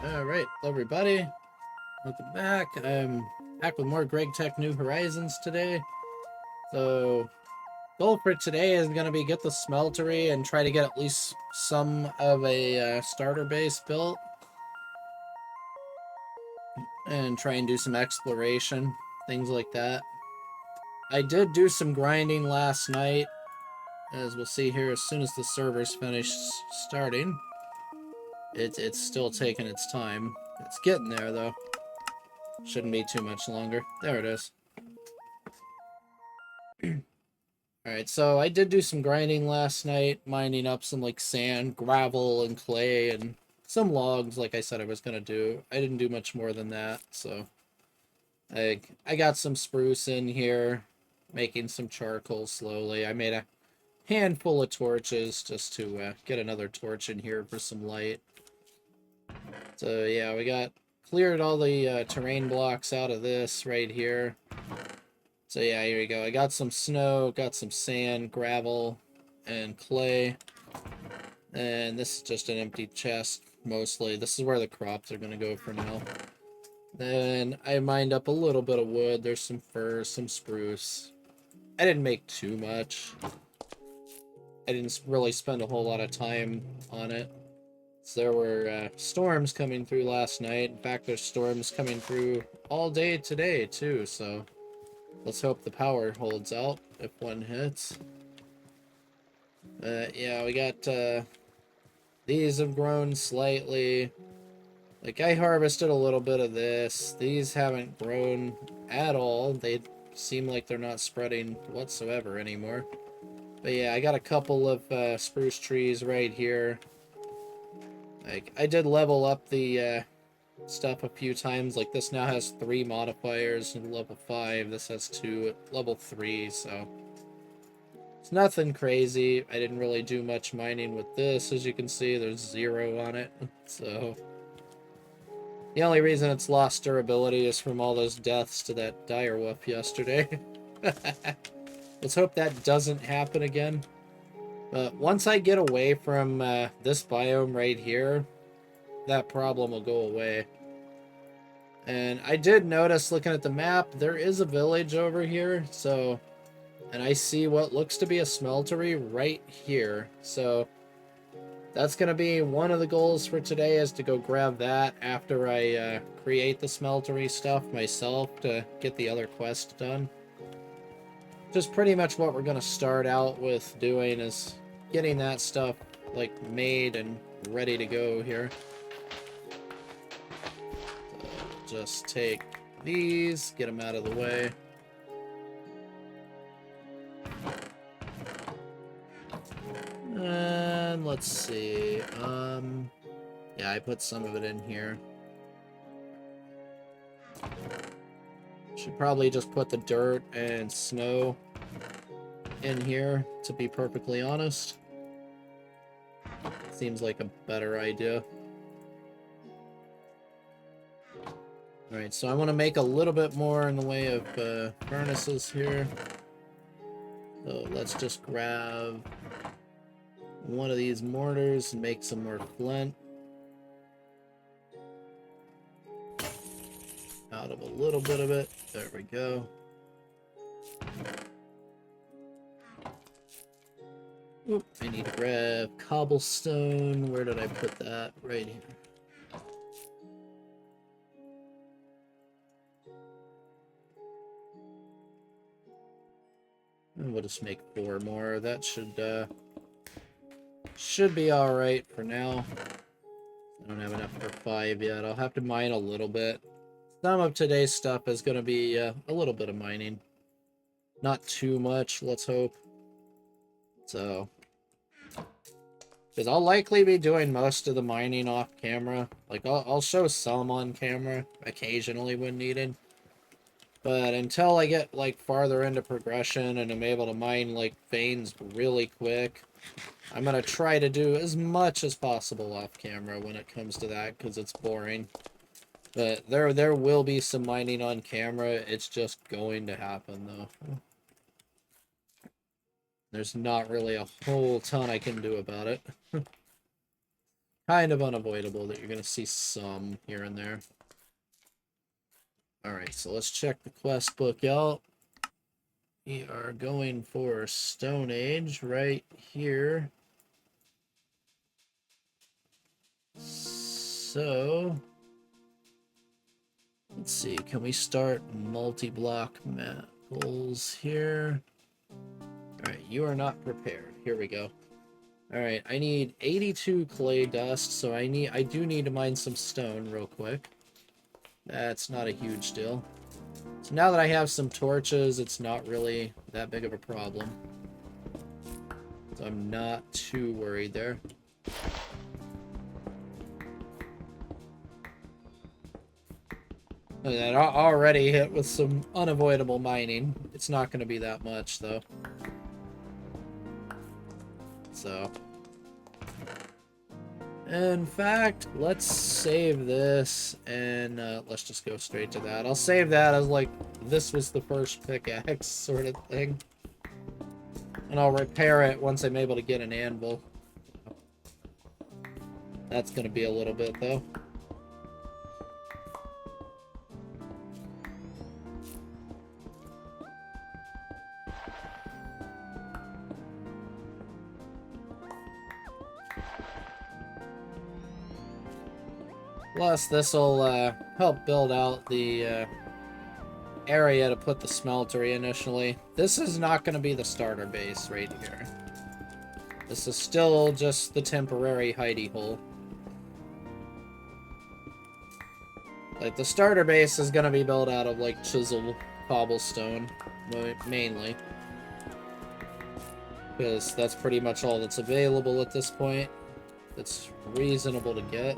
Alright, hello everybody. Welcome back. I'm back with more GregTech New Horizons today. So, goal for today is going to be get the Smeltery and try to get at least some of a starter base built. And try and do some exploration, things like that. I did do some grinding last night, as we'll see here as soon as the server's finished starting. It's still taking its time. It's getting there though. Shouldn't be too much longer. There it is. Alright, so I did do some grinding last night, mining up some like sand, gravel, and clay, and some logs like I said I was gonna do. I didn't do much more than that, so I got some spruce in here, making some charcoal slowly. I made a handful of torches just to get another torch in here for some light. So yeah, we got cleared all the terrain blocks out of this right here. So yeah, here we go. I got some snow, got some sand, gravel, and clay. And this is just an empty chest, mostly. This is where the crops are going to go for now. Then I mined up a little bit of wood. There's some fir, some spruce. I didn't make too much. I didn't really spend a whole lot of time on it. So there were storms coming through last night. In fact, there's storms coming through all day today, too, so let's hope the power holds out if one hits. Yeah, we got, these have grown slightly. Like, I harvested a little bit of this. These haven't grown at all. They seem like they're not spreading whatsoever anymore. But yeah, I got a couple of spruce trees right here. Like, I did level up the stuff a few times. Like, this now has 3 modifiers at level 5. This has 2 at level 3, so it's nothing crazy. I didn't really do much mining with this. As you can see, there's 0 on it. So the only reason it's lost durability is from all those deaths to that direwolf yesterday. Let's hope that doesn't happen again. But once I get away from this biome right here, that problem will go away. And I did notice, looking at the map, there is a village over here, so... And I see what looks to be a smeltery right here, so... That's going to be one of the goals for today, is to go grab that after I create the smeltery stuff myself to get the other quest done. Just pretty much what we're going to start out with doing is getting that stuff, like, made and ready to go here. So just take these, get them out of the way. And let's see, yeah, I put some of it in here. Should probably just put the dirt and snow in here, to be perfectly honest. Seems like a better idea. Alright, so I want to make a little bit more in the way of furnaces here. So let's just grab one of these mortars and make some more flint. Out of a little bit of it. There we go. Oop, I need to grab cobblestone. Where did I put that? Right here. And we'll just make 4 more. That should be alright for now. I don't have enough for 5 yet. I'll have to mine a little bit. Some of today's stuff is going to be a little bit of mining. Not too much, let's hope. So, because I'll likely be doing most of the mining off camera. Like, I'll show some on camera, occasionally when needed. But until I get, like, farther into progression and I'm able to mine, like, veins really quick, I'm going to try to do as much as possible off camera when it comes to that, because it's boring. But there will be some mining on camera. It's just going to happen, though. There's not really a whole ton I can do about it. kind of unavoidable that you're going to see some here and there. Alright, so let's check the quest book out. We are going for Stone Age right here. So, let's see, can we start multi-block map goals here? Alright, you are not prepared. Here we go. Alright, I need 82 clay dust, so I do need to mine some stone real quick. That's not a huge deal. So now that I have some torches, it's not really that big of a problem. So I'm not too worried there. Look at that, already hit with some unavoidable mining. It's not going to be that much, though. So, in fact, let's save this, and let's just go straight to that. I'll save that as, like, this was the first pickaxe sort of thing. And I'll repair it once I'm able to get an anvil. That's going to be a little bit, though. Plus, this will help build out the area to put the smeltery initially. This is not going to be the starter base right here. This is still just the temporary hidey hole. Like, the starter base is going to be built out of, like, chisel cobblestone, mainly. Because that's pretty much all that's available at this point. That's reasonable to get.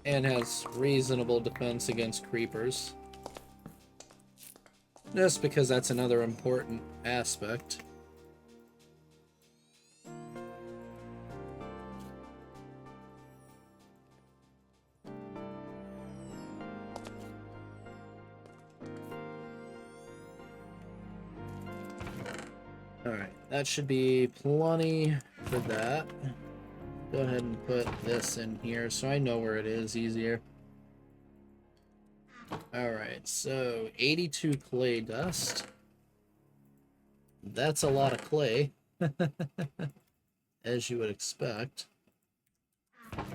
And has reasonable defense against creepers. Just because that's another important aspect. Alright, that should be plenty for that. Go ahead and put this in here so I know where it is easier. Alright, so 82 clay dust. That's a lot of clay. As you would expect. Alright,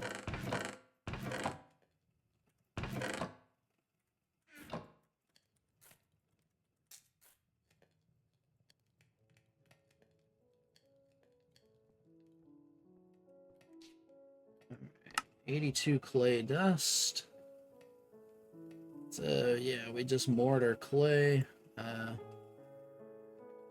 82 clay dust. So yeah, we just mortar clay.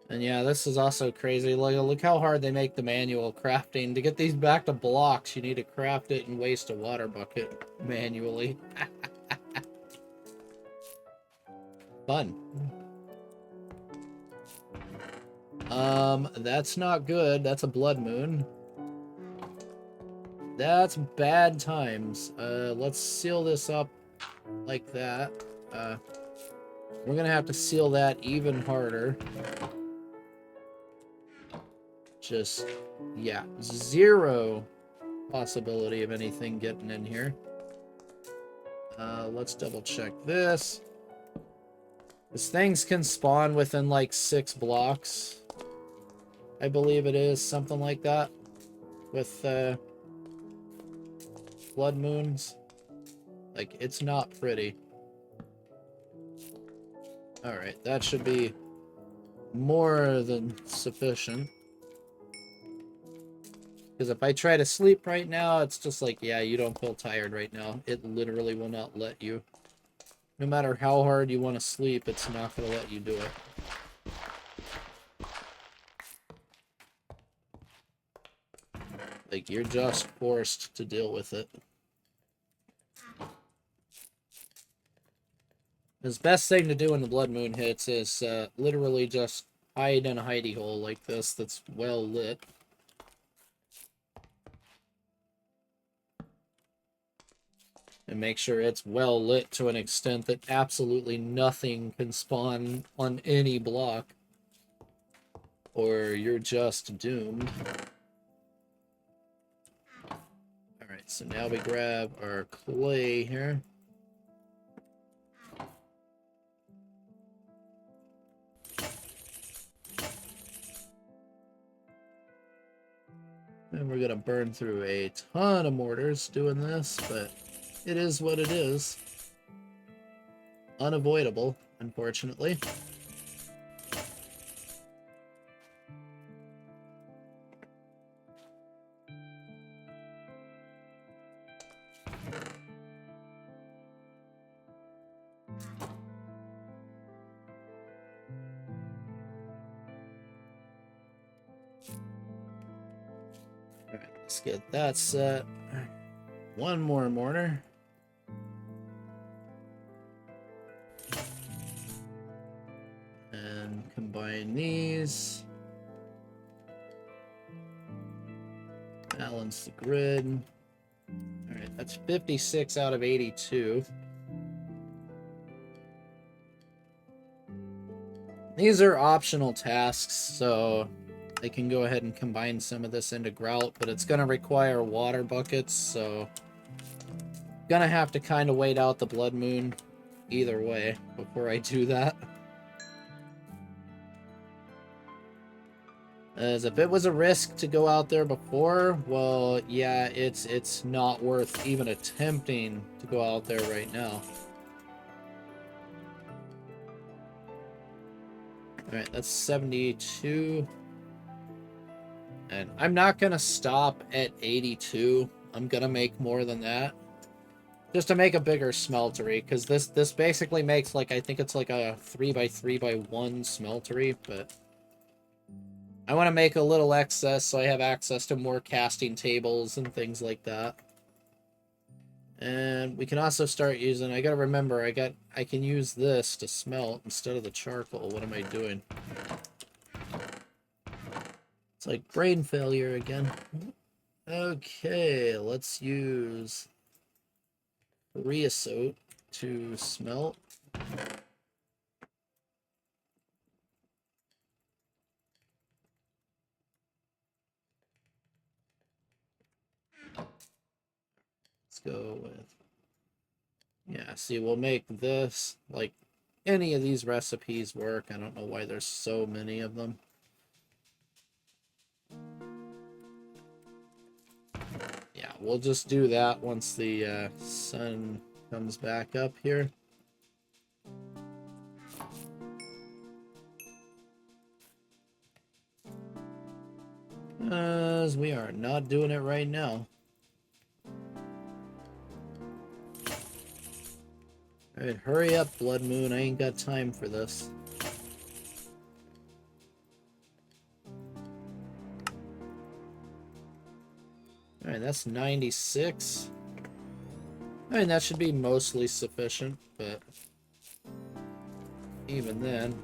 And yeah, this is also crazy. Look how hard they make the manual crafting. To get these back to blocks, you need to craft it and waste a water bucket manually. Fun. That's not good. That's a blood moon. That's bad times. Let's seal this up like that. We're gonna have to seal that even harder. Just, yeah, zero possibility of anything getting in here. Let's double check this. These things can spawn within like 6 blocks. I believe it is, something like that. With blood moons. Like, it's not pretty. Alright, that should be more than sufficient. Because if I try to sleep right now, it's just like, yeah, you don't feel tired right now. It literally will not let you. No matter how hard you want to sleep, it's not going to let you do it. Like, you're just forced to deal with it. The best thing to do when the blood moon hits is literally just hide in a hidey hole like this that's well lit. And make sure it's well lit to an extent that absolutely nothing can spawn on any block. Or you're just doomed. Alright, so now we grab our clay here. And we're gonna burn through a ton of mortars doing this, but it is what it is. Unavoidable, unfortunately. Alright, let's get that set. One more mortar. And combine these. Balance the grid. Alright, that's 56 out of 82. These are optional tasks, so I can go ahead and combine some of this into grout, but it's going to require water buckets, so gonna have to kind of wait out the blood moon either way before I do that. As if it was a risk to go out there before, well, yeah, it's not worth even attempting to go out there right now. Alright, that's 72. And I'm not gonna stop at 82. I'm gonna make more than that. Just to make a bigger smeltery, because this basically makes, like, I think it's like a 3x3x1 smeltery, but I want to make a little excess so I have access to more casting tables and things like that. And we can also start using, I gotta remember, I can use this to smelt instead of the charcoal. What am I doing? It's like brain failure again. Okay, let's use creosote to smelt. Let's go with, yeah, see, we'll make this, like, any of these recipes work. I don't know why there's so many of them. Yeah, we'll just do that once the sun comes back up here. As we are not doing it right now. Alright, hurry up, Blood Moon. I ain't got time for this. Alright, that's 96. I mean, that should be mostly sufficient, but even then.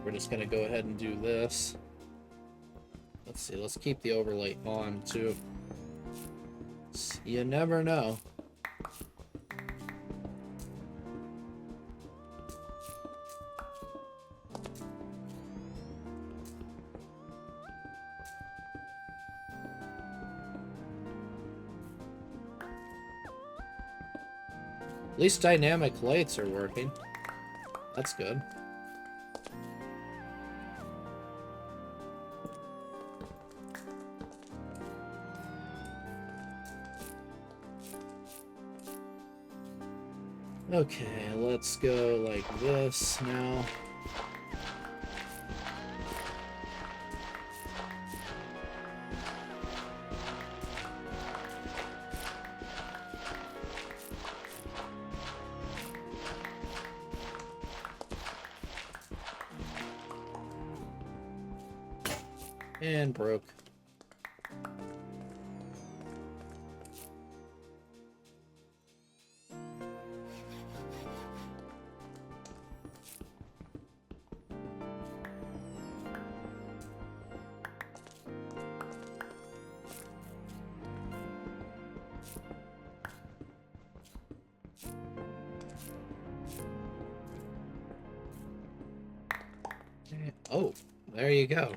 We're just gonna go ahead and do this. Let's see, let's keep the overlay on, too. You never know. At least dynamic lights are working. That's good. Okay, let's go like this now. And broke. Oh, there you go.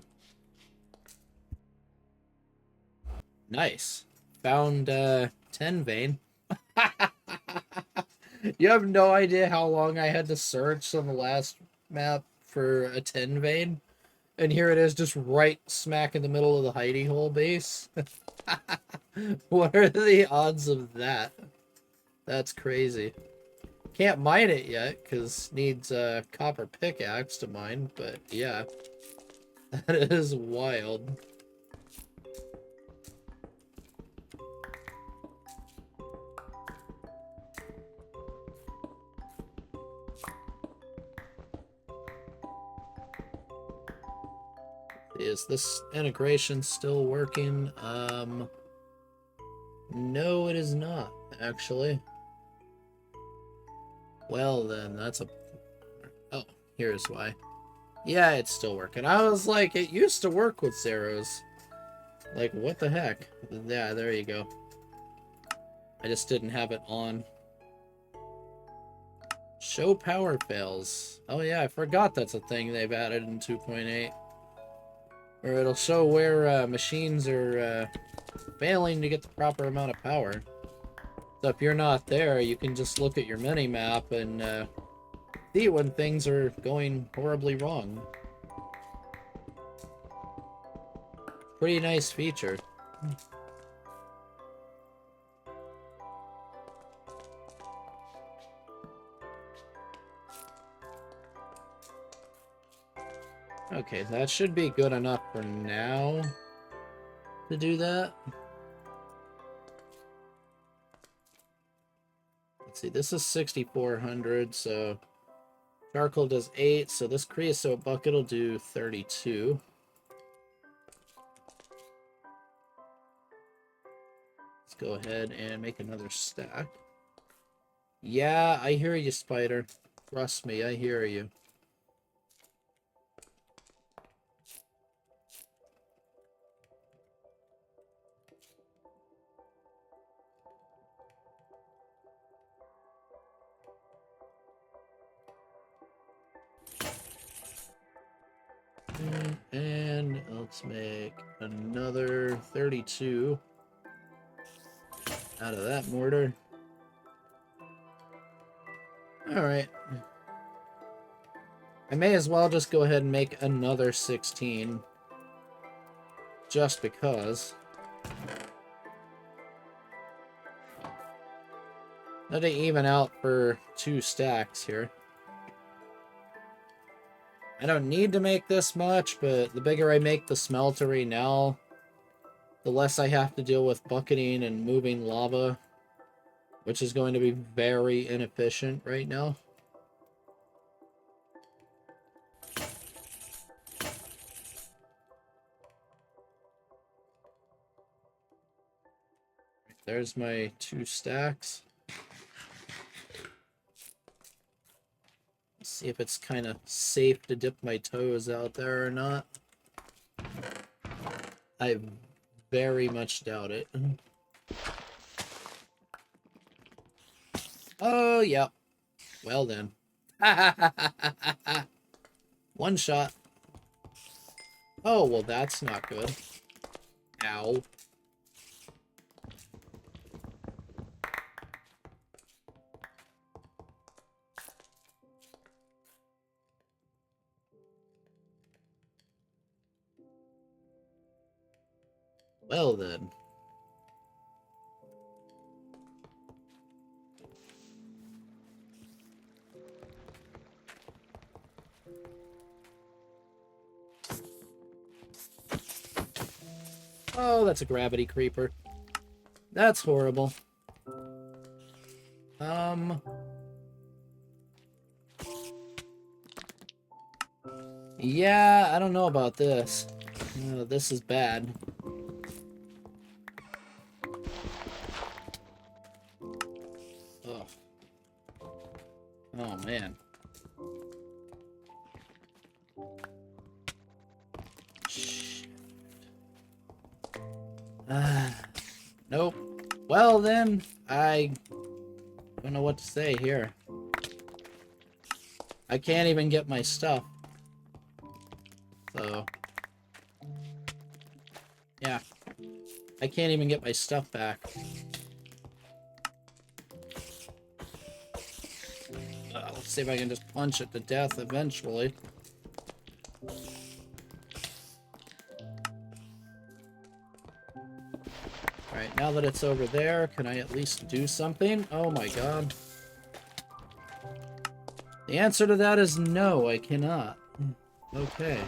Nice. Found 10 vein. You have no idea how long I had to search on the last map for a 10 vein. And here it is, just right smack in the middle of the hidey hole base. What are the odds of that? That's crazy. Can't mine it yet, because needs a copper pickaxe to mine, but yeah. That is wild. Is this integration still working? No, it is not, actually. Well, then, that's a... Oh, here's why. Yeah, it's still working. I was like, it used to work with zeros. Like, what the heck? Yeah, there you go. I just didn't have it on. Show power fails. Oh yeah, I forgot that's a thing they've added in 2.8. Or it'll show where machines are failing to get the proper amount of power. So if you're not there, you can just look at your mini-map and see when things are going horribly wrong. Pretty nice feature. Okay, that should be good enough for now to do that. Let's see, this is 6,400, so charcoal does 8, so this creosote bucket will do 32. Let's go ahead and make another stack. Yeah, I hear you, Spider. Trust me, I hear you. And let's make another 32 out of that mortar. Alright. I may as well just go ahead and make another 16. Just because. Let it even out for 2 stacks here. I don't need to make this much, but the bigger I make the smeltery now, the less I have to deal with bucketing and moving lava, which is going to be very inefficient right now. There's my 2 stacks. Let's see if it's kind of safe to dip my toes out there or not. I very much doubt it. Oh, yep. Well then. One shot. Oh, well that's not good. Ow. Well then. Oh, that's a gravity creeper. That's horrible. Yeah, I don't know about this. This is bad. Ugh. Oh, man. Shit. Nope. Well, then, I don't know what to say here. I can't even get my stuff. though. Yeah. I can't even get my stuff back. Let's see if I can just punch it to death eventually. Alright, now that it's over there, can I at least do something? Oh my god. The answer to that is no, I cannot. Okay.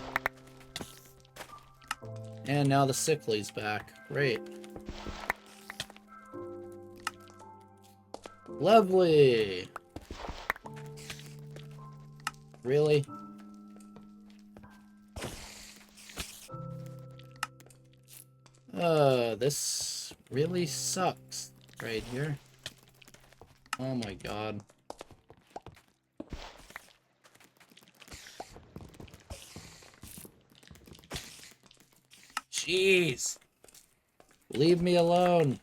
And now the sickly's back. Great. Lovely! Really? This really sucks right here. Oh my god. Jeez! Leave me alone.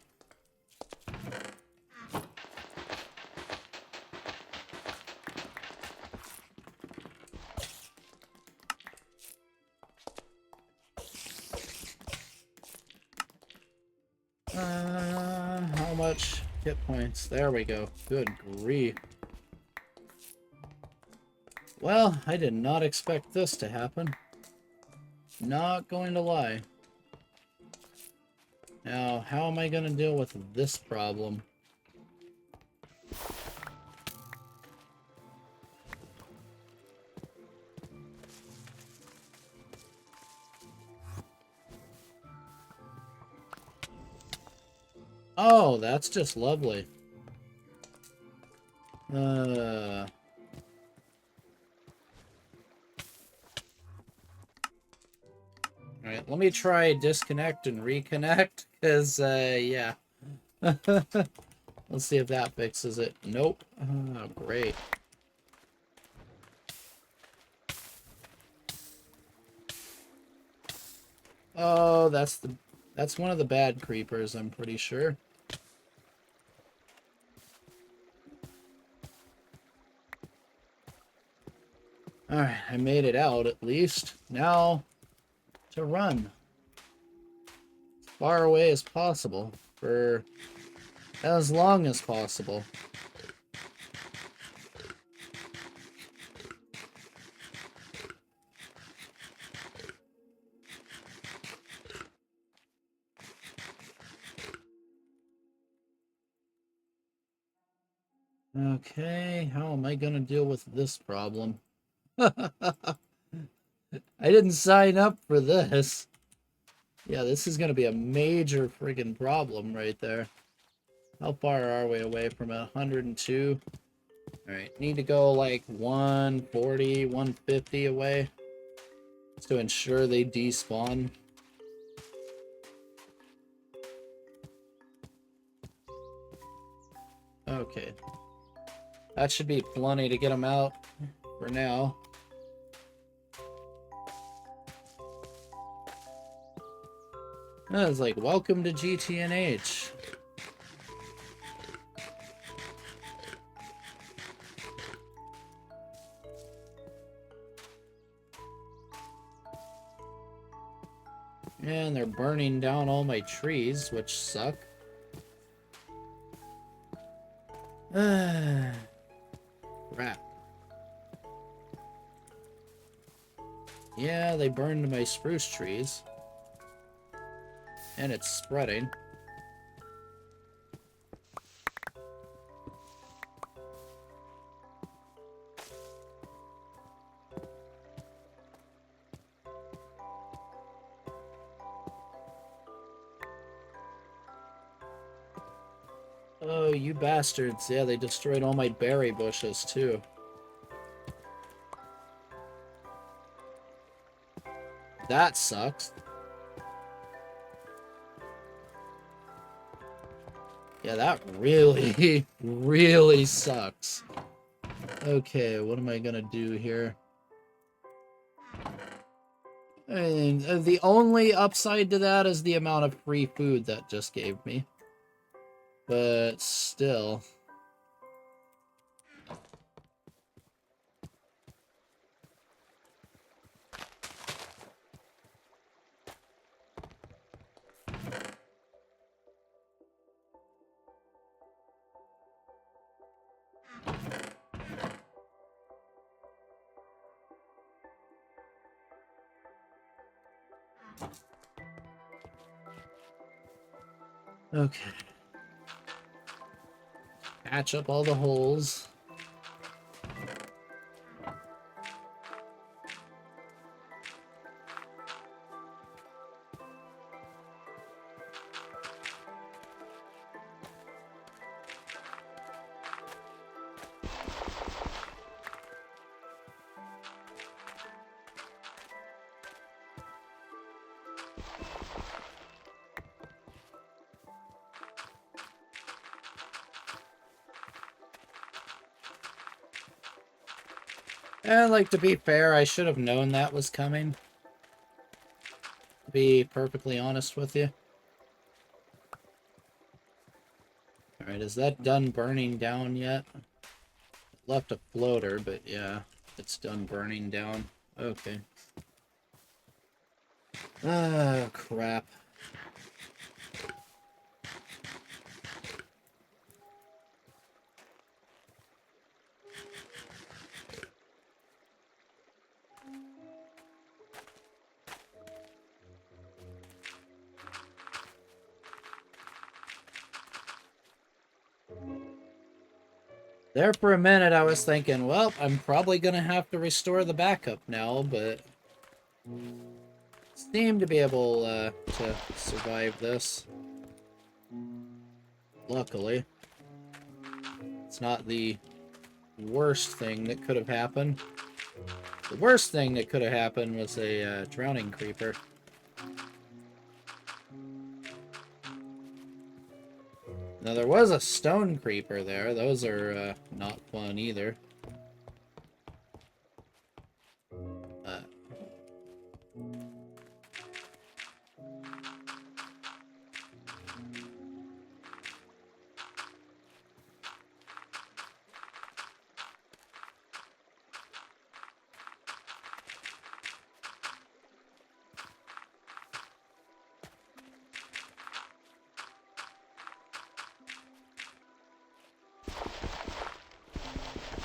How much hit points? There we go. Good grief. Well, I did not expect this to happen. Not going to lie. Now, how am I going to deal with this problem? Oh, that's just lovely. Alright, let me try disconnect and reconnect, because, yeah. Let's see if that fixes it. Nope. Oh, great. Oh, that's one of the bad creepers, I'm pretty sure. Alright, I made it out at least. Now, to run. As far away as possible. For as long as possible. Okay, how am I gonna deal with this problem? I didn't sign up for this. Yeah, this is gonna be a major friggin' problem right there. How far are we away from it? 102? Alright, need to go like 140, 150 away. Just to ensure they despawn. Okay. That should be plenty to get them out for now. I was like, welcome to GTNH. And they're burning down all my trees, which suck. Crap. Yeah, they burned my spruce trees. And it's spreading. Oh, you bastards. Yeah, they destroyed all my berry bushes, too. That sucks. Yeah, that really, really sucks. Okay, what am I gonna do here? And the only upside to that is the amount of free food that just gave me. But still. Okay. Patch up all the holes. And, like, to be fair, I should have known that was coming. To be perfectly honest with you. Alright, is that done burning down yet? It left a floater, but yeah, it's done burning down. Okay. Ah, crap. There for a minute I was thinking, well, I'm probably gonna have to restore the backup now, but seem to be able to survive this. Luckily. It's not the worst thing that could have happened. The worst thing that could have happened was a drowning creeper. Now, there was a stone creeper there. Those are not fun either.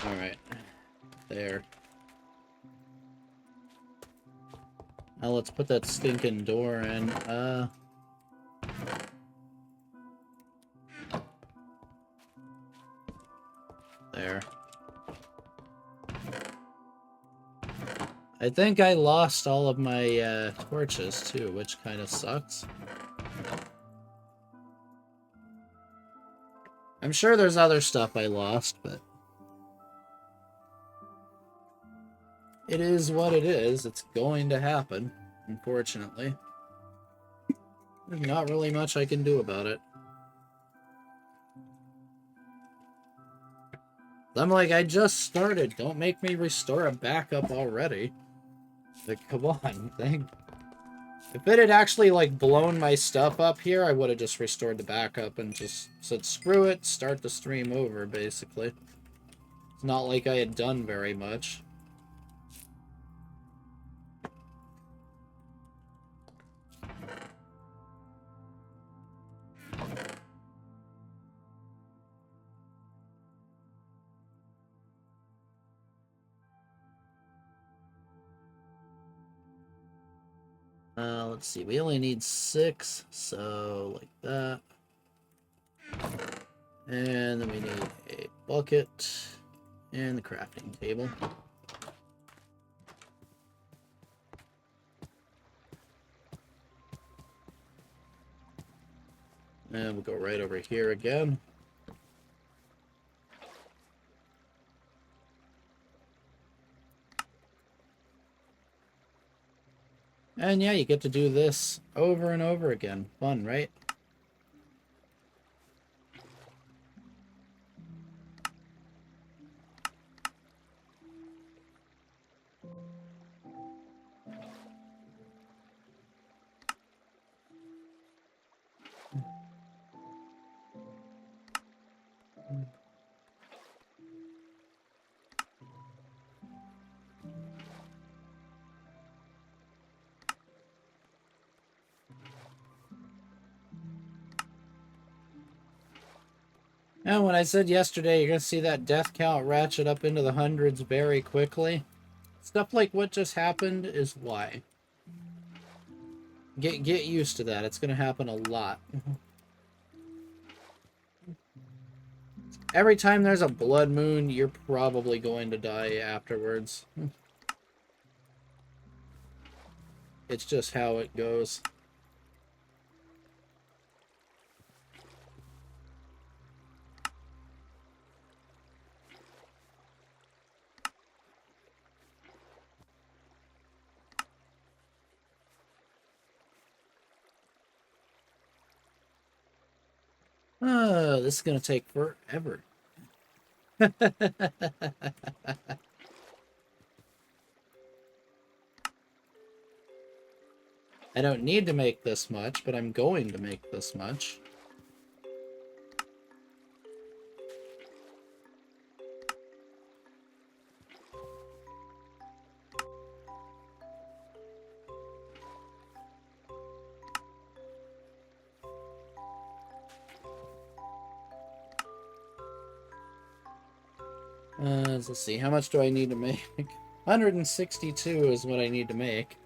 Alright. There. Now let's put that stinking door in. There. I think I lost all of my torches too, which kind of sucks. I'm sure there's other stuff I lost, but it is what it is. It's going to happen, unfortunately. There's not really much I can do about it. I'm like, I just started. Don't make me restore a backup already. Like, come on, thing. If it had actually, like, blown my stuff up here, I would have just restored the backup and just said, screw it, start the stream over, basically. It's not like I had done very much. Let's see, we only need 6, so like that. And then we need a bucket and the crafting table. And we'll go right over here again. And yeah, you get to do this over and over again. Fun, right? And when I said yesterday, you're going to see that death count ratchet up into the hundreds very quickly. Stuff like what just happened is why. Get used to that. It's going to happen a lot. Every time there's a blood moon, you're probably going to die afterwards. It's just how it goes. This is going to take forever. I don't need to make this much, but I'm going to make this much. Let's see, how much do I need to make? 162 is what I need to make.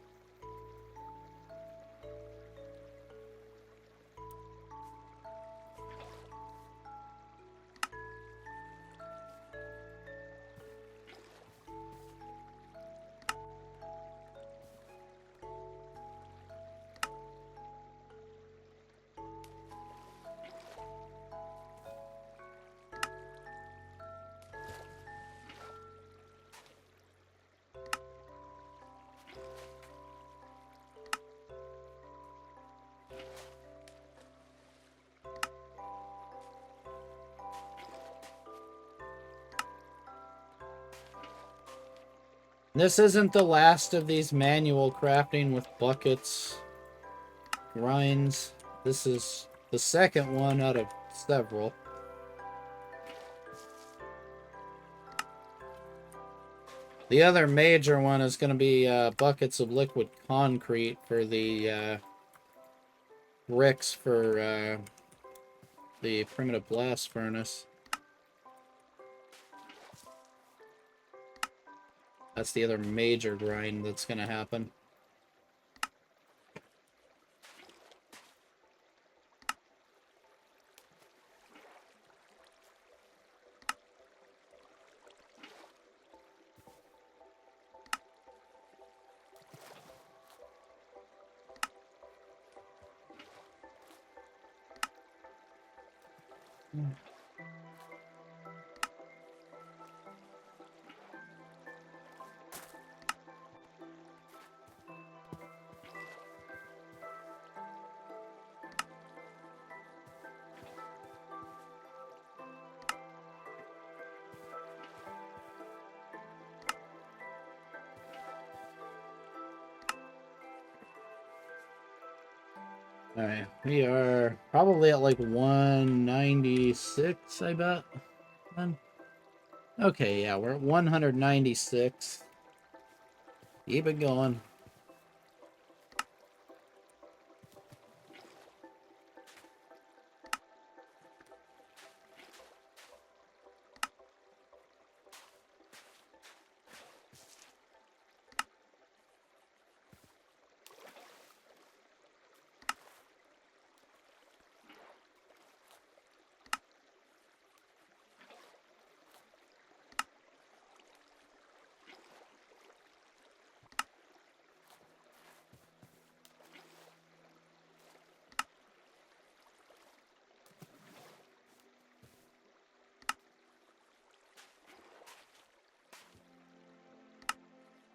This isn't the last of these manual crafting with buckets, grinds. This is the second one out of several. The other major one is going to be buckets of liquid concrete for the bricks for the primitive blast furnace. That's the other major grind that's going to happen. Alright, we are probably at like 196, I bet. Okay, yeah, we're at 196. Keep it going.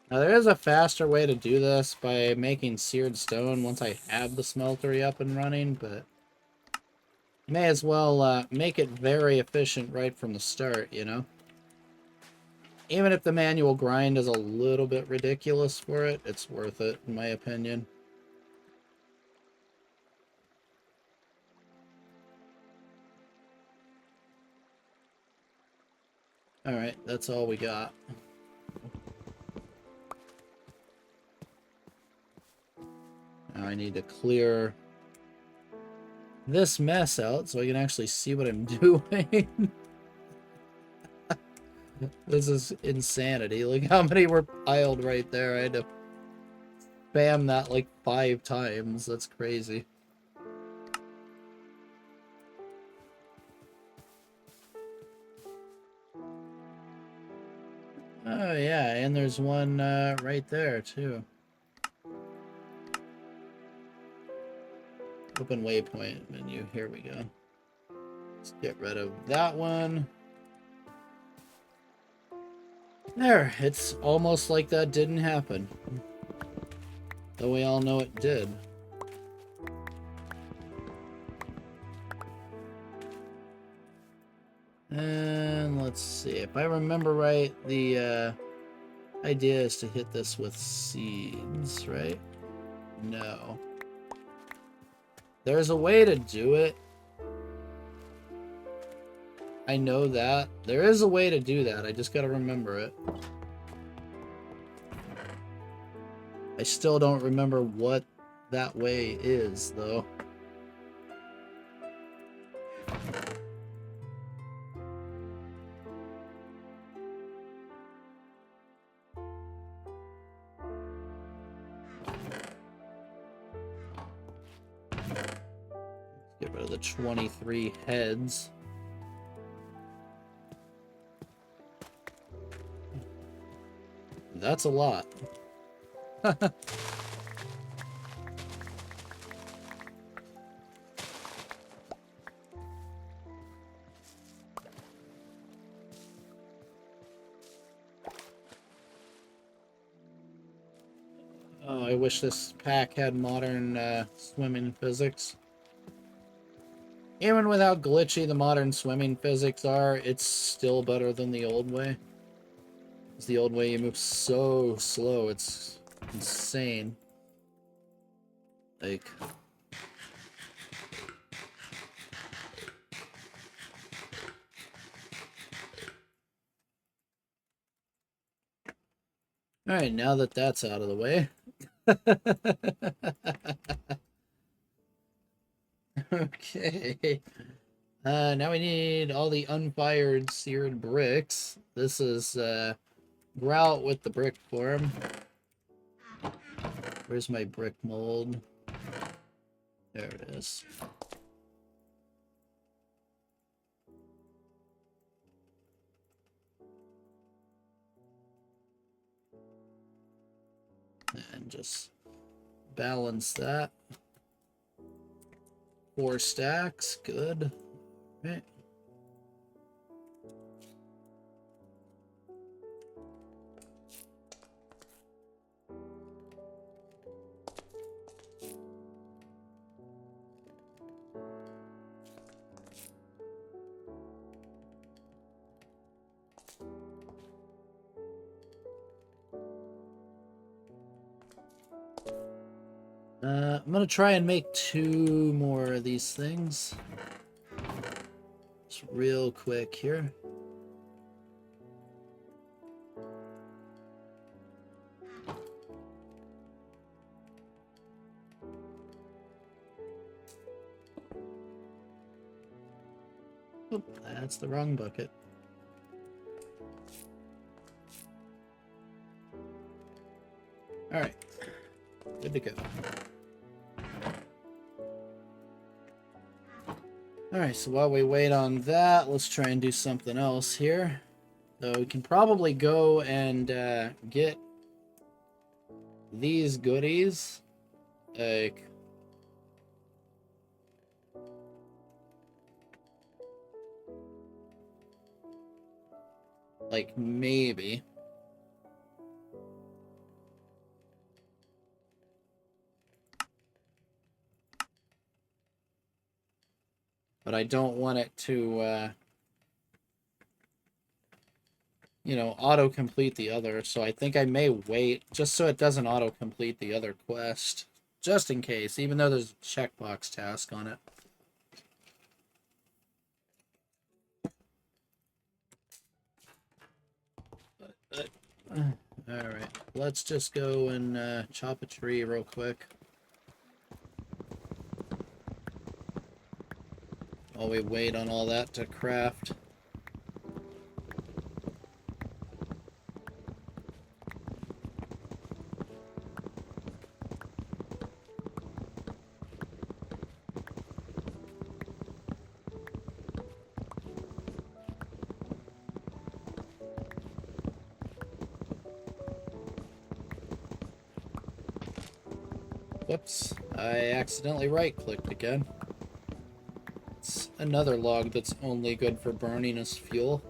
Now, there is a faster way to do this by making seared stone once I have the smeltery up and running, but may as well make it very efficient right from the start, you know? Even if the manual grind is a little bit ridiculous for it, it's worth it, in my opinion. Alright, that's all we got. Now I need to clear this mess out so I can actually see what I'm doing. This is insanity. Look how many were piled right there. I had to spam that like 5 times. That's crazy. Oh yeah, and there's one right there too. Open waypoint menu. Here we go. Let's get rid of that one. There, it's almost like that didn't happen. Though we all know it did. And let's see, if I remember right, the idea is to hit this with seeds, right? No. There's a way to do it. I know that. There is a way to do that, I just gotta remember it. I still don't remember what that way is, though. Get rid of the 23 heads. That's a lot. Oh, I wish this pack had modern swimming physics. Even with how glitchy the modern swimming physics are, it's still better than the old way. Because the old way you move so slow, it's insane. Like... Alright, now that that's out of the way. Okay. Now we need all the unfired seared bricks. This is grout with the brick form. Where's my brick mold? There it is. And just balance that. 4 stacks, good. Right. I'm gonna try and make 2 more of these things. Just real quick here. Oop, that's the wrong bucket. Alright. Good to go. Alright, so while we wait on that, let's try and do something else here. So we can probably go and get these goodies. Like maybe. But I don't want it to, you know, auto-complete the other. So I think I may wait just so it doesn't auto-complete the other quest. Just in case, even though there's a checkbox task on it. Alright, let's just go and chop a tree real quick. While we wait on all that to craft. Whoops, I accidentally right-clicked again. It's another log that's only good for burning as fuel.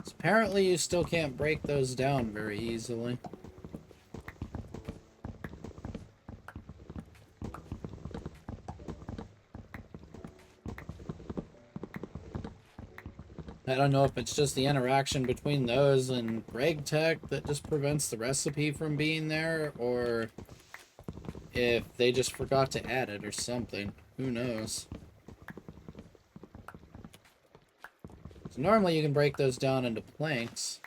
So apparently you still can't break those down very easily. I don't know if it's just the interaction between those and GregTech that just prevents the recipe from being there, or if they just forgot to add it or something. Who knows? So normally you can break those down into planks.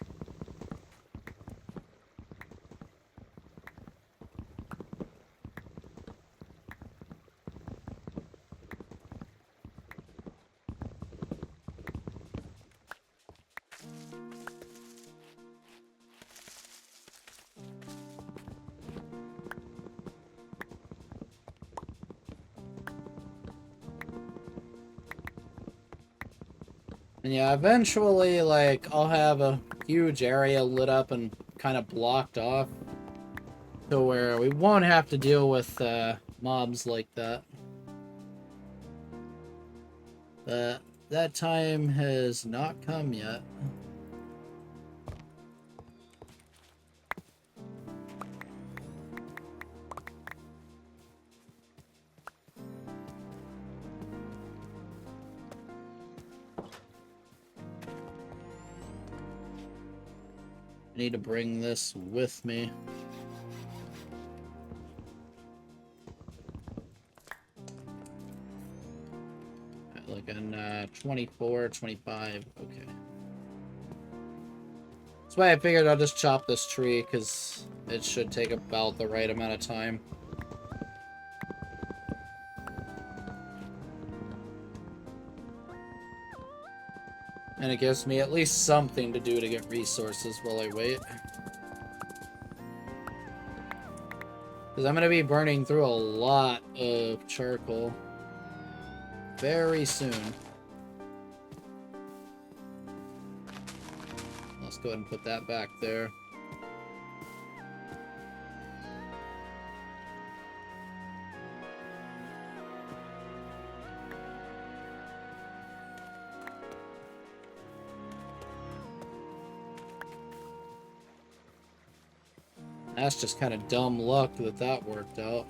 And yeah, eventually, like, I'll have a huge area lit up and kind of blocked off to where we won't have to deal with mobs like that. But that time has not come yet. I need to bring this with me. Like in 24, 25, okay. That's why I figured I'll just chop this tree, because it should take about the right amount of time. And it gives me at least something to do to get resources while I wait. Because I'm going to be burning through a lot of charcoal very soon. Let's go ahead and put that back there. That's just kind of dumb luck that that worked out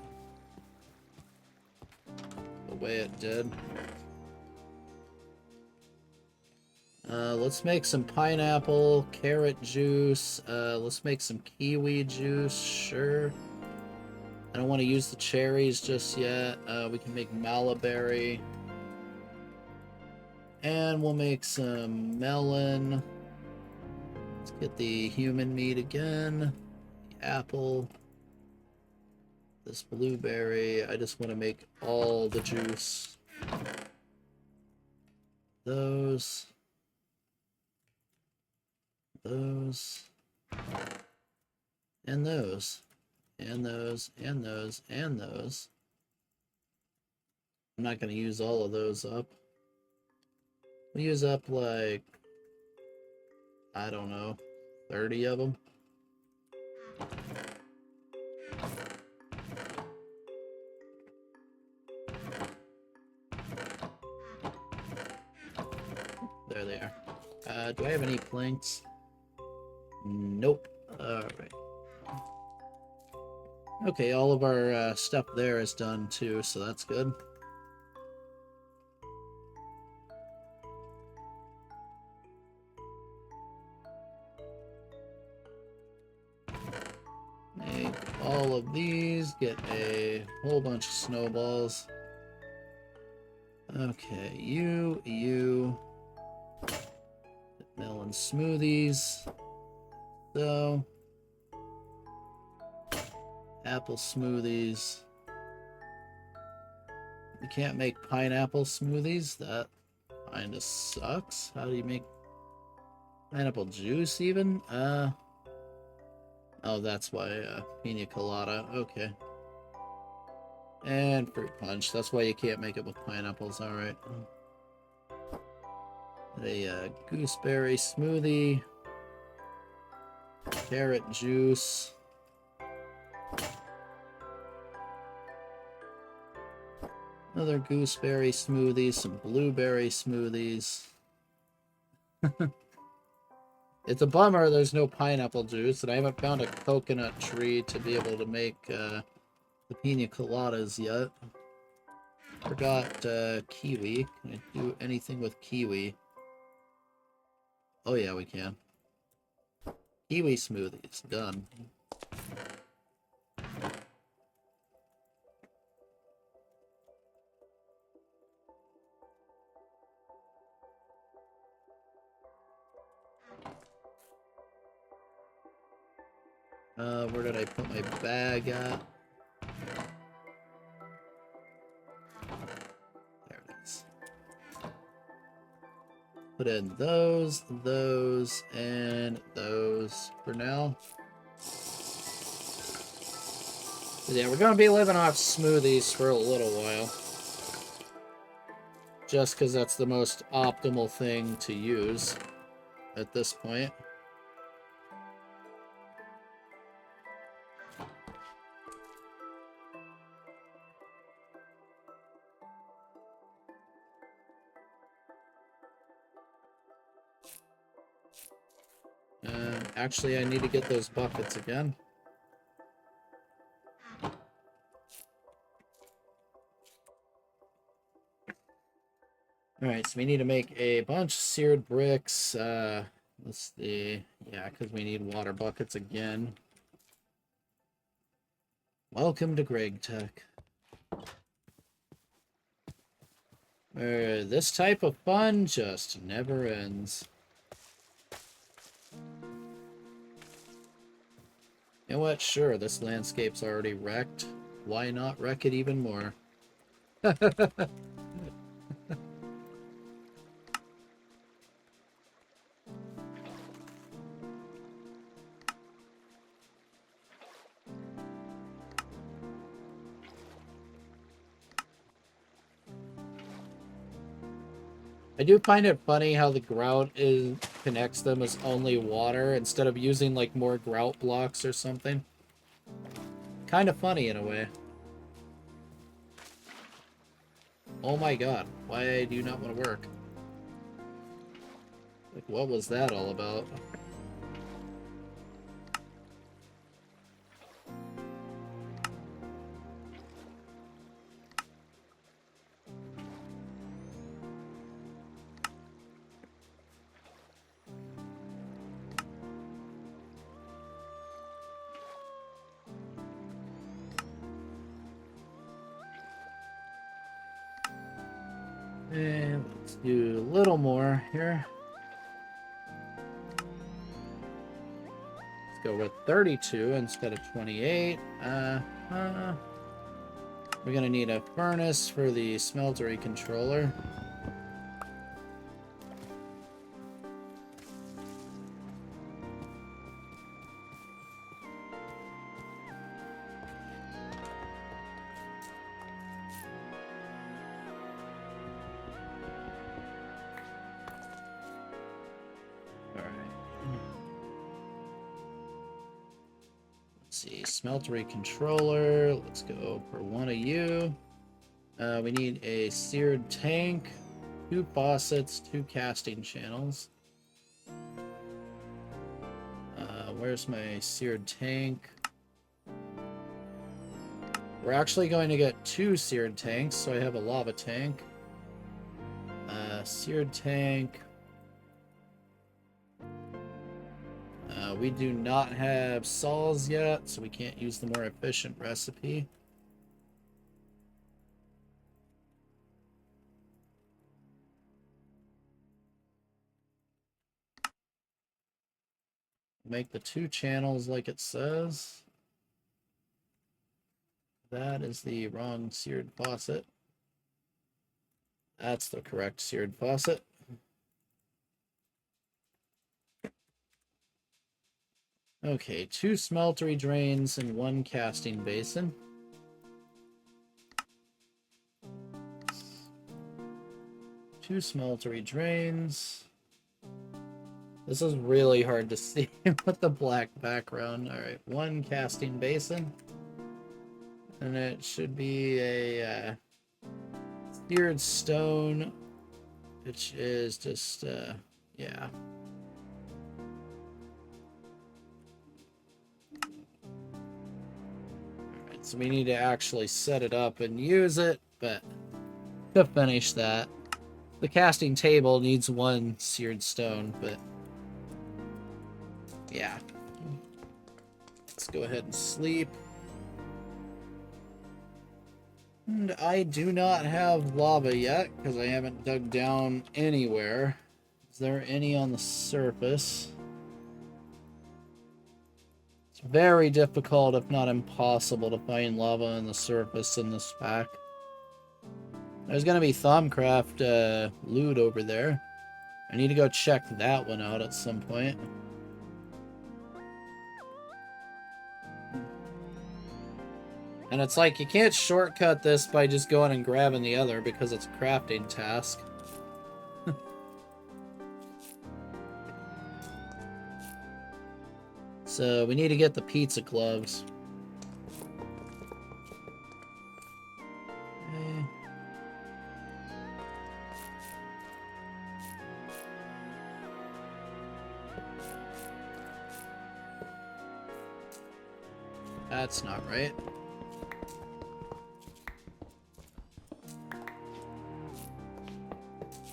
the way it did. Let's make some pineapple, carrot juice. Let's make some kiwi juice, sure. I don't want to use the cherries just yet. We can make malaberry. And we'll make some melon. Let's get the human meat again. The apple. This blueberry. I just want to make all the juice. Those. Those. And those. And those. And those. And those. I'm not going to use all of those up. We'll use up like, I don't know, 30 of them. There they are. Do I have any planks? Nope. Alright. Okay, all of our stuff there is done too, so that's good. Make all of these, get a whole bunch of snowballs. Okay, you. Melon smoothies. So, apple smoothies. You can't make pineapple smoothies? That kinda sucks. How do you make pineapple juice even? Oh, that's why, pina colada. Okay. And fruit punch. That's why you can't make it with pineapples. Alright. A gooseberry smoothie. Carrot juice. Another gooseberry smoothies, some blueberry smoothies. It's a bummer there's no pineapple juice, and I haven't found a coconut tree to be able to make the pina coladas yet. Forgot kiwi. Can I do anything with kiwi? Oh yeah, we can. Kiwi smoothies, done. Where did I put my bag at? There it is. Put in those, and those for now. But yeah, we're gonna be living off smoothies for a little while. Just because that's the most optimal thing to use at this point. Actually, I need to get those buckets again. Alright, so we need to make a bunch of seared bricks. Let's see. Yeah, because we need water buckets again. Welcome to GregTech. This type of fun just never ends. You know what? Sure, this landscape's already wrecked. Why not wreck it even more? I do find it funny how the grout connects them as only water instead of using like more grout blocks or something. Kind of funny in a way. Oh my god, why do you not want to work? Like, what was that all about? And let's do a little more here. Let's go with 32 instead of 28. We're gonna need a furnace for the smeltery controller. Smeltery controller. Let's go for one of you. We need a seared tank, 2 faucets, 2 casting channels. Where's my seared tank? We're actually going to get 2 seared tanks, so I have a lava tank. Seared tank. We do not have saws yet, so we can't use the more efficient recipe. Make the 2 channels like it says. That is the wrong seared faucet. That's the correct seared faucet. Okay, 2 smeltery drains and 1 casting basin. Two smeltery drains. This is really hard to see with the black background. Alright, one casting basin. And it should be a seared stone, which is just, yeah. Alright, so we need to actually set it up and use it, but to finish that, the casting table needs one seared stone, but yeah. Let's go ahead and sleep. And I do not have lava yet, because I haven't dug down anywhere. Is there any on the surface? It's very difficult, if not impossible, to find lava on the surface in this pack. There's going to be Thumbcraft loot over there. I need to go check that one out at some point. And it's like, you can't shortcut this by just going and grabbing the other because it's a crafting task. So we need to get the pizza gloves. Okay. That's not right.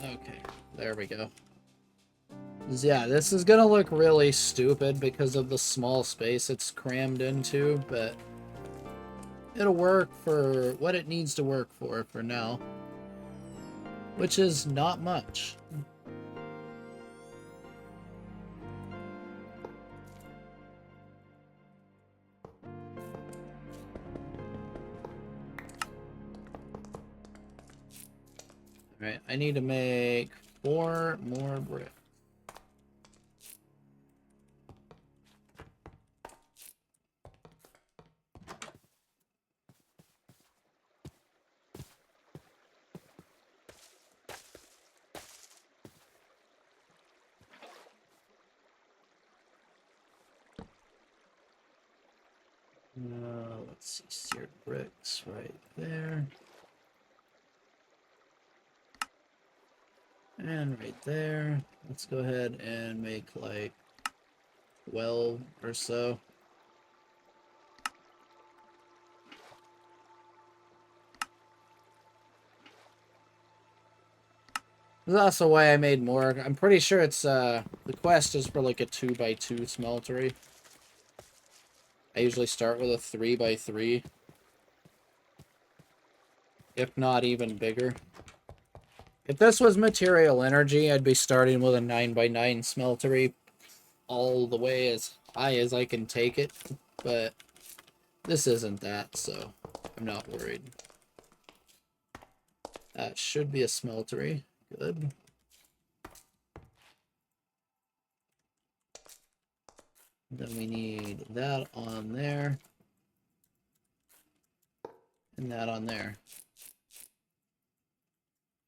Okay, there we go. Yeah, this is gonna look really stupid because of the small space it's crammed into, but it'll work for what it needs to work for now. Which is not much. Alright, I need to make 4 more bricks. Let's see, seared bricks right there. And right there. Let's go ahead and make like 12 or so. That's also why I made more. I'm pretty sure it's, the quest is for like a 2x2 smeltery. I usually start with a 3x3. If not even bigger. If this was material energy, I'd be starting with a 9x9 smeltery all the way as high as I can take it. But this isn't that, so I'm not worried. That should be a smeltery. Good. Then we need that on there. And that on there.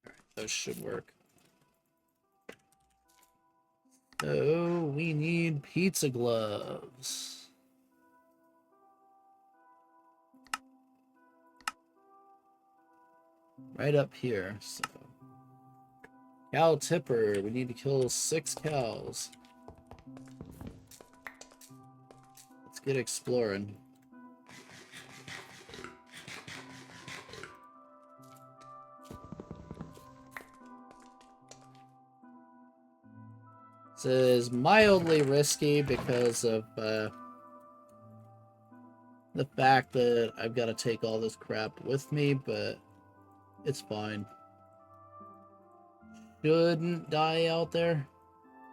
Alright, those should work. So we need pizza gloves. Right up here, so. Cow tipper, we need to kill 6 cows. Let's get exploring. This is mildly risky because of the fact that I've got to take all this crap with me, but it's fine. Shouldn't die out there.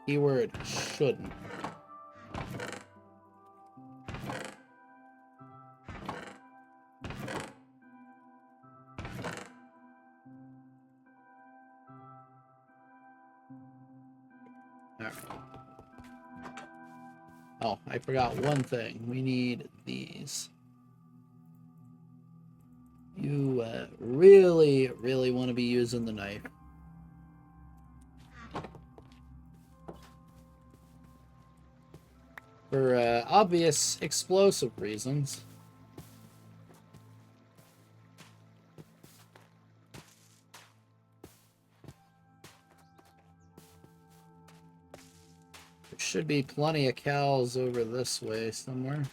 Keyword, shouldn't. Alright. Oh, I forgot one thing. We need these. You really, really want to be using the knife. For obvious explosive reasons. There should be plenty of cows over this way somewhere.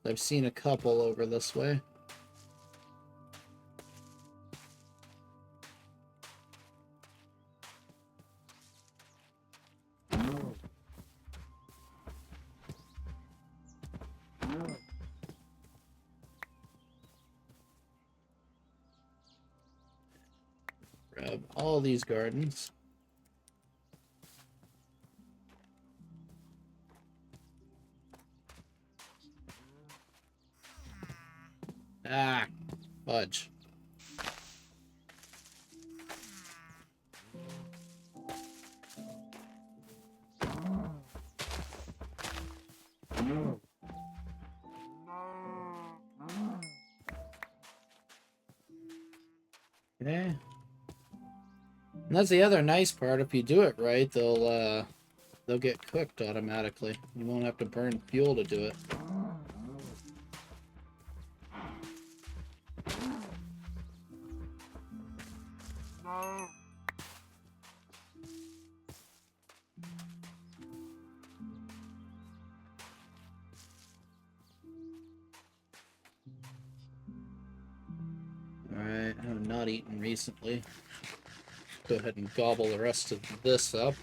I've seen a couple over this way. Grab all these gardens. Ah, fudge. Okay. And that's the other nice part. If you do it right, they'll get cooked automatically. You won't have to burn fuel to do it. Alright, I have not eaten recently. Go ahead and gobble the rest of this up.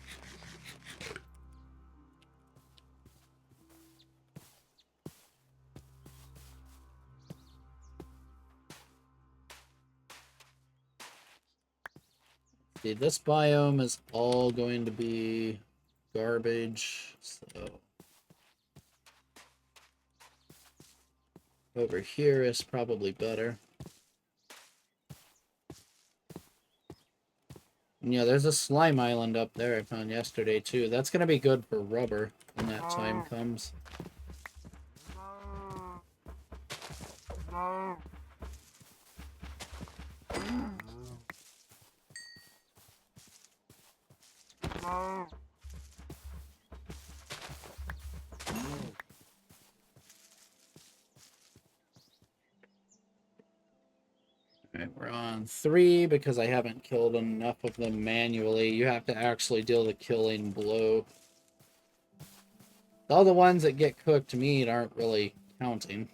See, this biome is all going to be garbage, so over here is probably better. And yeah, there's a slime island up there I found yesterday too. That's gonna be good for rubber when that time comes. Alright, we're on 3 because I haven't killed enough of them manually. You have to actually deal the killing blow. All the ones that get cooked meat aren't really counting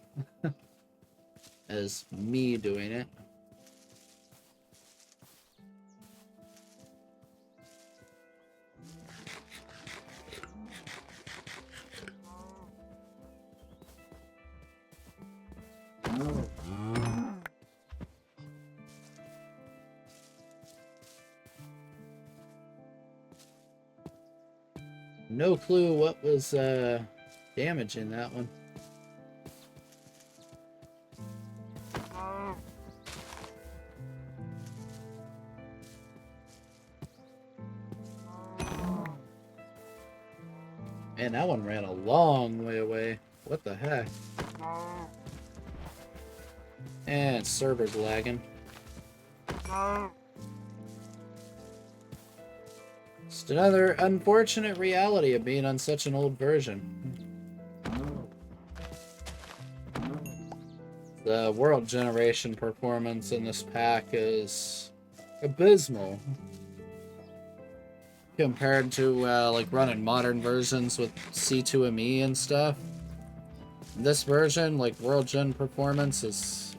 as me doing it. No clue what was damaging that one. Man, that one ran a long way away. What the heck? And server's lagging. Just another unfortunate reality of being on such an old version. The world generation performance in this pack is abysmal compared to like running modern versions with C2ME and stuff. This version, like world gen performance, is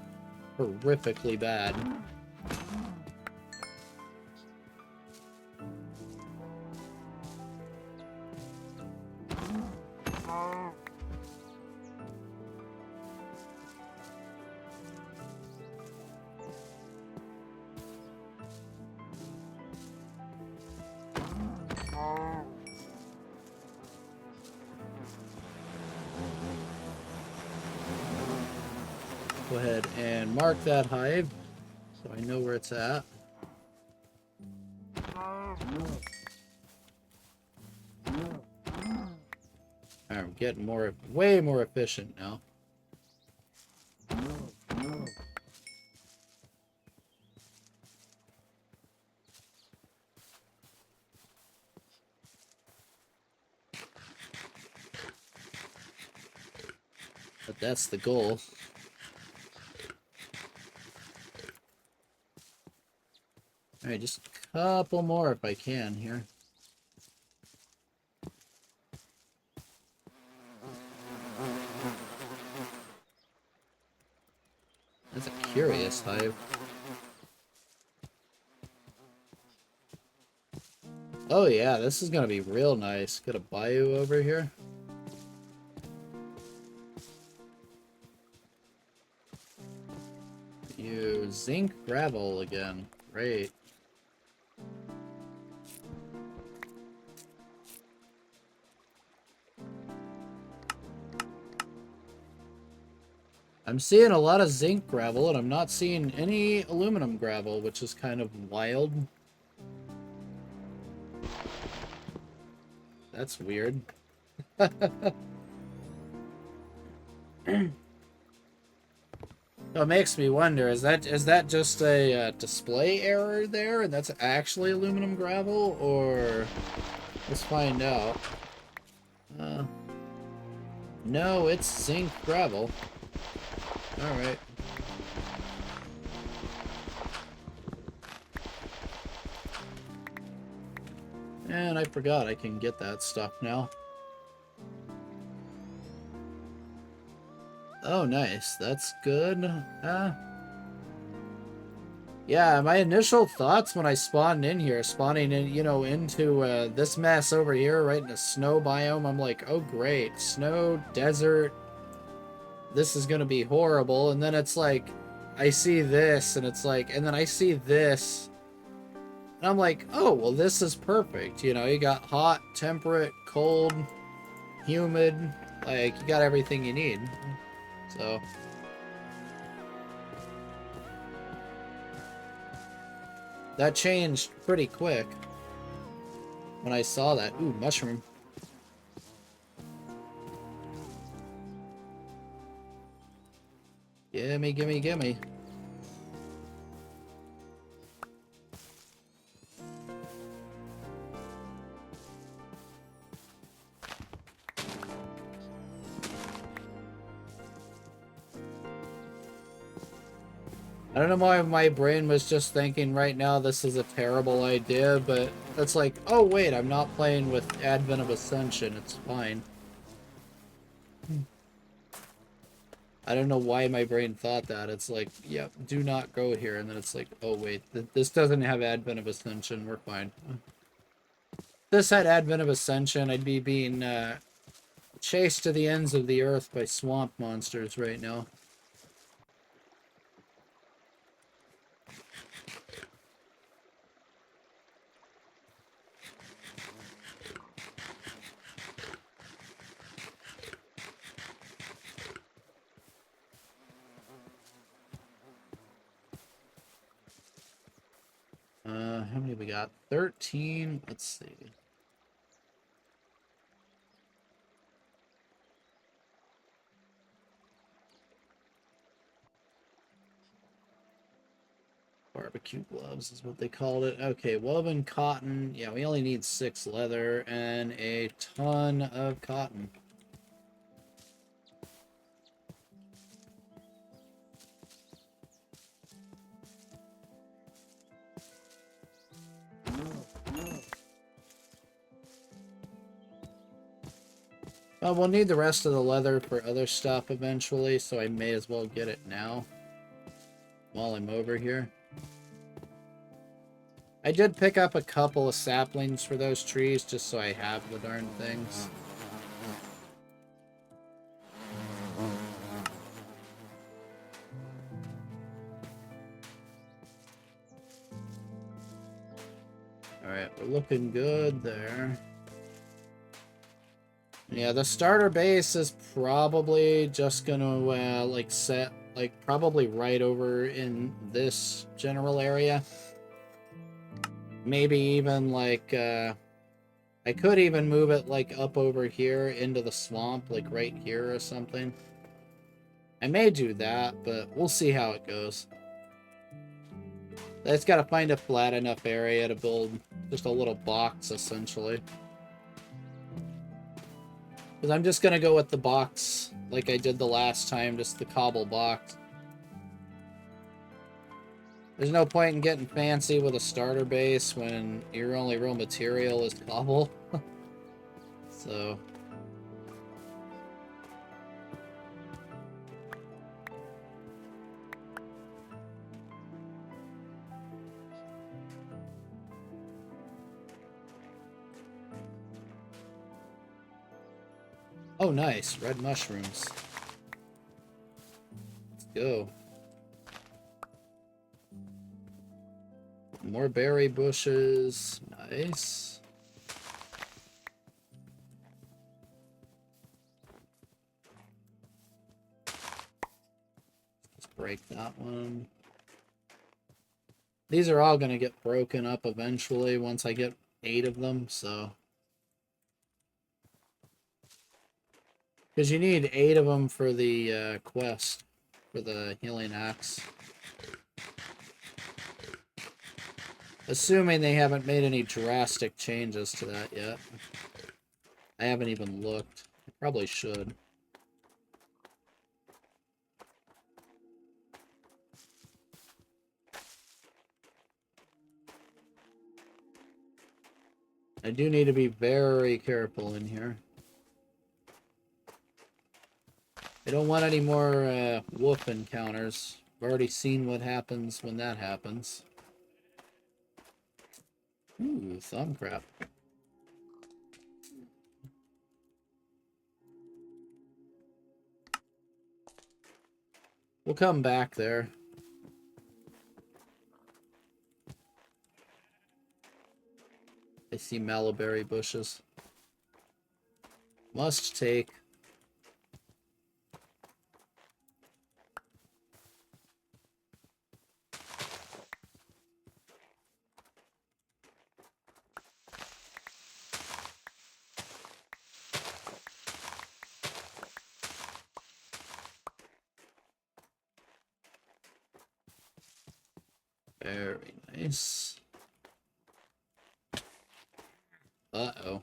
horrifically bad. Go ahead and mark that hive so I know where it's at. Alright, we're getting way more efficient now. But that's the goal. Alright, just a couple more if I can here. That's a curious hive. Oh yeah, this is gonna be real nice. Got a bayou over here. You zinc gravel again. Great. I'm seeing a lot of zinc gravel, and I'm not seeing any aluminum gravel, which is kind of wild. That's weird. So it makes me wonder, is that just a display error there, and that's actually aluminum gravel, or... Let's find out. No, it's zinc gravel. Alright. And I forgot I can get that stuff now. Oh, nice. That's good. Yeah, my initial thoughts when I spawned in here, spawning in, you know, into this mess over here, right in a snow biome, I'm like, oh great, snow, desert, this is gonna be horrible. And then it's like, I see this, and it's like, and then I see this, and I'm like, oh, well, this is perfect. You know, you got hot, temperate, cold, humid, like, you got everything you need. So... that changed pretty quick when I saw that. Ooh, mushroom. Gimme, gimme, gimme. I don't know why my brain was just thinking right now this is a terrible idea, but it's like, oh wait, I'm not playing with Advent of Ascension, it's fine. I don't know why my brain thought that. It's like, yep, do not go here, and then it's like, oh wait, this doesn't have Advent of Ascension, we're fine. If this had Advent of Ascension, I'd be being chased to the ends of the earth by swamp monsters right now. How many we got? 13? Let's see. Barbecue gloves is what they called it. Okay, woven cotton. Yeah, we only need 6 leather and a ton of cotton. We'll need the rest of the leather for other stuff eventually, so I may as well get it now while I'm over here. I did pick up a couple of saplings for those trees just so I have the darn things. Alright, we're looking good there. Yeah, the starter base is probably just gonna, like, set, like, probably right over in this general area. Maybe even, like, I could even move it, like, up over here into the swamp, like, right here or something. I may do that, but we'll see how it goes. I just gotta find a flat enough area to build just a little box, essentially. Because I'm just gonna go with the box like I did the last time, just the cobble box. There's no point in getting fancy with a starter base when your only real material is cobble. So... Oh, nice. Red mushrooms. Let's go. More berry bushes. Nice. Let's break that one. These are all going to get broken up eventually once I get 8 of them, so... Because you need 8 of them for the quest, for the healing axe. Assuming they haven't made any drastic changes to that yet. I haven't even looked. I probably should. I do need to be very careful in here. I don't want any more wolf encounters. I've already seen what happens when that happens. Ooh, thumb crap. We'll come back there. I see mallowberry bushes. Must take. Very nice. Uh-oh.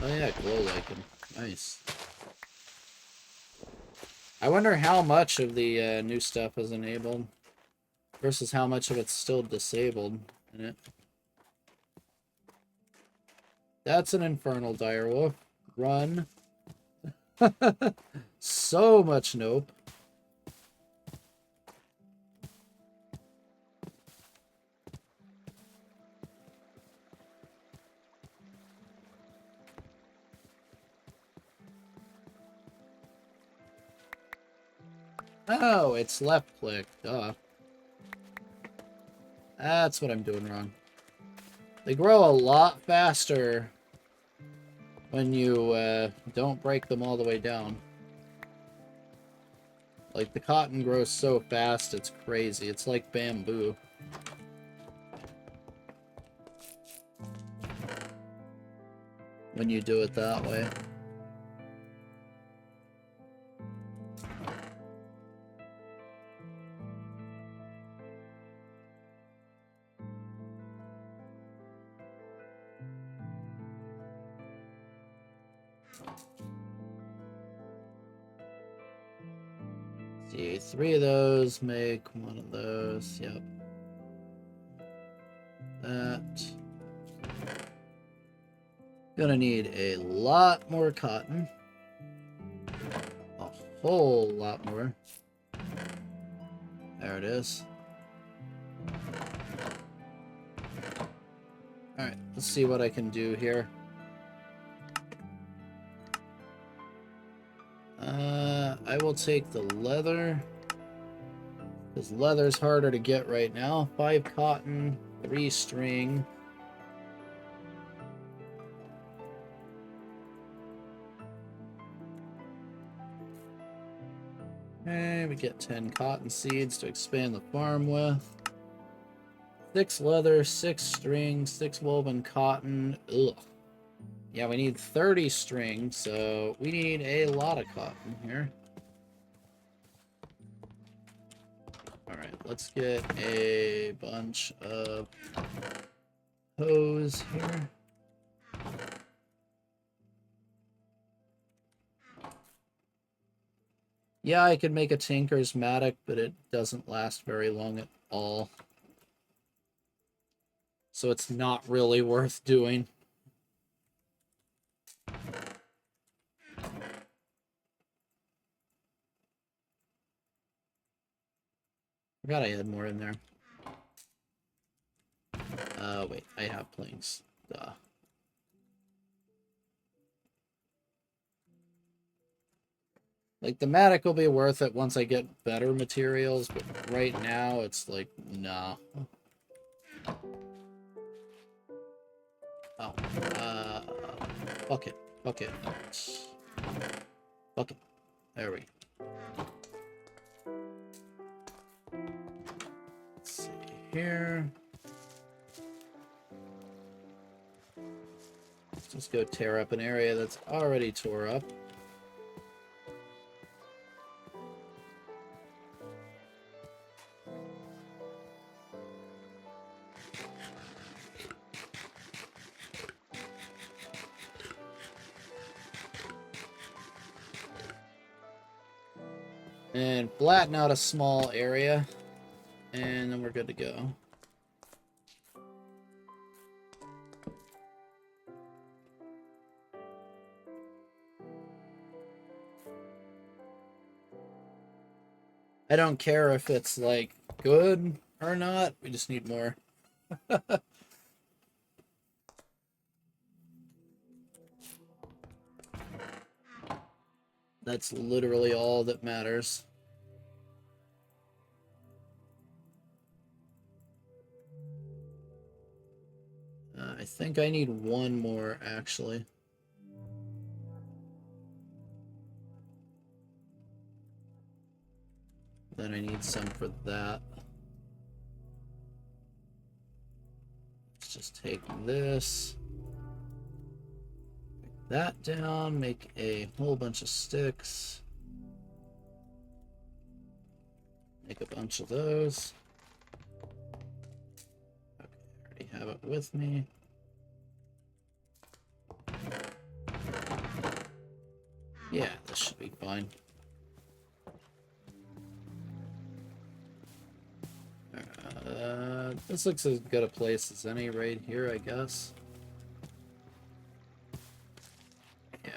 Oh yeah, glow lichen. Nice. I wonder how much of the new stuff is enabled versus how much of it's still disabled in it. That's an infernal direwolf. Run. So much nope. Oh, it's left click. Duh. That's what I'm doing wrong. They grow a lot faster when you don't break them all the way down. Like, the cotton grows so fast, it's crazy. It's like bamboo. When you do it that way. See, 3 of those make 1 of those. Yep. That. Gonna need a lot more cotton. A whole lot more. There it is. Alright, let's see what I can do here. I will take the leather. Because leather's harder to get right now. 5 cotton, 3 string. Okay, we get 10 cotton seeds to expand the farm with. 6 leather, 6 string, 6 woven cotton. Ugh. Yeah, we need 30 string, so we need a lot of cotton here. Alright, let's get a bunch of hose here. Yeah, I could make a Tinker's Mattock, but it doesn't last very long at all. So it's not really worth doing. Forgot I had more in there. Wait, I have planks. Duh. Like, the Mattock will be worth it once I get better materials, but right now it's like, nah. Oh, bucket, bucket, bucket. There we go. Let's see here. Let's just go tear up an area that's already tore up. And flatten out a small area, and then we're good to go. I don't care if it's, like, good or not, we just need more. That's literally all that matters. I think I need one more, actually. Then I need some for that. Let's just take this. Pick that down, make a whole bunch of sticks. Make a bunch of those. Okay, I already have it with me. Yeah, this should be fine. This looks as good a place as any right here, I guess. Yeah.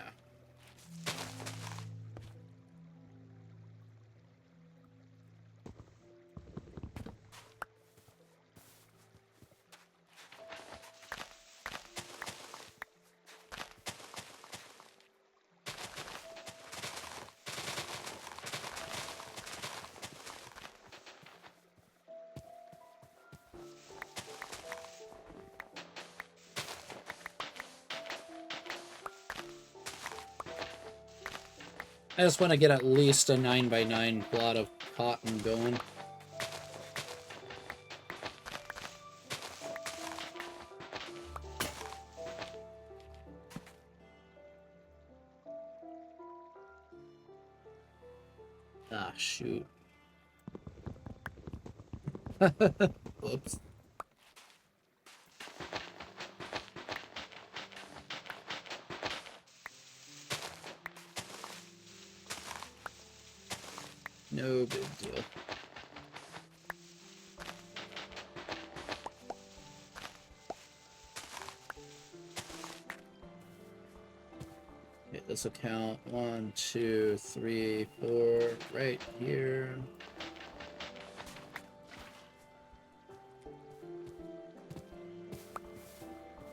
I just want to get at least a 9x9 plot of cotton going. Ah, shoot. Whoops. No big deal. Okay, this will count 1, 2, 3, 4 right here.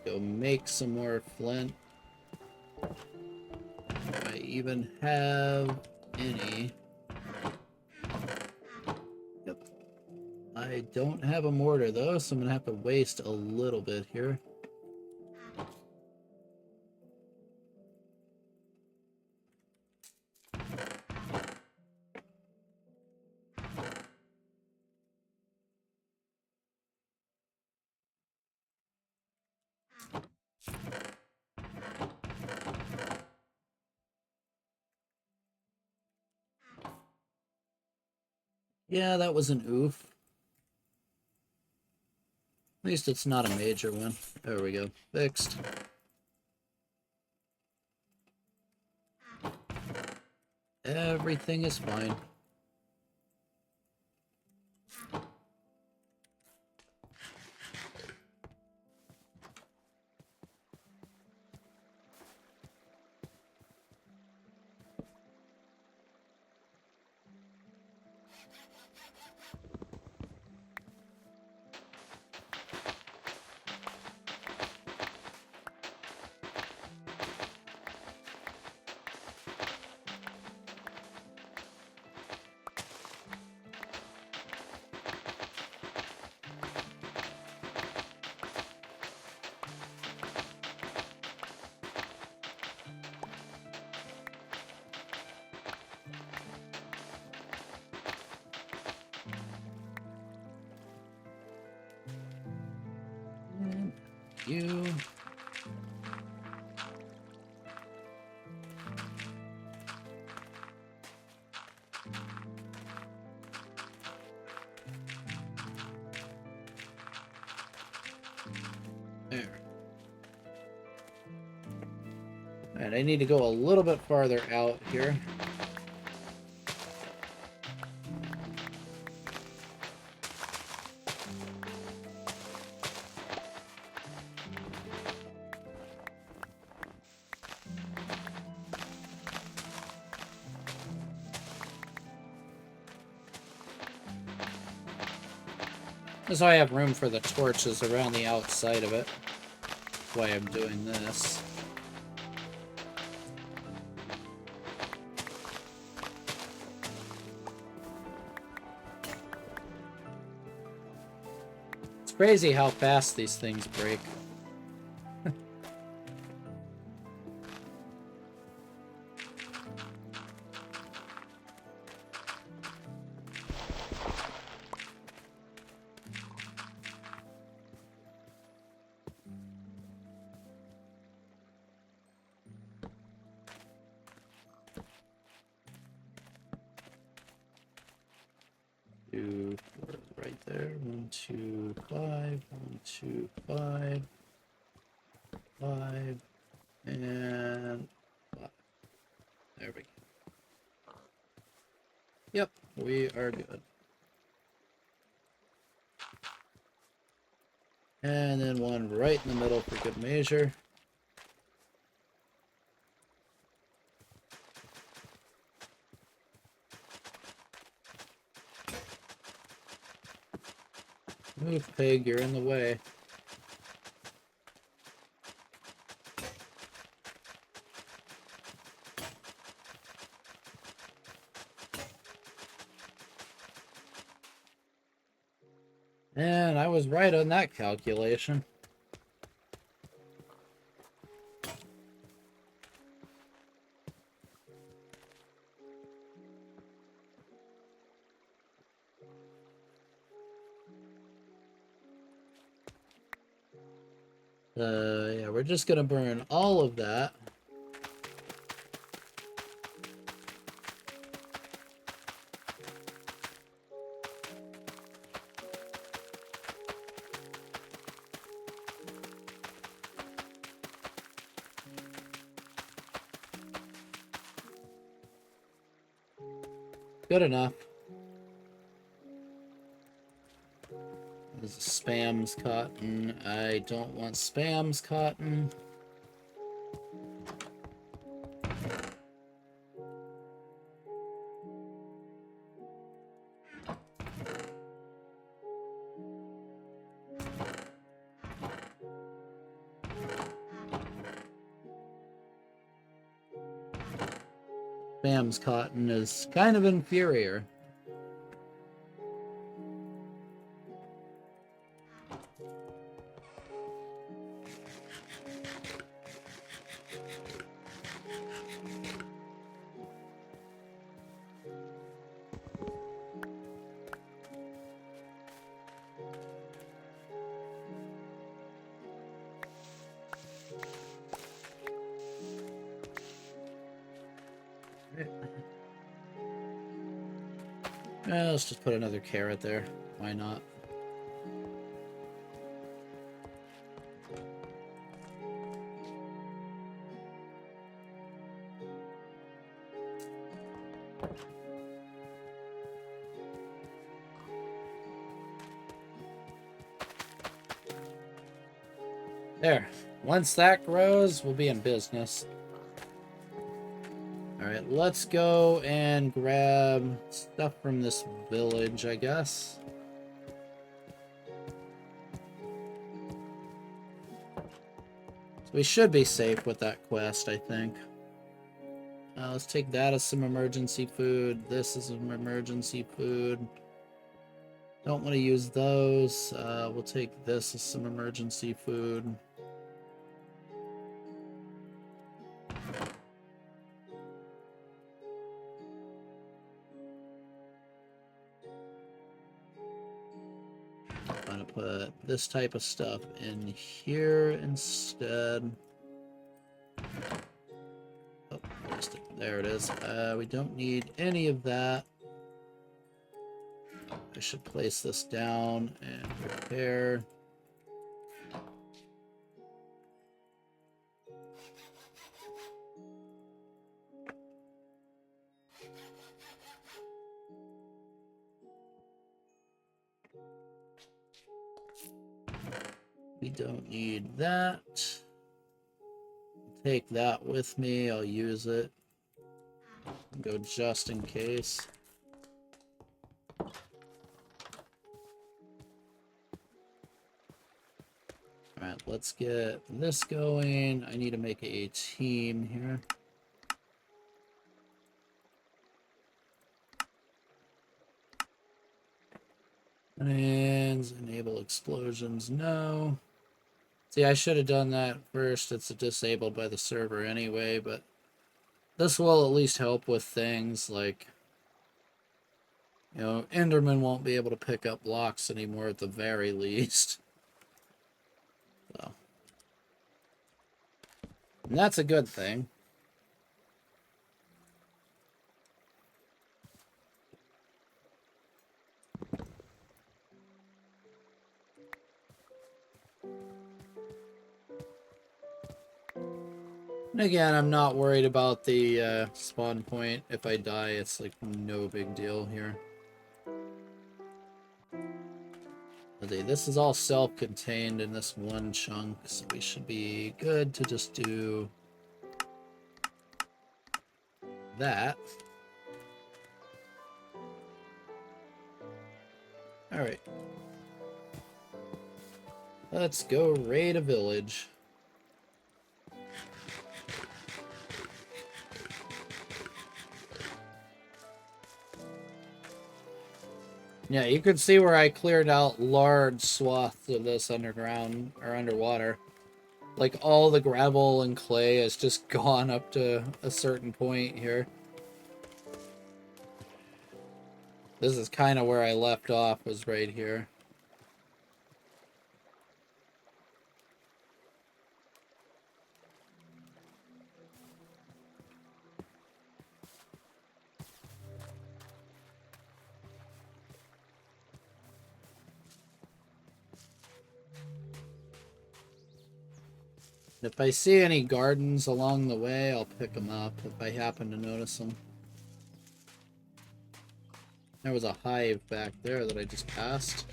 Go make some more flint. If I even have any. Yep. I don't have a mortar though, so I'm gonna have to waste a little bit here. Yeah, that was an oof. At least it's not a major one. There we go. Fixed. Everything is fine. You. There. And I need to go a little bit farther out here. So I have room for the torches around the outside of it. That's why I'm doing this. It's crazy how fast these things break. Right there. 1, 2, 5. 1, 2, 5. 5. And 5. There we go. Yep, we are good. And then one right in the middle for good measure. Move, pig, you're in the way. And I was right on that calculation. Yeah, we're just gonna burn all of that. Good enough. This is spam's cotton. I don't want spam's cotton. Spam's cotton is kind of inferior. Let's just put another carrot there. Why not? There. Once that grows, we'll be in business. Alright, let's go and grab stuff from this village, I guess. So we should be safe with that quest, I think. Let's take that as some emergency food. This is some emergency food. Don't want to use those. We'll take this as some emergency food. I'm gonna put this type of stuff in here instead. Oh, there it is. We don't need any of that. I should place this down and repair. We don't need that. Take that with me. I'll use it. Go just in case. Alright, let's get this going. I need to make a team here. And enable explosions, no. See, I should have done that first. It's disabled by the server anyway, but this will at least help with things like, you know, Enderman won't be able to pick up blocks anymore at the very least. So. And that's a good thing. And again, I'm not worried about the spawn point. If I die, it's like no big deal here. This is all self-contained in this one chunk, so we should be good to just do that. Alright. Let's go raid a village. Yeah, you can see where I cleared out large swaths of this underground or underwater. Like all the gravel and clay has just gone up to a certain point here. This is kind of where I left off, was right here. If I see any gardens along the way, I'll pick them up if I happen to notice them. There was a hive back there that I just passed.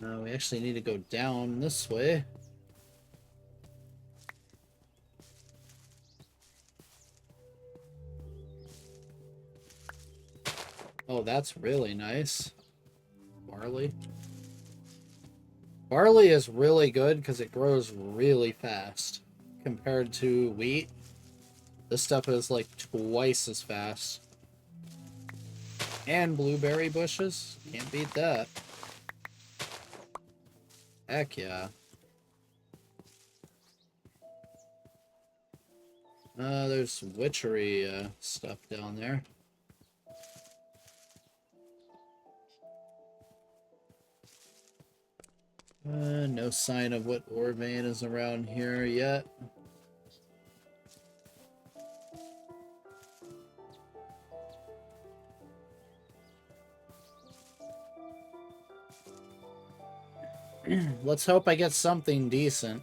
We actually need to go down this way. Oh, that's really nice. Barley. Barley is really good because it grows really fast compared to wheat. This stuff is like twice as fast. And blueberry bushes. Can't beat that. Heck yeah. There's some witchery stuff down there. No sign of what ore vein is around here yet. Let's hope I get something decent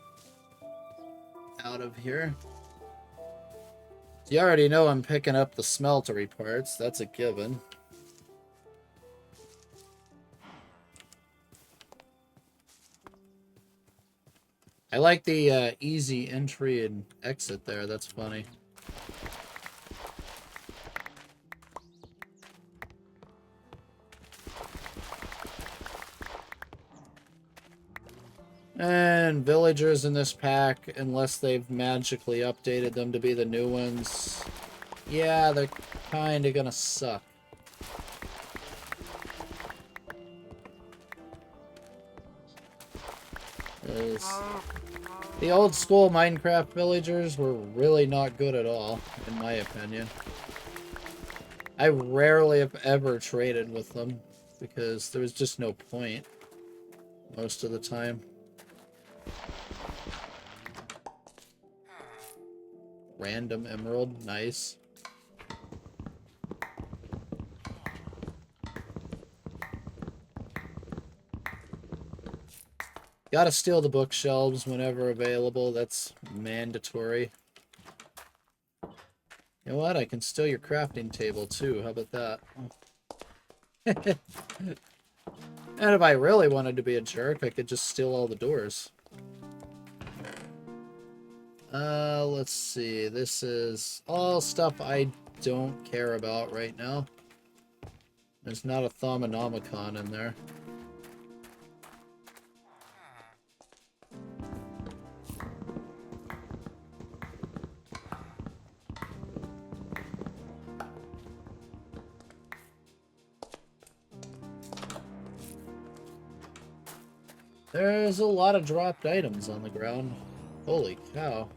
out of here. You already know I'm picking up the smeltery parts. That's a given. I like the easy entry and exit there. That's funny. And villagers in this pack, unless they've magically updated them to be the new ones, yeah, they're kind of gonna suck. The old school Minecraft villagers were really not good at all, in my opinion. I rarely have ever traded with them, because there was just no point most of the time. Random emerald, nice. Gotta steal the bookshelves whenever available, that's mandatory. You know what, I can steal your crafting table too, how about that? And if I really wanted to be a jerk, I could just steal all the doors. Let's see. This is all stuff I don't care about right now. There's not a Thaumonomicon in there. There's a lot of dropped items on the ground. Holy cow.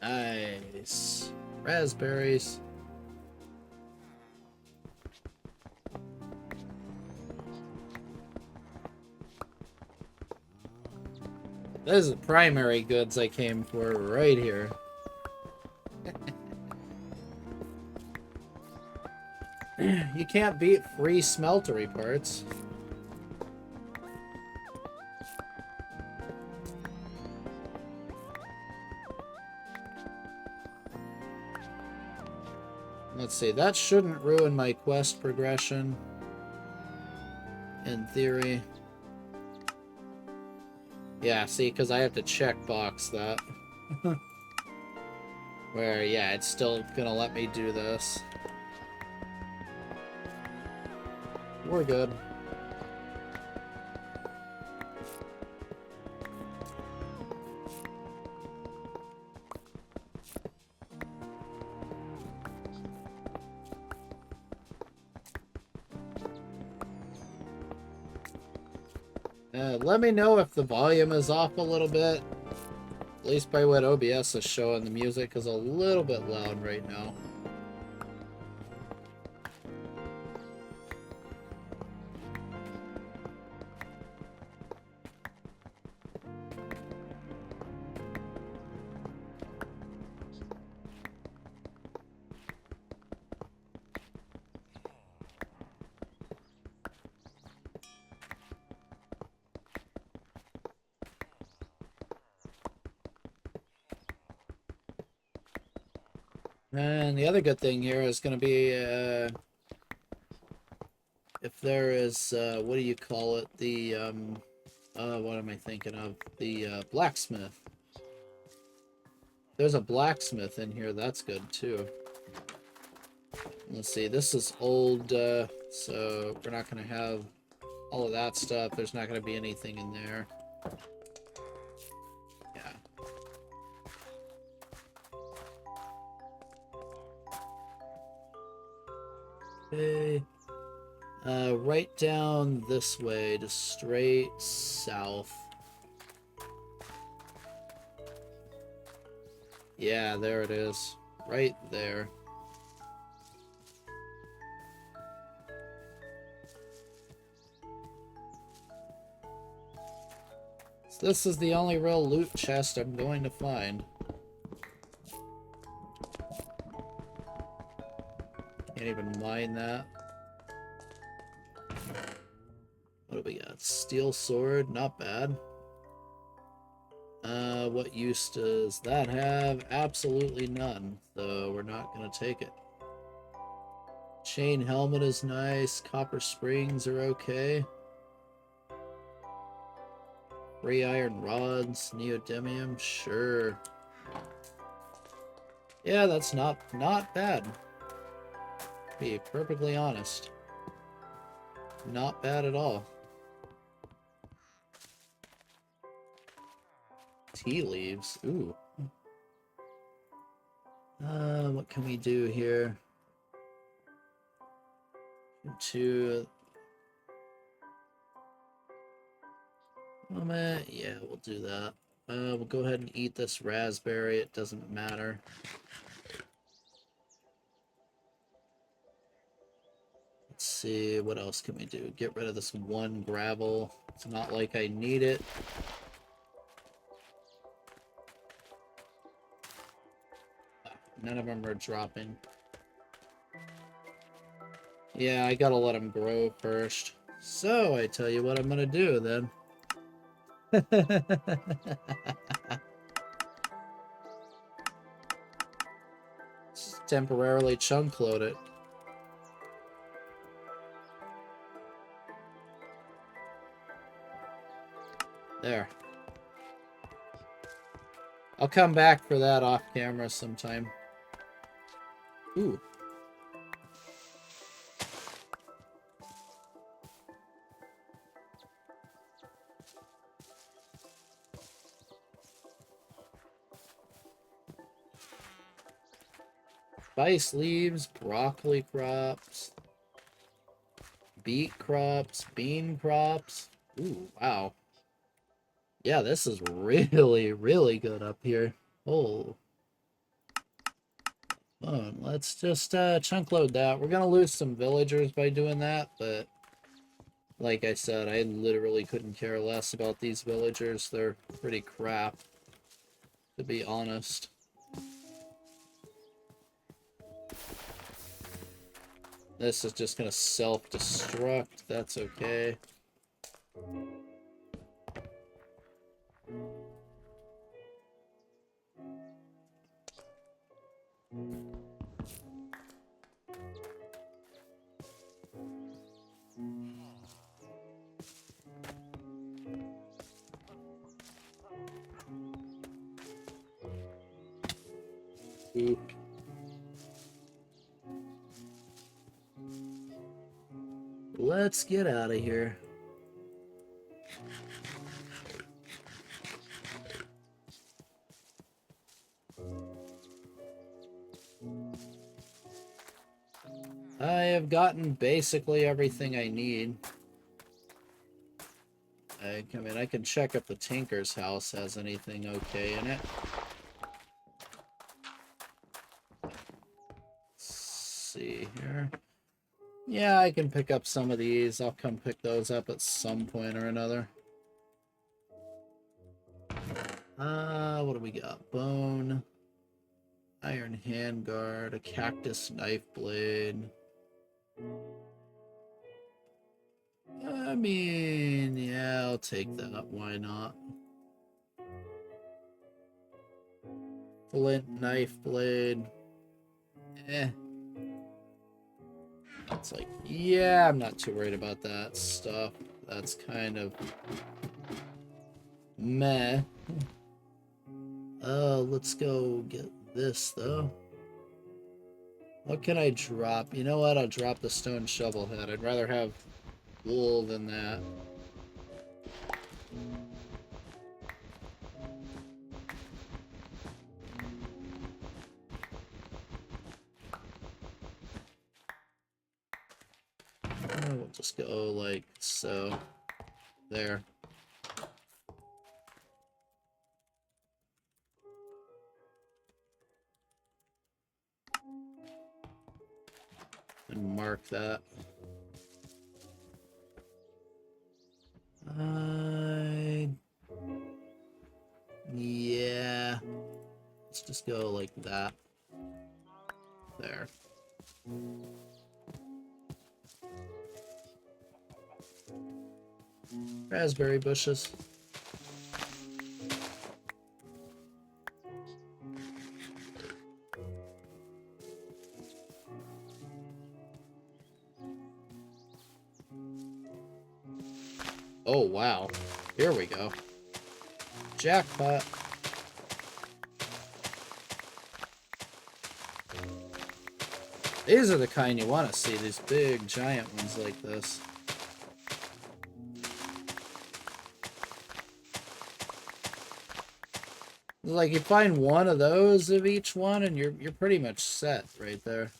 Nice. Raspberries. Those are the primary goods I came for right here. You can't beat free smeltery parts. Let's see, that shouldn't ruin my quest progression. In theory. Yeah, see, because I have to checkbox that. Where, yeah, it's still gonna let me do this. We're good. Let me know if the volume is off a little bit. At least by what OBS is showing, the music is a little bit loud right now. And the other good thing here is going to be, if there is, what do you call it? The, what am I thinking of? The, blacksmith. There's a blacksmith in here, that's good too. Let's see, this is old, so we're not going to have all of that stuff. There's not going to be anything in there. Okay. Right down this way, just straight south. Yeah, there it is. Right there. So this is the only real loot chest I'm going to find. Can't even mine that. What do we got? Steel sword, not bad. What use does that have? Absolutely none, so we're not gonna take it. Chain helmet is nice. Copper springs are okay. Free iron rods, neodymium, sure. Yeah, that's not bad. To be perfectly honest. Not bad at all. Tea leaves, ooh. What can we do here? To yeah, we'll do that. We'll go ahead and eat this raspberry. It doesn't matter. Let's see, what else can we do? Get rid of this one gravel. It's not like I need it. None of them are dropping. Yeah, I gotta let them grow first. So, I tell you what I'm gonna do then. Just temporarily chunk load it. There. I'll come back for that off camera sometime. Ooh. Spice leaves, broccoli crops, beet crops, bean crops. Ooh, wow. Yeah, this is really, really good up here. Oh. Let's just chunk load that. We're gonna lose some villagers by doing that, but like I said, I literally couldn't care less about these villagers. They're pretty crap, to be honest. This is just gonna self-destruct. That's okay. Oop. Let's get out of here. I have gotten basically everything I need. I mean, I can check if the Tinker's house has anything okay in it. Let's see here. Yeah, I can pick up some of these. I'll come pick those up at some point or another. What do we got? Bone. Iron handguard. A cactus knife blade. I mean, yeah, I'll take that. Why not? Flint knife blade. Eh. It's like, yeah, I'm not too worried about that stuff. That's kind of meh. Let's go get this, though. What can I drop? You know what? I'll drop the stone shovel head. I'd rather have wool than that. We'll just go like so. There. And mark that. Yeah. Let's just go like that. There. Raspberry bushes. Oh, wow. Here we go. Jackpot. These are the kind you want to see, these big, giant ones like this. Like, you find one of those of each one, and you're pretty much set right there.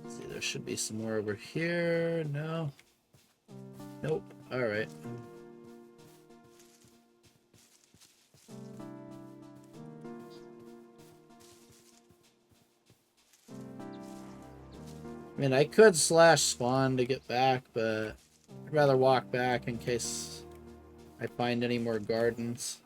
Let's see, there should be some more over here. No. Nope. Alright. I mean, I could slash spawn to get back, but I'd rather walk back in case I find any more gardens.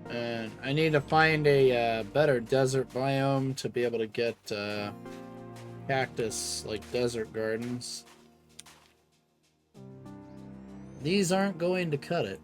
And I need to find a better desert biome to be able to get cactus, like desert gardens. These aren't going to cut it.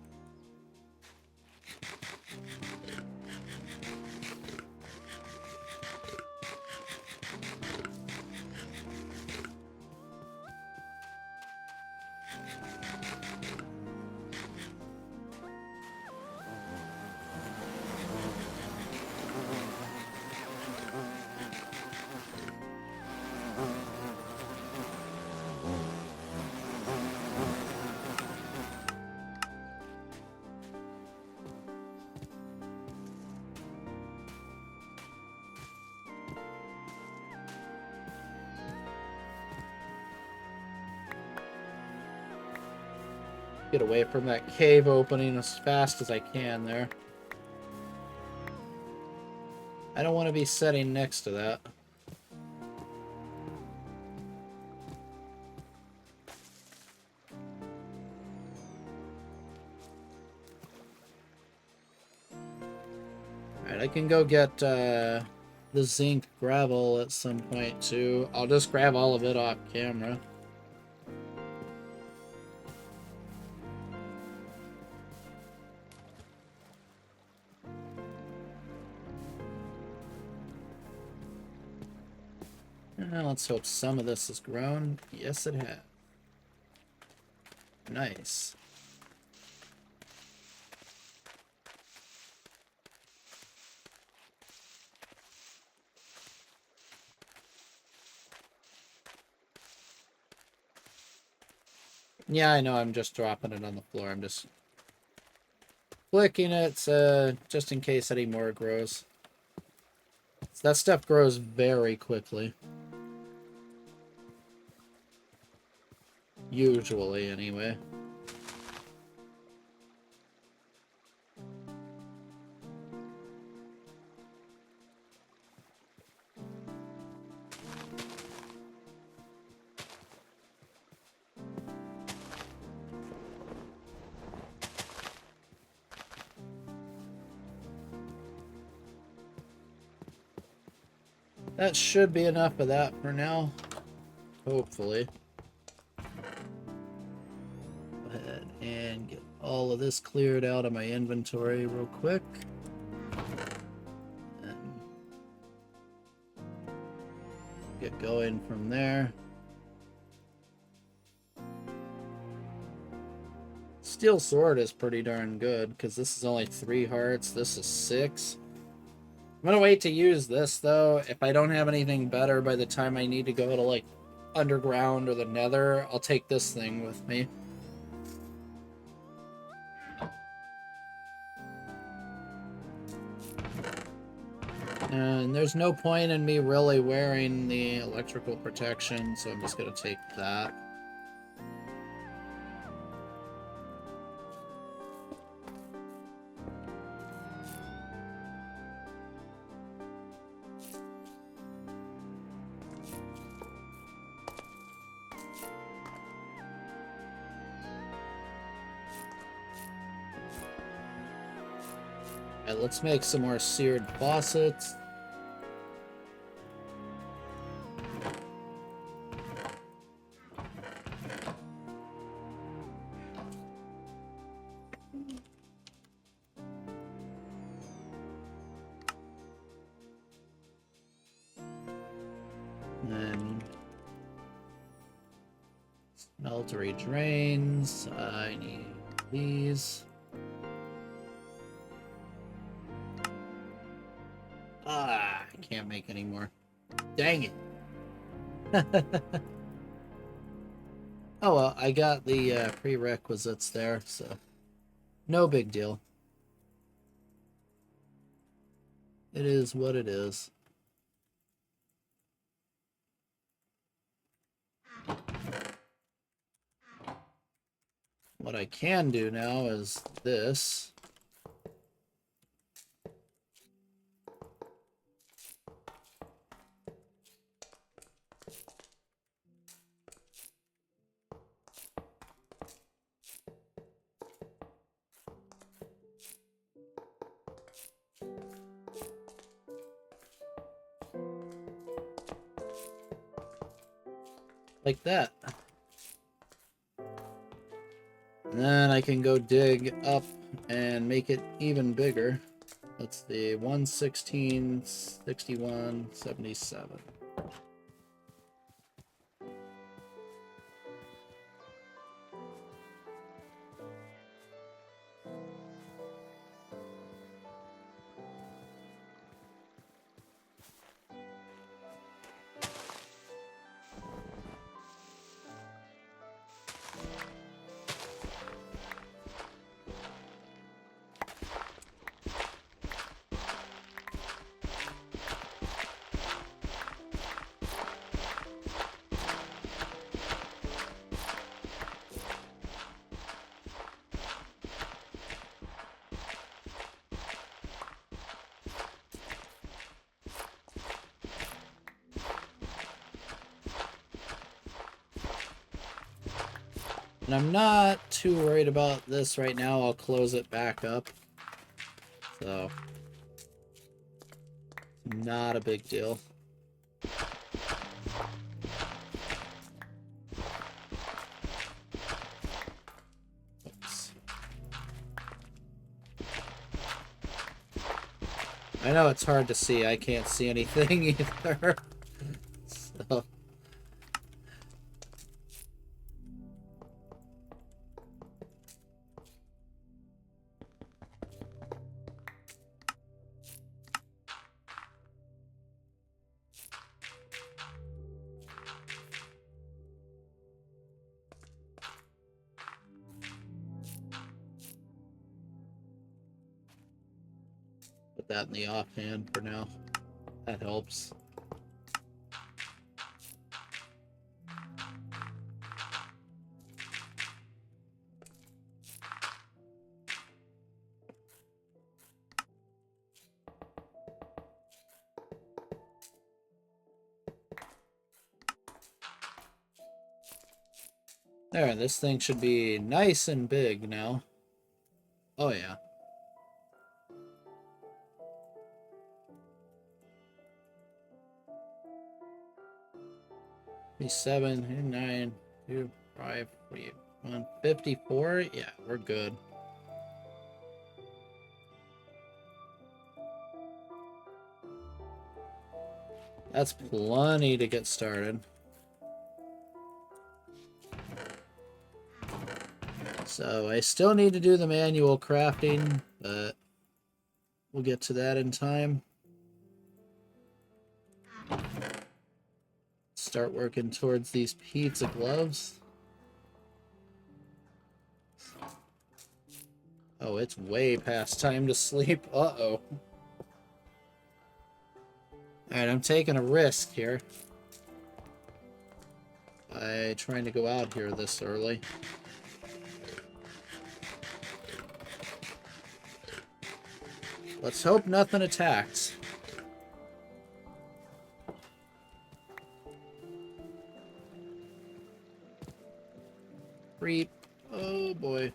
Get away from that cave opening as fast as I can there. I don't want to be sitting next to that. Alright, I can go get the zinc gravel at some point too. I'll just grab all of it off camera. Let's hope some of this has grown. Yes, it has. Nice. Yeah, I know, I'm just dropping it on the floor. I'm just flicking it just in case any more grows. So that stuff grows very quickly. Usually, anyway. That should be enough of that for now. Hopefully. Go ahead and get all of this cleared out of my inventory real quick. And get going from there. Steel sword is pretty darn good, because this is only 3 hearts, this is 6. I'm gonna wait to use this, though. If I don't have anything better by the time I need to go to, like, underground or the nether, I'll take this thing with me. And there's no point in me really wearing the electrical protection, so I'm just gonna take that. Alright, let's make some more seared faucets. And then smeltery drains. I need these. Ah, I can't make any more. Dang it. Oh well, I got the prerequisites there, so no big deal. It is what it is. What I can do now is this. Like that. And then I can go dig up and make it even bigger. That's the 116, 61, 77. And I'm not too worried about this right now. I'll close it back up. So, not a big deal. Oops. I know it's hard to see. I can't see anything either. So. Put that in the offhand for now. That helps. There, this thing should be nice and big now. Oh yeah. Seven, 9, 2, 5, 1, 54. Yeah, we're good. That's plenty to get started. So I still need to do the manual crafting, but we'll get to that in time. Start working towards these pizza gloves. Oh, it's way past time to sleep. Uh-oh. Alright, I'm taking a risk here by trying to go out here this early. Let's hope nothing attacks. Creep. Oh boy.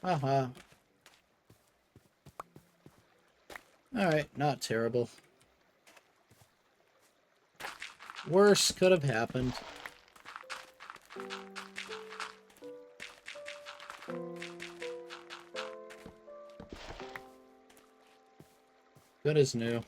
Haha. Alright, not terrible. Worse could have happened. Good as new.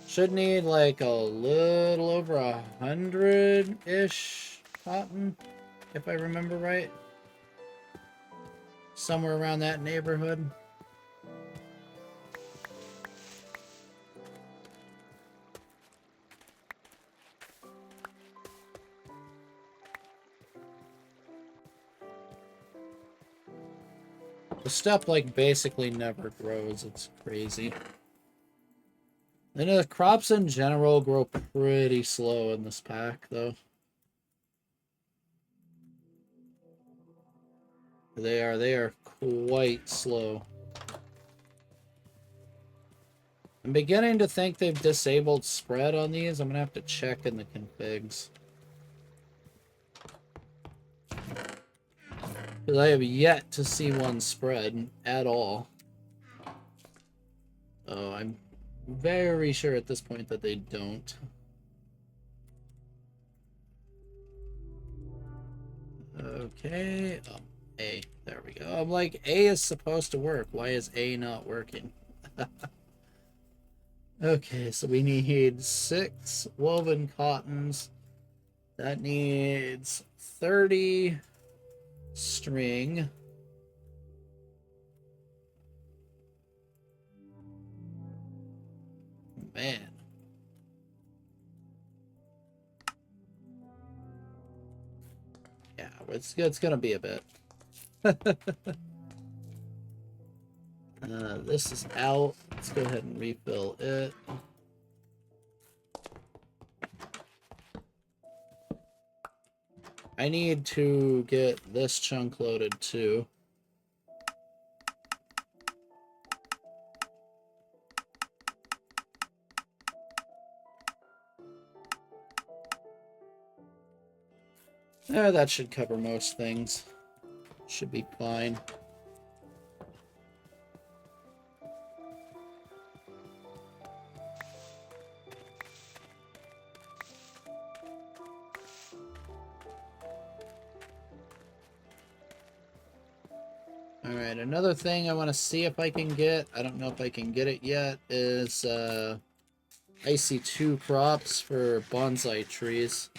Should need like a little over 100-ish cotton, if I remember right. Somewhere around that neighborhood. The stuff like basically never grows. It's crazy. And the crops in general grow pretty slow in this pack, though. They are quite slow. I'm beginning to think they've disabled spread on these. I'm gonna have to check in the configs. Because I have yet to see one spread at all. Oh, I'm very sure at this point that they don't. Okay. Oh, A. There we go. I'm like, A is supposed to work. Why is A not working? Okay, so we need 6 woven cottons. That needs 30 string. Man. Yeah, it's gonna be a bit. This is out. Let's go ahead and refill it. I need to get this chunk loaded too. That should cover most things. Should be fine. Alright, another thing I want to see if I can get, I don't know if I can get it yet, is Icy 2 crops for bonsai trees.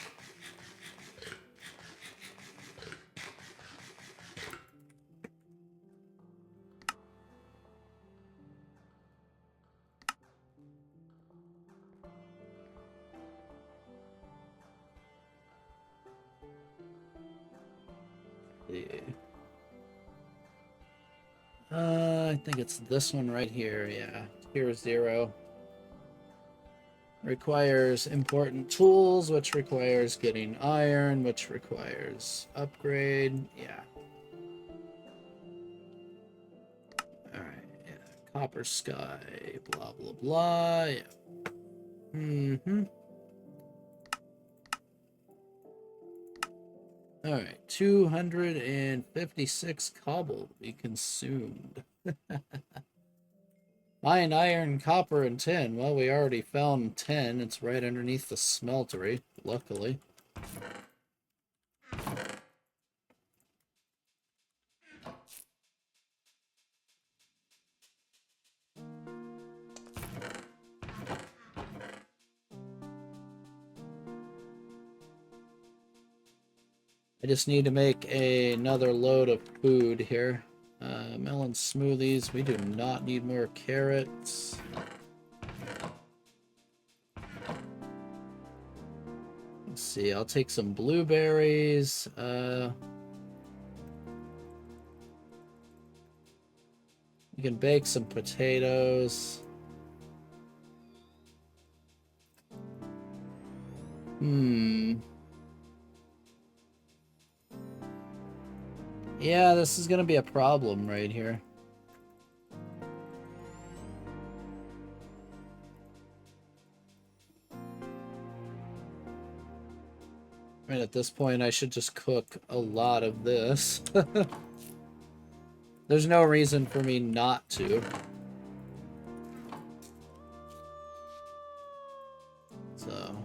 Yeah. I think it's this one right here, yeah. Tier 0. Requires important tools, which requires getting iron, which requires upgrade, yeah. Alright, yeah. Copper sky, blah, blah, blah, yeah. Alright, 256 cobble to be consumed. Mine iron, copper, and tin. Well, we already found tin. It's right underneath the smeltery, luckily. I just need to make another load of food here. Melon smoothies. We do not need more carrots. Let's see. I'll take some blueberries. You can bake some potatoes. Yeah, this is gonna be a problem right here. Right at this point, I should just cook a lot of this. There's no reason for me not to. So...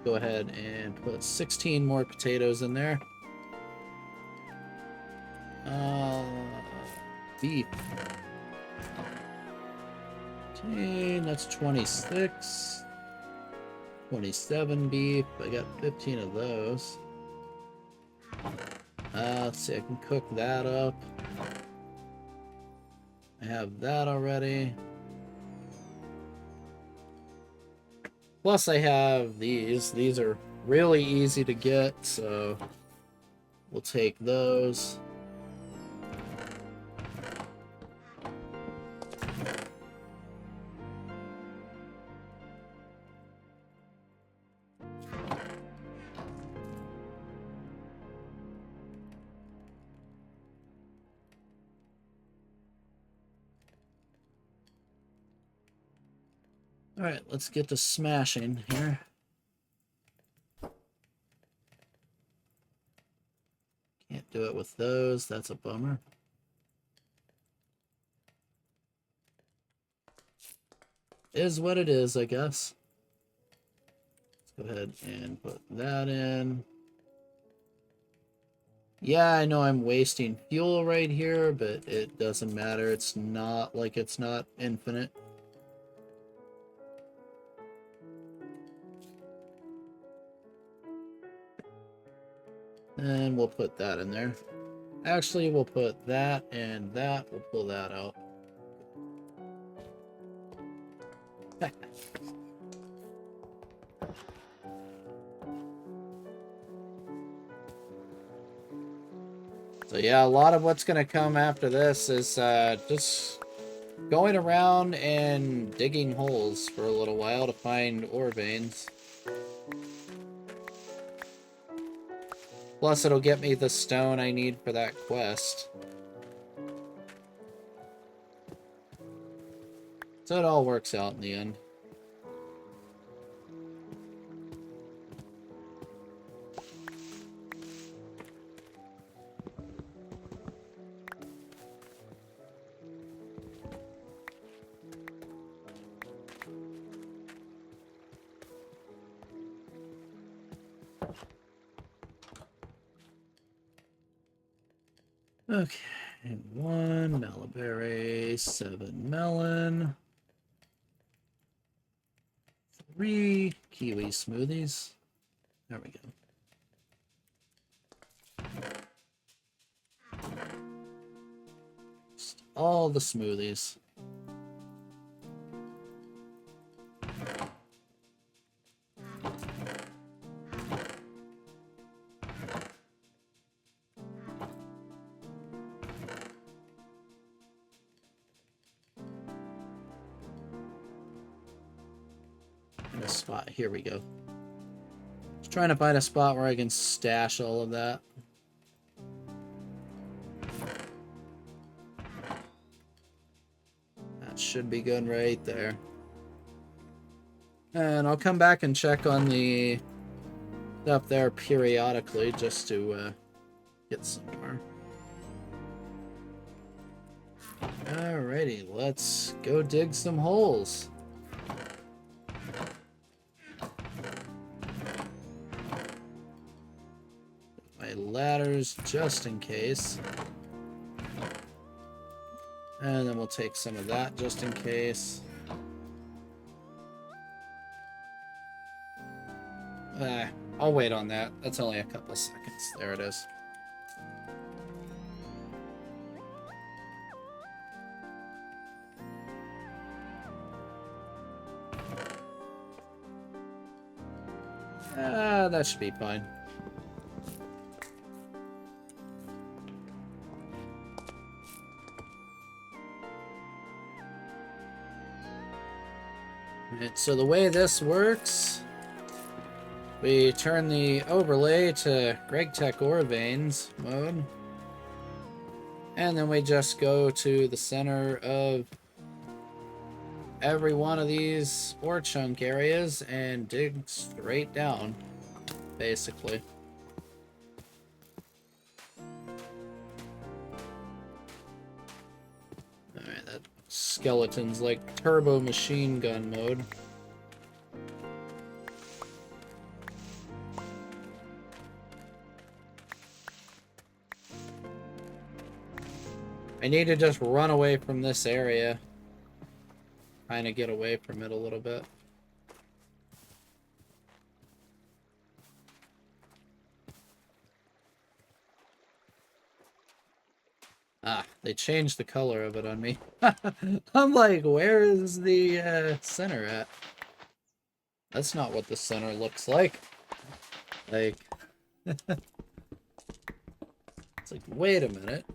go ahead and put 16 more potatoes in there. Beef. Okay, that's 26. 27 beef. I got 15 of those. Let's see, I can cook that up. I have that already. Plus I have these. These are really easy to get, so we'll take those. Alright, let's get to smashing here. Can't do it with those, that's a bummer. Is what it is, I guess. Let's go ahead and put that in. Yeah, I know I'm wasting fuel right here, but it doesn't matter. It's not like it's not infinite. And we'll put that in there. Actually, we'll put that and that. We'll pull that out. So yeah, a lot of what's going to come after this is just going around and digging holes for a little while to find ore veins. Plus, it'll get me the stone I need for that quest. So it all works out in the end. Okay, 1 Malaberry, 7 melon, 3 kiwi smoothies. There we go. Just all the smoothies. A spot. Here we go. Just trying to find a spot where I can stash all of that. That should be good right there. And I'll come back and check on the stuff there periodically just to get some more. Alrighty, let's go dig some holes. My ladders just in case. And then we'll take some of that just in case. I'll wait on that. That's only a couple seconds. There it is. That should be fine. Alright, so the way this works, we turn the overlay to GregTech ore veins mode, and then we just go to the center of every one of these ore chunk areas and dig straight down, basically. Alright, that skeleton's like turbo machine gun mode. I need to just run away from this area. Kind of get away from it a little bit. Ah, they changed the color of it on me. I'm like, where is the center at? That's not what the center looks like. Like, it's like, wait a minute.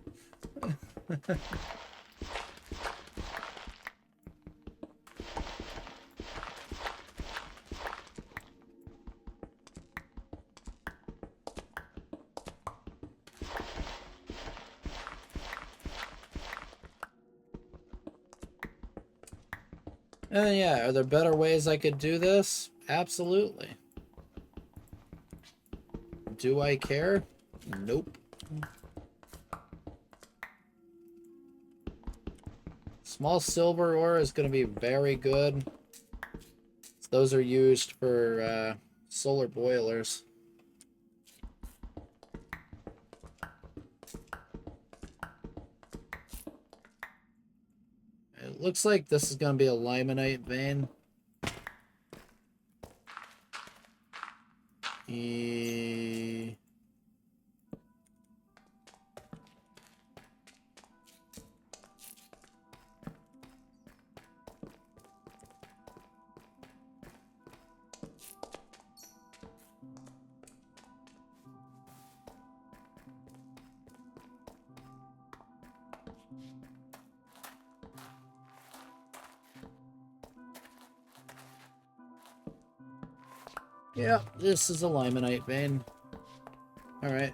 Yeah, are there better ways I could do this? Absolutely. Do I care? Nope. Small silver ore is going to be very good. Those are used for solar boilers. It looks like this is going to be a limonite vein. Yeah, this is a limonite vein. Alright.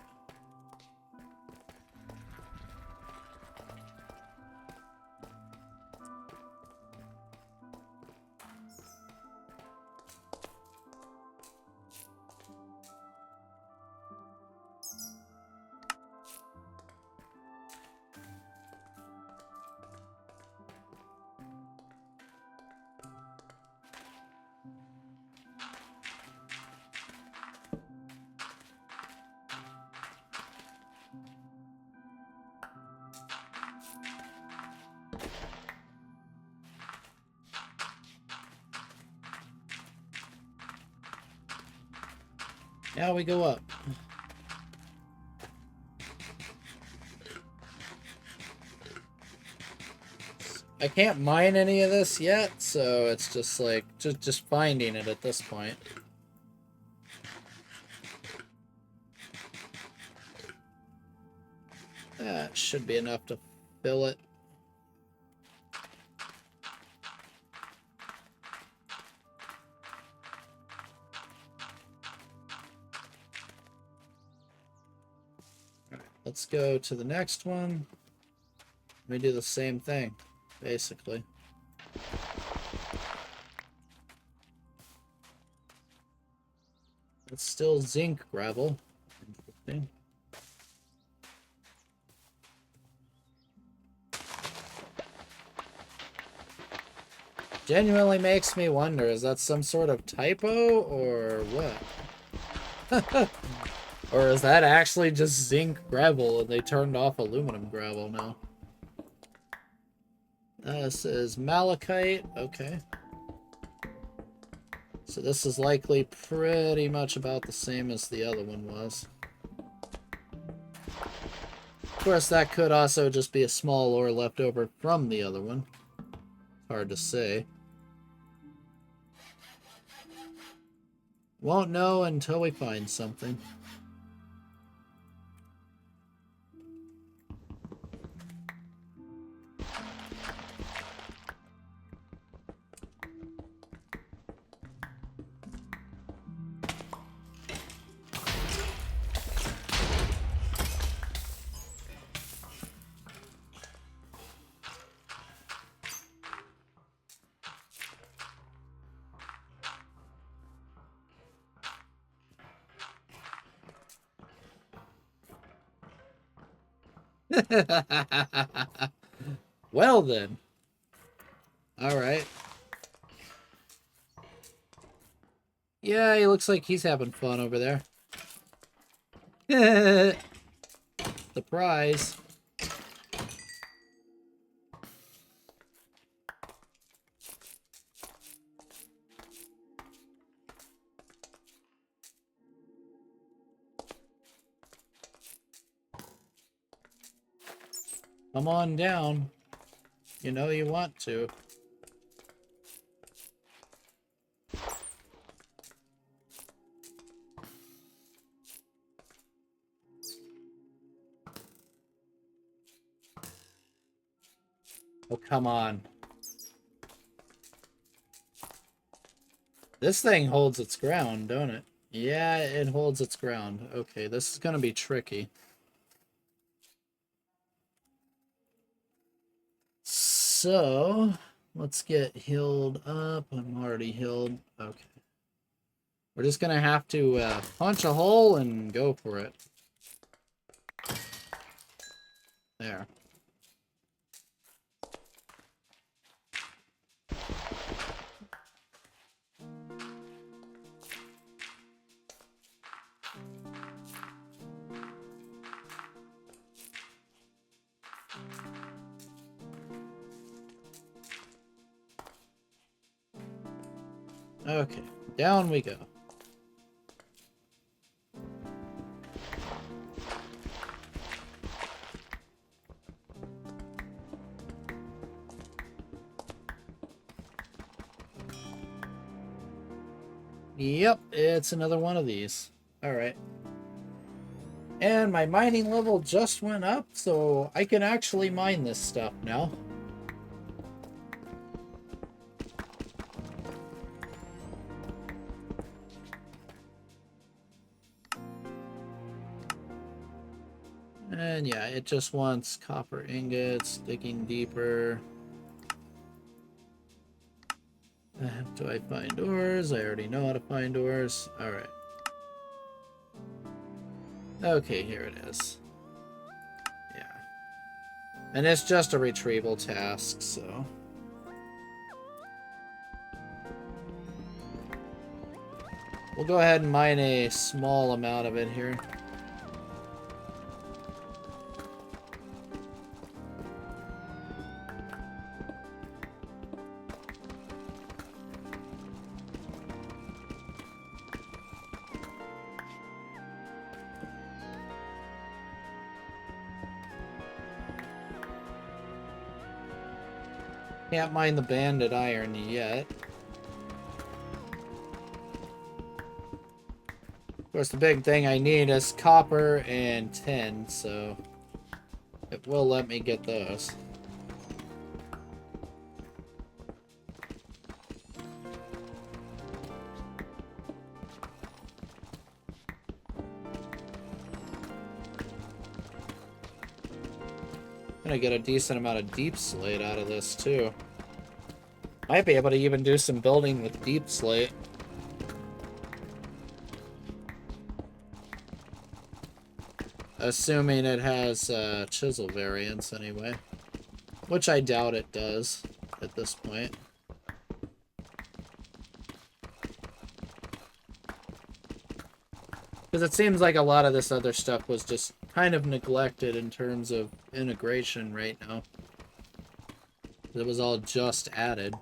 Now we go up. I can't mine any of this yet, so it's just like just finding it at this point. That should be enough to fill it. Let's go to the next one. We do the same thing, basically. It's still zinc gravel. Interesting. Genuinely makes me wonder, is that some sort of typo or what? Or is that actually just zinc gravel and they turned off aluminum gravel now? This is malachite. Okay. So this is likely pretty much about the same as the other one was. Of course, that could also just be a small ore left over from the other one. Hard to say. Won't know until we find something. Well then. Alright. Yeah, he looks like he's having fun over there. The prize. Come on down. You know you want to. Oh, come on. This thing holds its ground, don't it? Yeah, it holds its ground. Okay, this is gonna be tricky. So, let's get healed up. I'm already healed. Okay. We're just gonna have to punch a hole and go for it. There. Okay, down we go. Yep, it's another one of these. Alright. And my mining level just went up, so I can actually mine this stuff now. And yeah, it just wants copper ingots, digging deeper. Do I find ores? I already know how to find ores. Alright. Okay, here it is. Yeah. And it's just a retrieval task, so... we'll go ahead and mine a small amount of it here. Can't mine the banded iron yet. Of course, the big thing I need is copper and tin, so it will let me get those. Gonna get a decent amount of deep slate out of this too. Might be able to even do some building with deep slate. Assuming it has chisel variants anyway. Which I doubt it does at this point. Because it seems like a lot of this other stuff was just kind of neglected in terms of integration right now. It was all just added.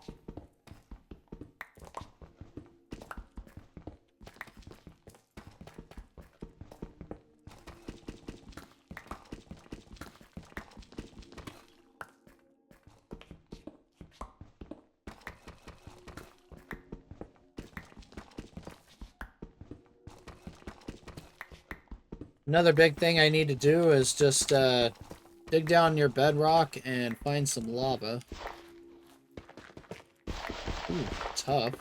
Another big thing I need to do is just dig down near bedrock and find some lava. Ooh, tough.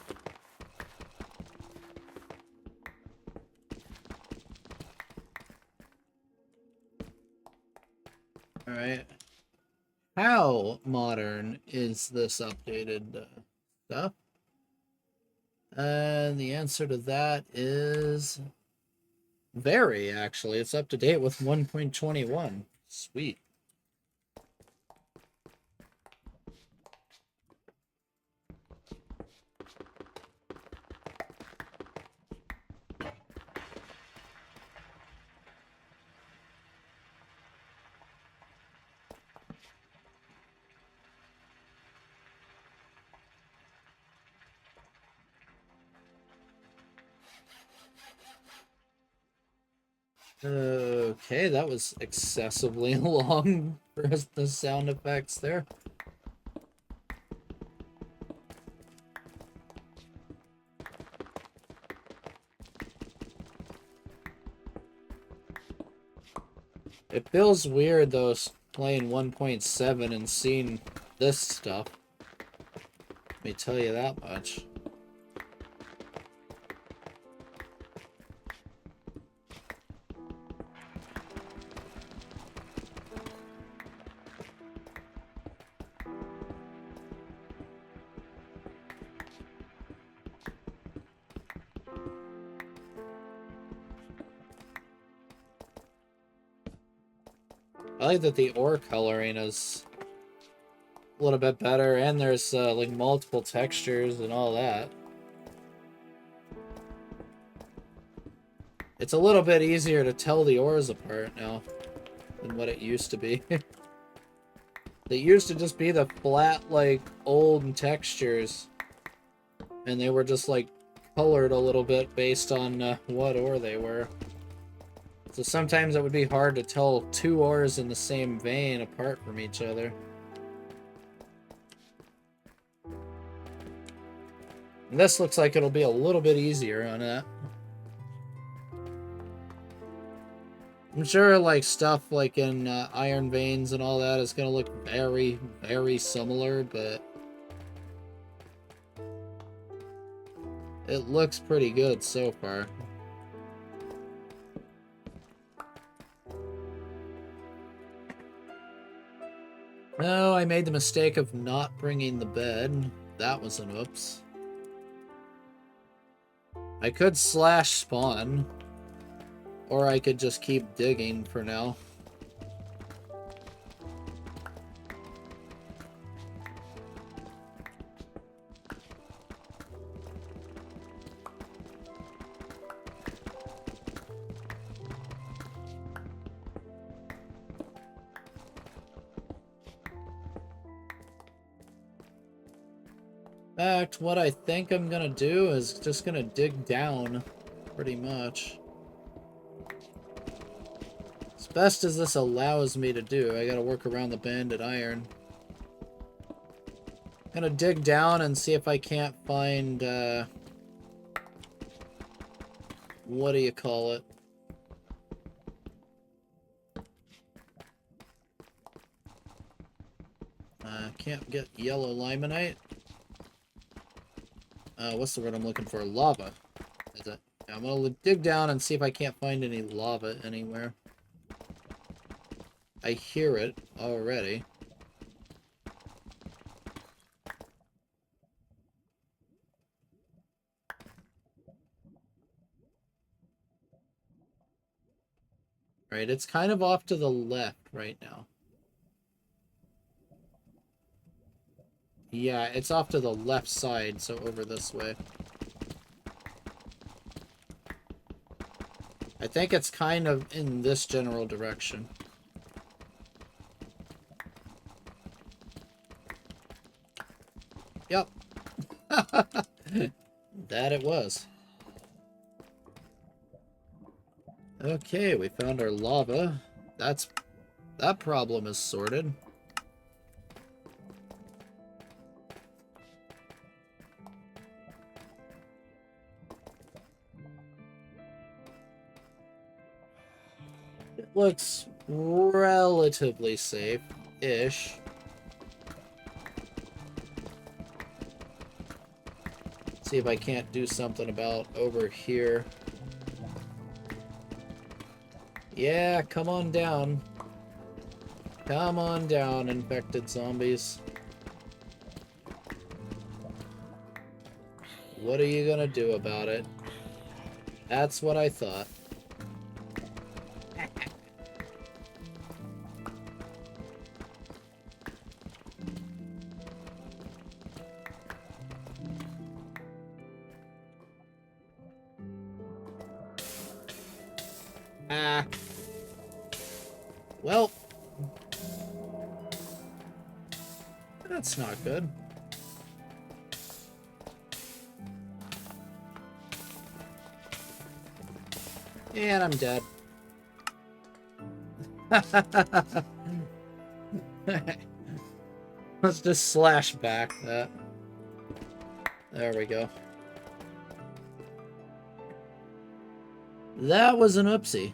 Alright. How modern is this updated stuff? And the answer to that is very, actually. It's up to date with 1.21. Sweet. Okay, that was excessively long for the sound effects there. It feels weird, though, playing 1.7 and seeing this stuff. Let me tell you that much. I like that the ore coloring is a little bit better, and there's like multiple textures and all that. It's a little bit easier to tell the ores apart now than what it used to be. They used to just be the flat, like, old textures, and they were just, like, colored a little bit based on what ore they were. So sometimes it would be hard to tell two ores in the same vein apart from each other. And this looks like it'll be a little bit easier on that. I'm sure, like, stuff like in iron veins and all that is going to look very, very similar, but it looks pretty good so far. No, I made the mistake of not bringing the bed. That was an oops. I could slash spawn, or I could just keep digging for now. In fact, what I think I'm gonna do is just gonna dig down, pretty much. As best as this allows me to do, I gotta work around the banded iron. I'm gonna dig down and see if I can't find, what do you call it? Can't get yellow limonite. What's the word I'm looking for? Lava. Is it? Yeah, I'm gonna dig down and see if I can't find any lava anywhere. I hear it already. Right, it's kind of off to the left right now. Yeah, it's off to the left side, so over this way. I think it's kind of in this general direction. Yep. That it was. Okay, we found our lava. That problem is sorted. looks relatively safe-ish. See if I can't do something about over here. Yeah, come on down. Come on down, infected zombies. What are you gonna do about it? That's what I thought. Ah. Well. That's not good. And I'm dead. Let's just slash back that. There we go. That was an oopsie.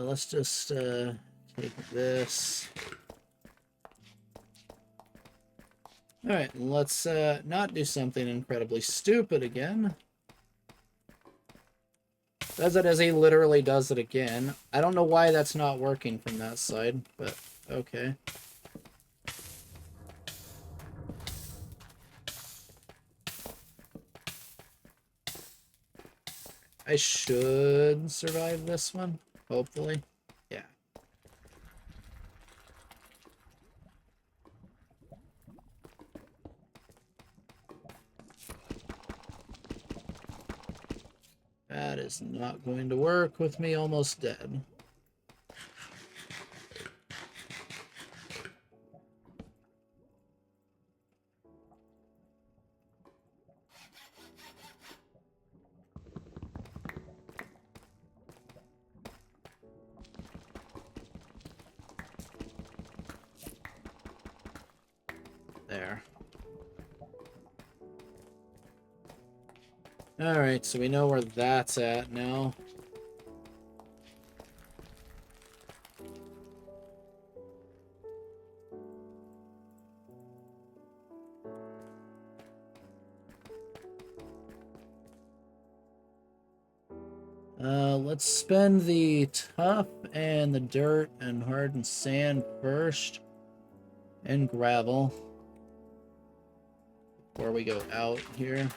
Let's just take this. Alright, let's not do something incredibly stupid again. Does it as he literally does it again. I don't know why that's not working from that side, but okay. I should survive this one, hopefully. Yeah. That is not going to work with me almost dead. There. Alright, so we know where that's at now. Let's spend the tough and the dirt and hardened sand first. And gravel. Before we go out here.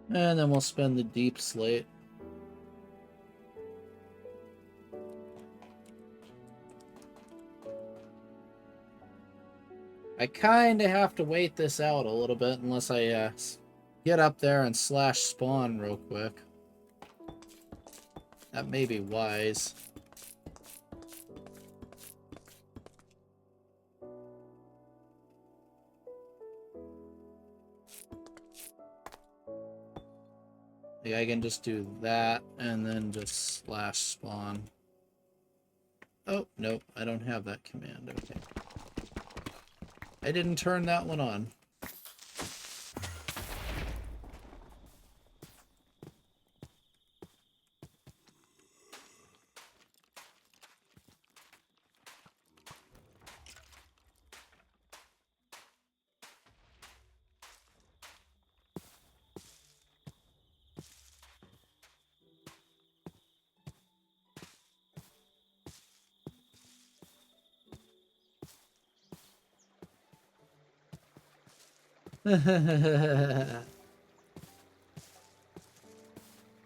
And then we'll spend the deep slate. I kind of have to wait this out a little bit unless I get up there and slash spawn real quick. That may be wise. I can just do that and then just slash spawn. Oh, nope, I don't have that command. Okay. I didn't turn that one on.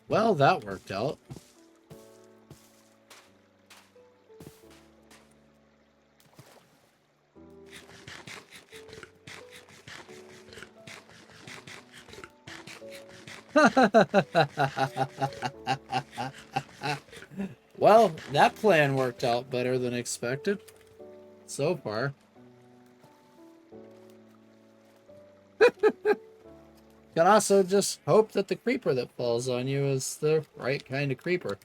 Well, that worked out. Well, that plan worked out better than expected so far. Can also just hope that the creeper that falls on you is the right kind of creeper.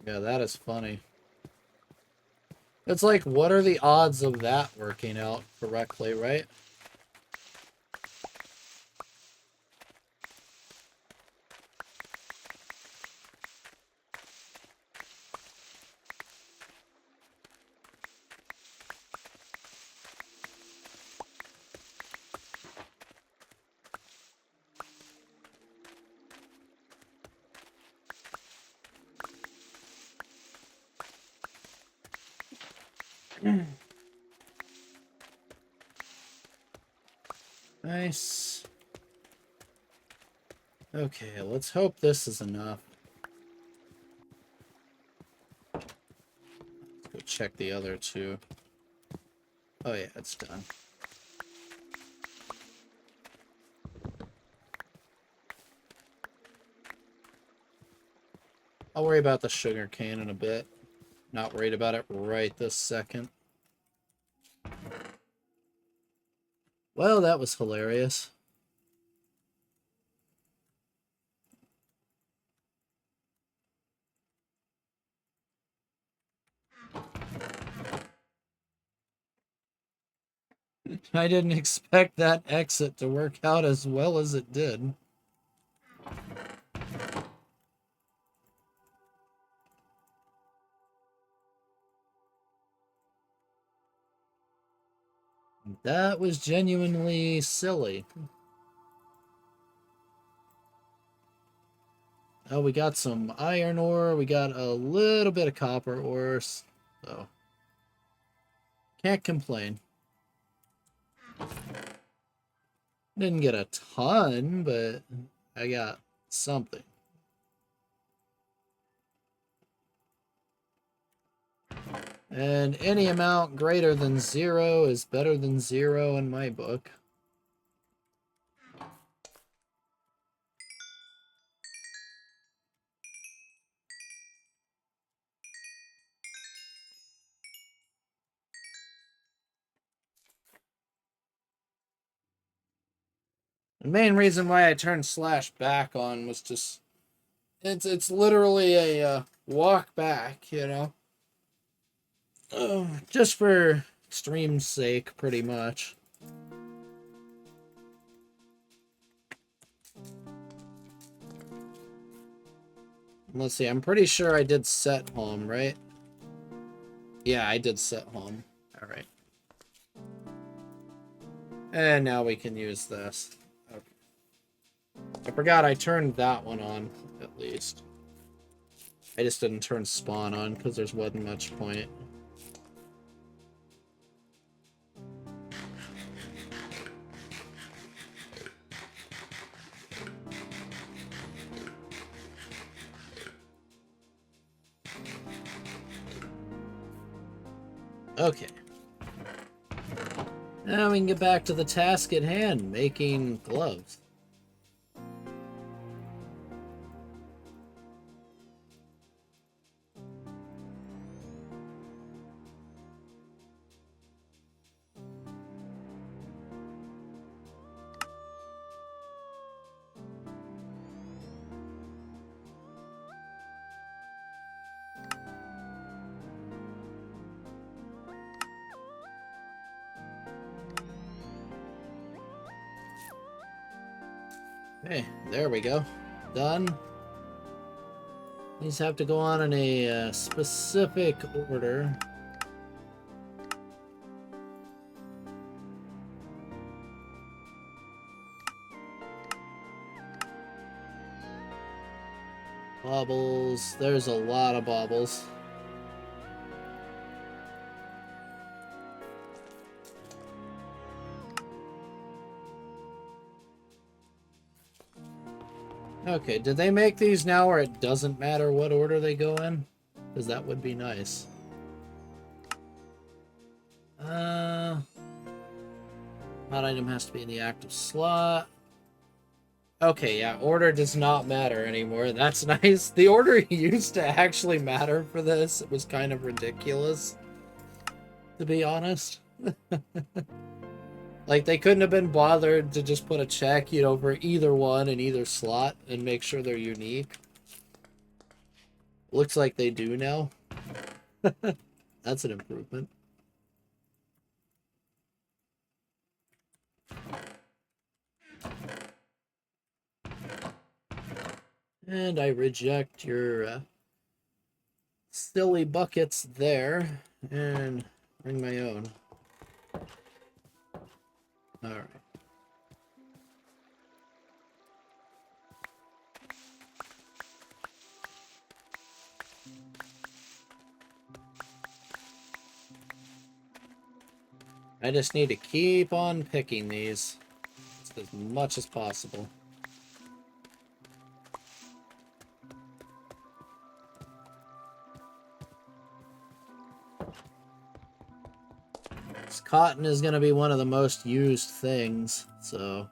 Yeah, that is funny. It's like, what are the odds of that working out correctly, right? Nice. Okay, let's hope this is enough. Let's go check the other two. Oh yeah, it's done. I'll worry about the sugar cane in a bit. Not worried about it right this second. Well, that was hilarious. I didn't expect that exit to work out as well as it did. That was genuinely silly. Oh, we got some iron ore. We got a little bit of copper ore. So, can't complain. Didn't get a ton, but I got something. And any amount greater than 0 is better than 0 in my book. The main reason why I turned slash back on was just it's literally a walk back, you know. Just for stream's sake, pretty much. Let's see, I'm pretty sure I did set home, right? Yeah, I did set home. Alright. And now we can use this. Okay. I forgot I turned that one on, at least. I just didn't turn spawn on, because there wasn't much point. Okay. Now we can get back to the task at hand, making gloves. Okay, there we go. Done. These have to go on in a specific order. Baubles. There's a lot of baubles. Okay, did they make these now where it doesn't matter what order they go in? Because that would be nice. That item has to be in the active slot. Okay, yeah, order does not matter anymore. That's nice. The order used to actually matter for this. It was kind of ridiculous, to be honest. Like, they couldn't have been bothered to just put a check, you know, for either one in either slot and make sure they're unique. Looks like they do now. That's an improvement. And I reject your silly buckets there and bring my own. Alright. I just need to keep on picking these as much as possible. This cotton is going to be one of the most used things, so...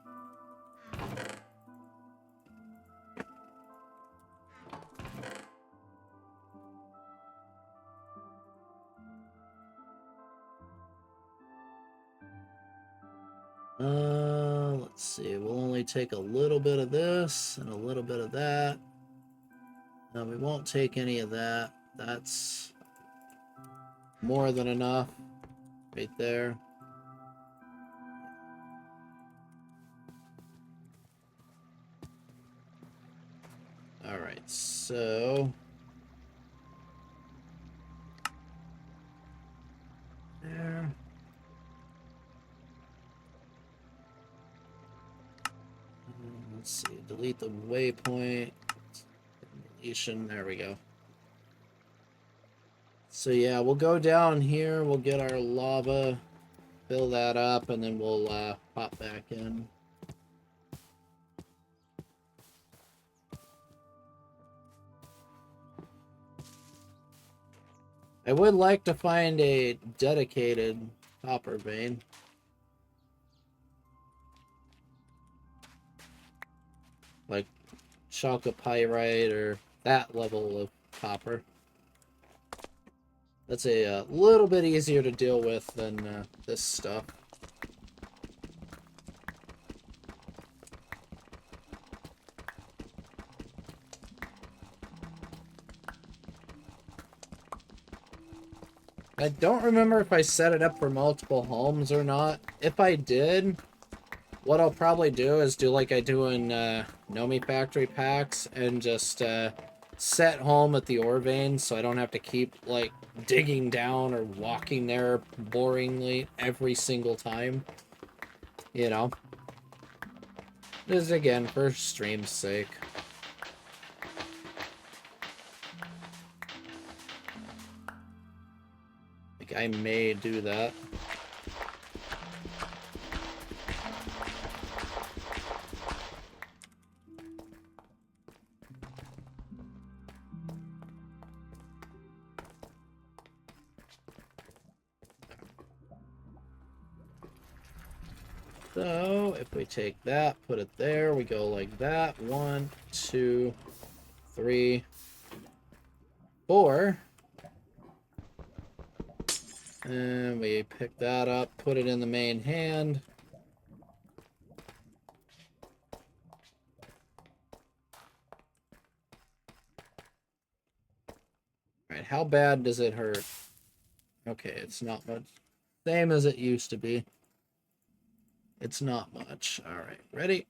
let's see. We'll only take a little bit of this and a little bit of that. No, we won't take any of that. That's more than enough right there. Alright, so... there. Let's see, delete the waypoint. Deletion, there we go. So yeah, we'll go down here, we'll get our lava, fill that up, and then we'll pop back in. I would like to find a dedicated copper vein. Like chalcopyrite or that level of copper. That's a little bit easier to deal with than this stuff. I don't remember if I set it up for multiple homes or not. If I did, what I'll probably do is do like I do in Nomi Factory packs and just set home at the ore vein so I don't have to keep like digging down or walking there boringly every single time. You know? This is again for stream's sake. Like I may do that. So, if we take that, put it there, we go like that. 1, 2, 3, 4. And we pick that up, put it in the main hand. Alright, how bad does it hurt? Okay, it's not much. Same as it used to be. It's not much. Alright, ready?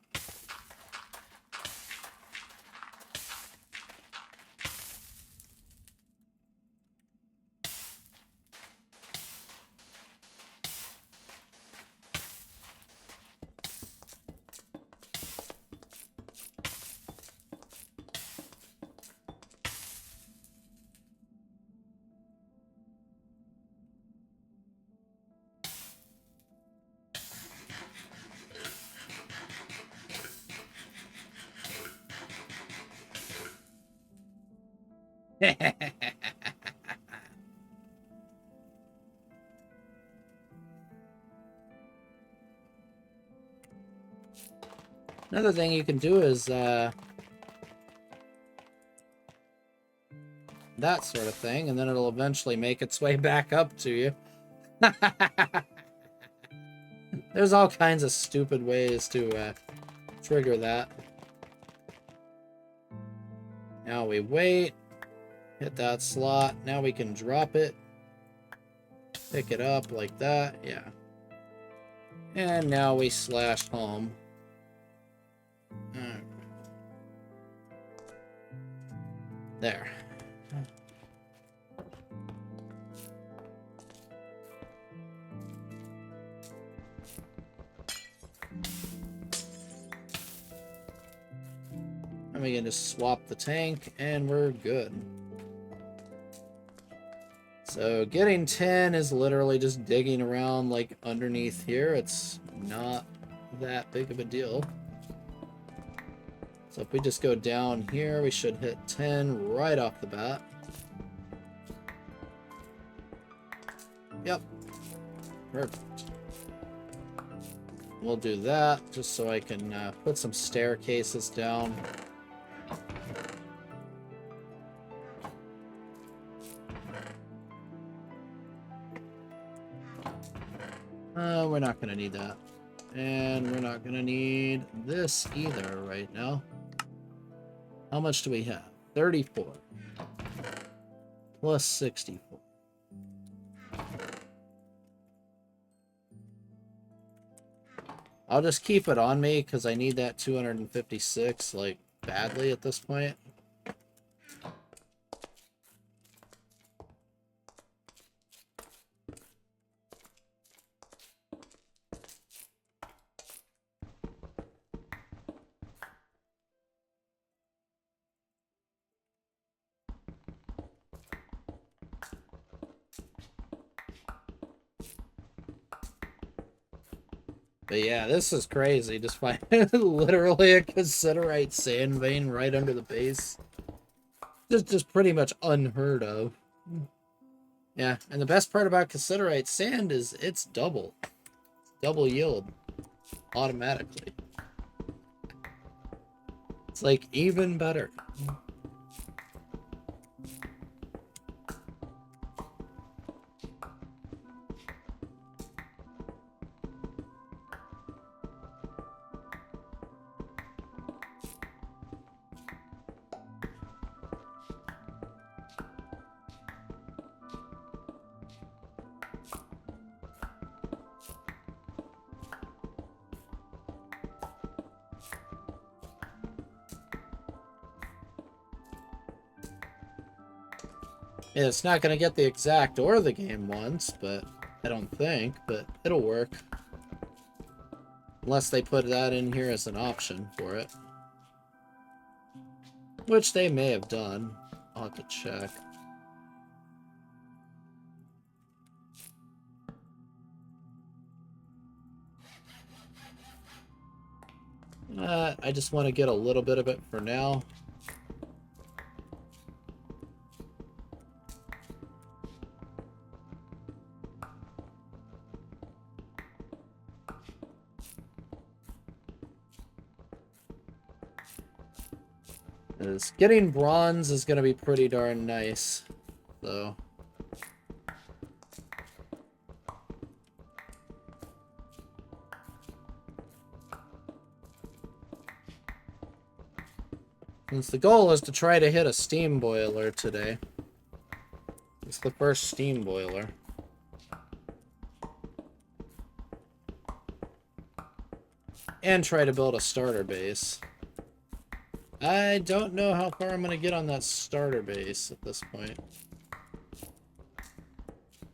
Another thing you can do is that sort of thing, and then it'll eventually make its way back up to you. There's all kinds of stupid ways to trigger that. Now we wait. Hit that slot. Now we can drop it. Pick it up like that. Yeah. And now we slash home. There. And we can just swap the tank and we're good. So getting 10 is literally just digging around like underneath here. It's not that big of a deal. So if we just go down here, we should hit 10 right off the bat. Yep. Perfect. We'll do that just so I can put some staircases down. We're not going to need that. And we're not going to need this either right now. How much do we have? 34. Plus 64. I'll just keep it on me because I need that 256 like badly at this point. But yeah, this is crazy. Just find literally a cassiterite sand vein right under the base. Just pretty much unheard of. Yeah, and the best part about cassiterite sand is it's double. Double yield. Automatically. It's like even better. Yeah, it's not going to get the exact ore the game wants, but I don't think, but it'll work. Unless they put that in here as an option for it. Which they may have done. I'll have to check. I just want to get a little bit of it for now. Getting bronze is going to be pretty darn nice, though. Since the goal is to try to hit a steam boiler today. It's the first steam boiler. And try to build a starter base. I don't know how far I'm going to get on that starter base at this point.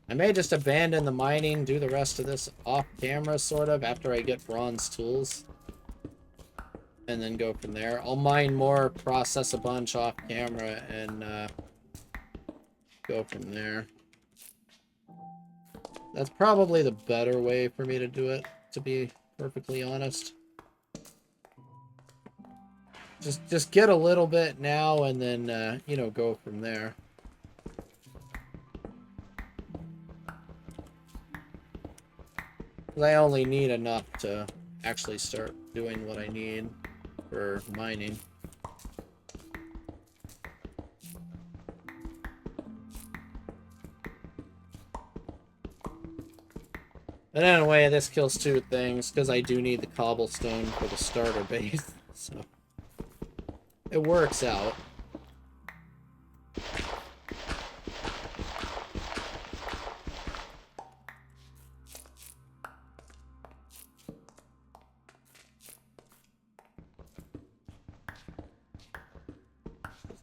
I may just abandon the mining, do the rest of this off camera, sort of, after I get bronze tools. And then go from there. I'll mine more, process a bunch off camera, and go from there. That's probably the better way for me to do it, to be perfectly honest. Just get a little bit now and then, you know, go from there. I only need enough to actually start doing what I need for mining. And in a way, this kills two things, because I do need the cobblestone for the starter base, so it works out.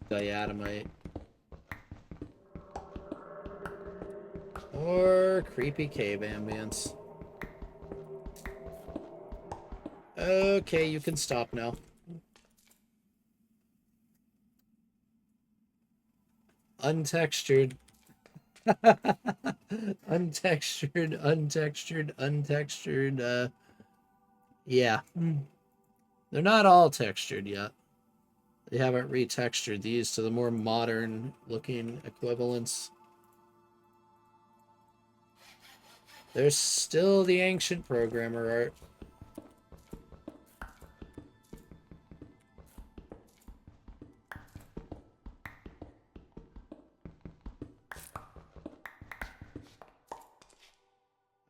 Diatomite. Or creepy cave ambience. Okay, you can stop now. Untextured. untextured. Yeah. They're not all textured yet. They haven't retextured these to the more modern looking equivalents. There's still the ancient programmer art.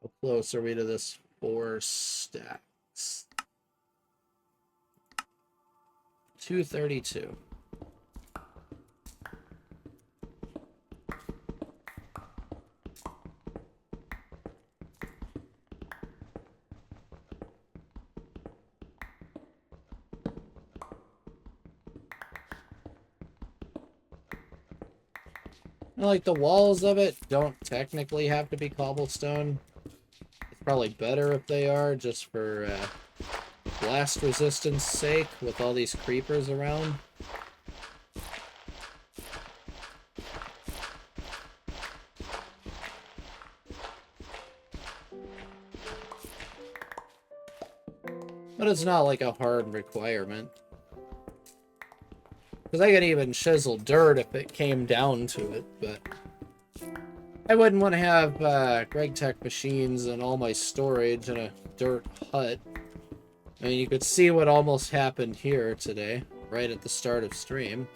How close are we to this 4 stacks? 232. Like, the walls of it don't technically have to be cobblestone. It's probably better if they are, just for blast resistance sake, with all these creepers around. But it's not like a hard requirement. Because I could even chisel dirt if it came down to it, but I wouldn't want to have GregTech machines and all my storage in a dirt hut. I mean, you could see what almost happened here today, right at the start of stream.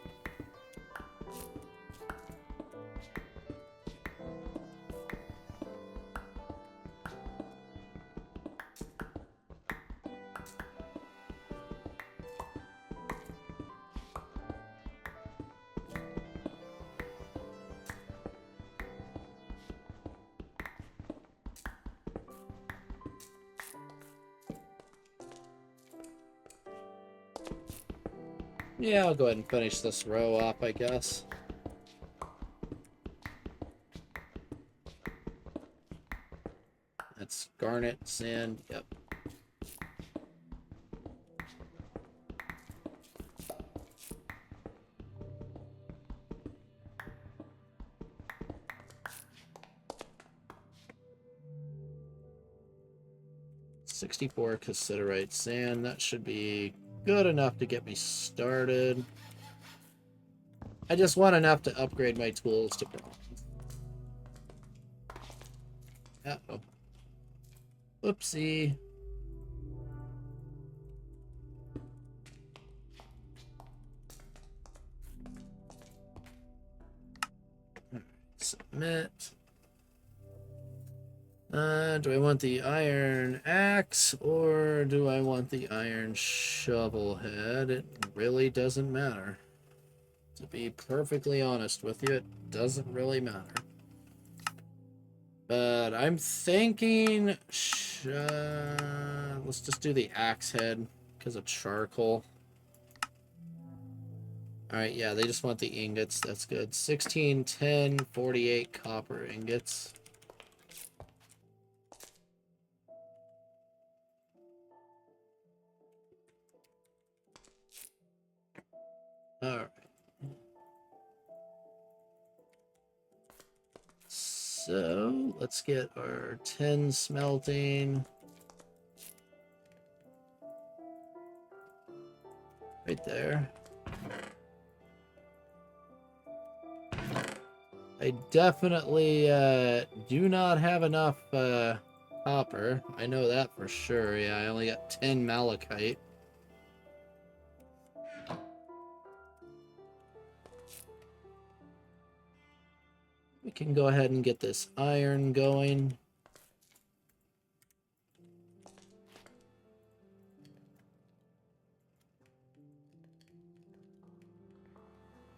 Yeah, I'll go ahead and finish this row up, I guess. That's garnet, sand, yep. $64 cassiterite sand, that should be good enough to get me started. I just want enough to upgrade my tools to bronze. Uh-oh. Whoopsie. Submit. Do I want the iron axe or do I want the iron shovel head? It really doesn't matter. To be perfectly honest with you, it doesn't really matter. But I'm thinking, let's just do the axe head because of charcoal. Alright, yeah, they just want the ingots. That's good. 16, 10, 48 copper ingots. Alright. So, let's get our 10 smelting. Right there. I definitely do not have enough copper. I know that for sure. Yeah, I only got 10 malachite. We can go ahead and get this iron going.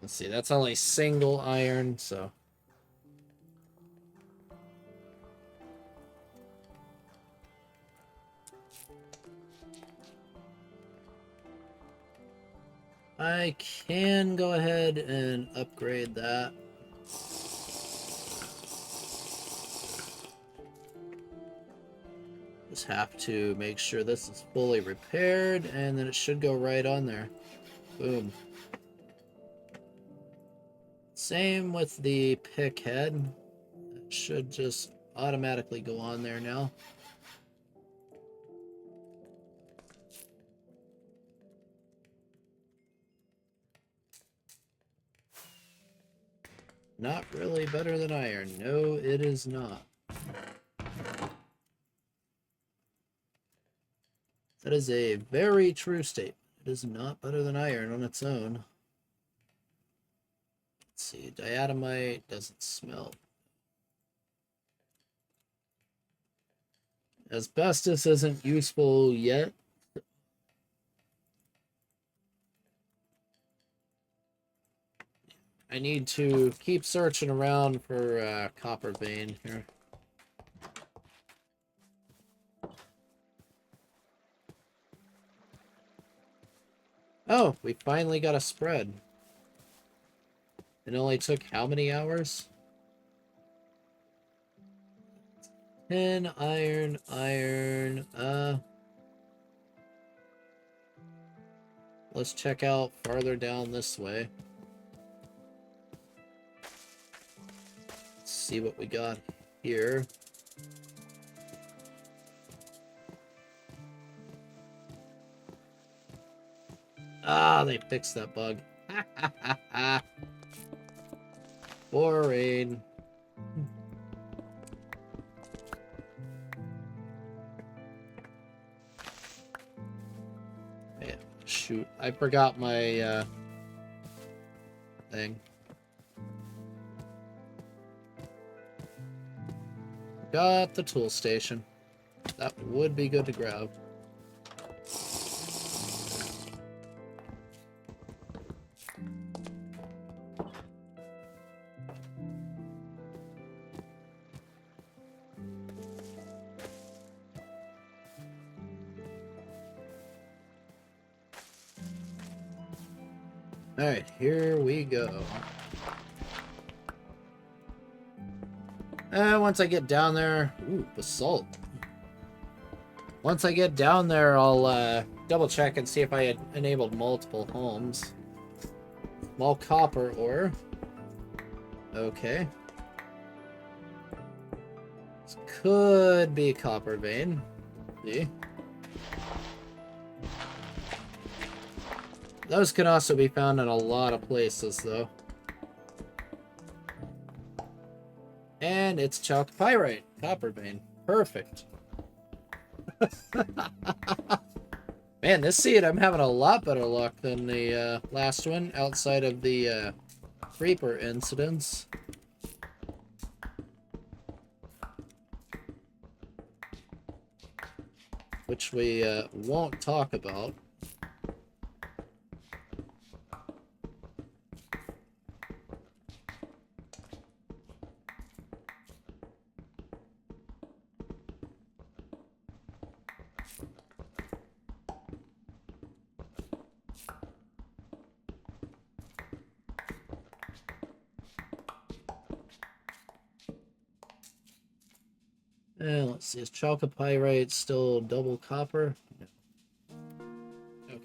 Let's see, that's only single iron, so... I can go ahead and upgrade that. Just have to make sure this is fully repaired, and then it should go right on there. Boom. Same with the pick head. It should just automatically go on there now. Not really better than iron. No, it is not. That is a very true statement. It is not better than iron on its own. Let's see, diatomite doesn't smelt. Asbestos isn't useful yet. I need to keep searching around for copper vein here. Oh, we finally got a spread. It only took how many hours? 10 iron. Let's check out farther down this way. Let's see what we got here. Ah, they fixed that bug. Boring. Yeah, shoot, I forgot my thing. Got the tool station. That would be good to grab. Alright, here we go. Once I get down there... Ooh, basalt. Once I get down there, I'll double check and see if I had enabled multiple homes. Small copper ore. Okay. This could be copper vein. See? Those can also be found in a lot of places, though. And it's chalcopyrite, copper vein. Perfect. Man, this seed, I'm having a lot better luck than the last one, outside of the creeper incidents. Which we won't talk about. And let's see, is chalcopyrite still double copper? No. Okay.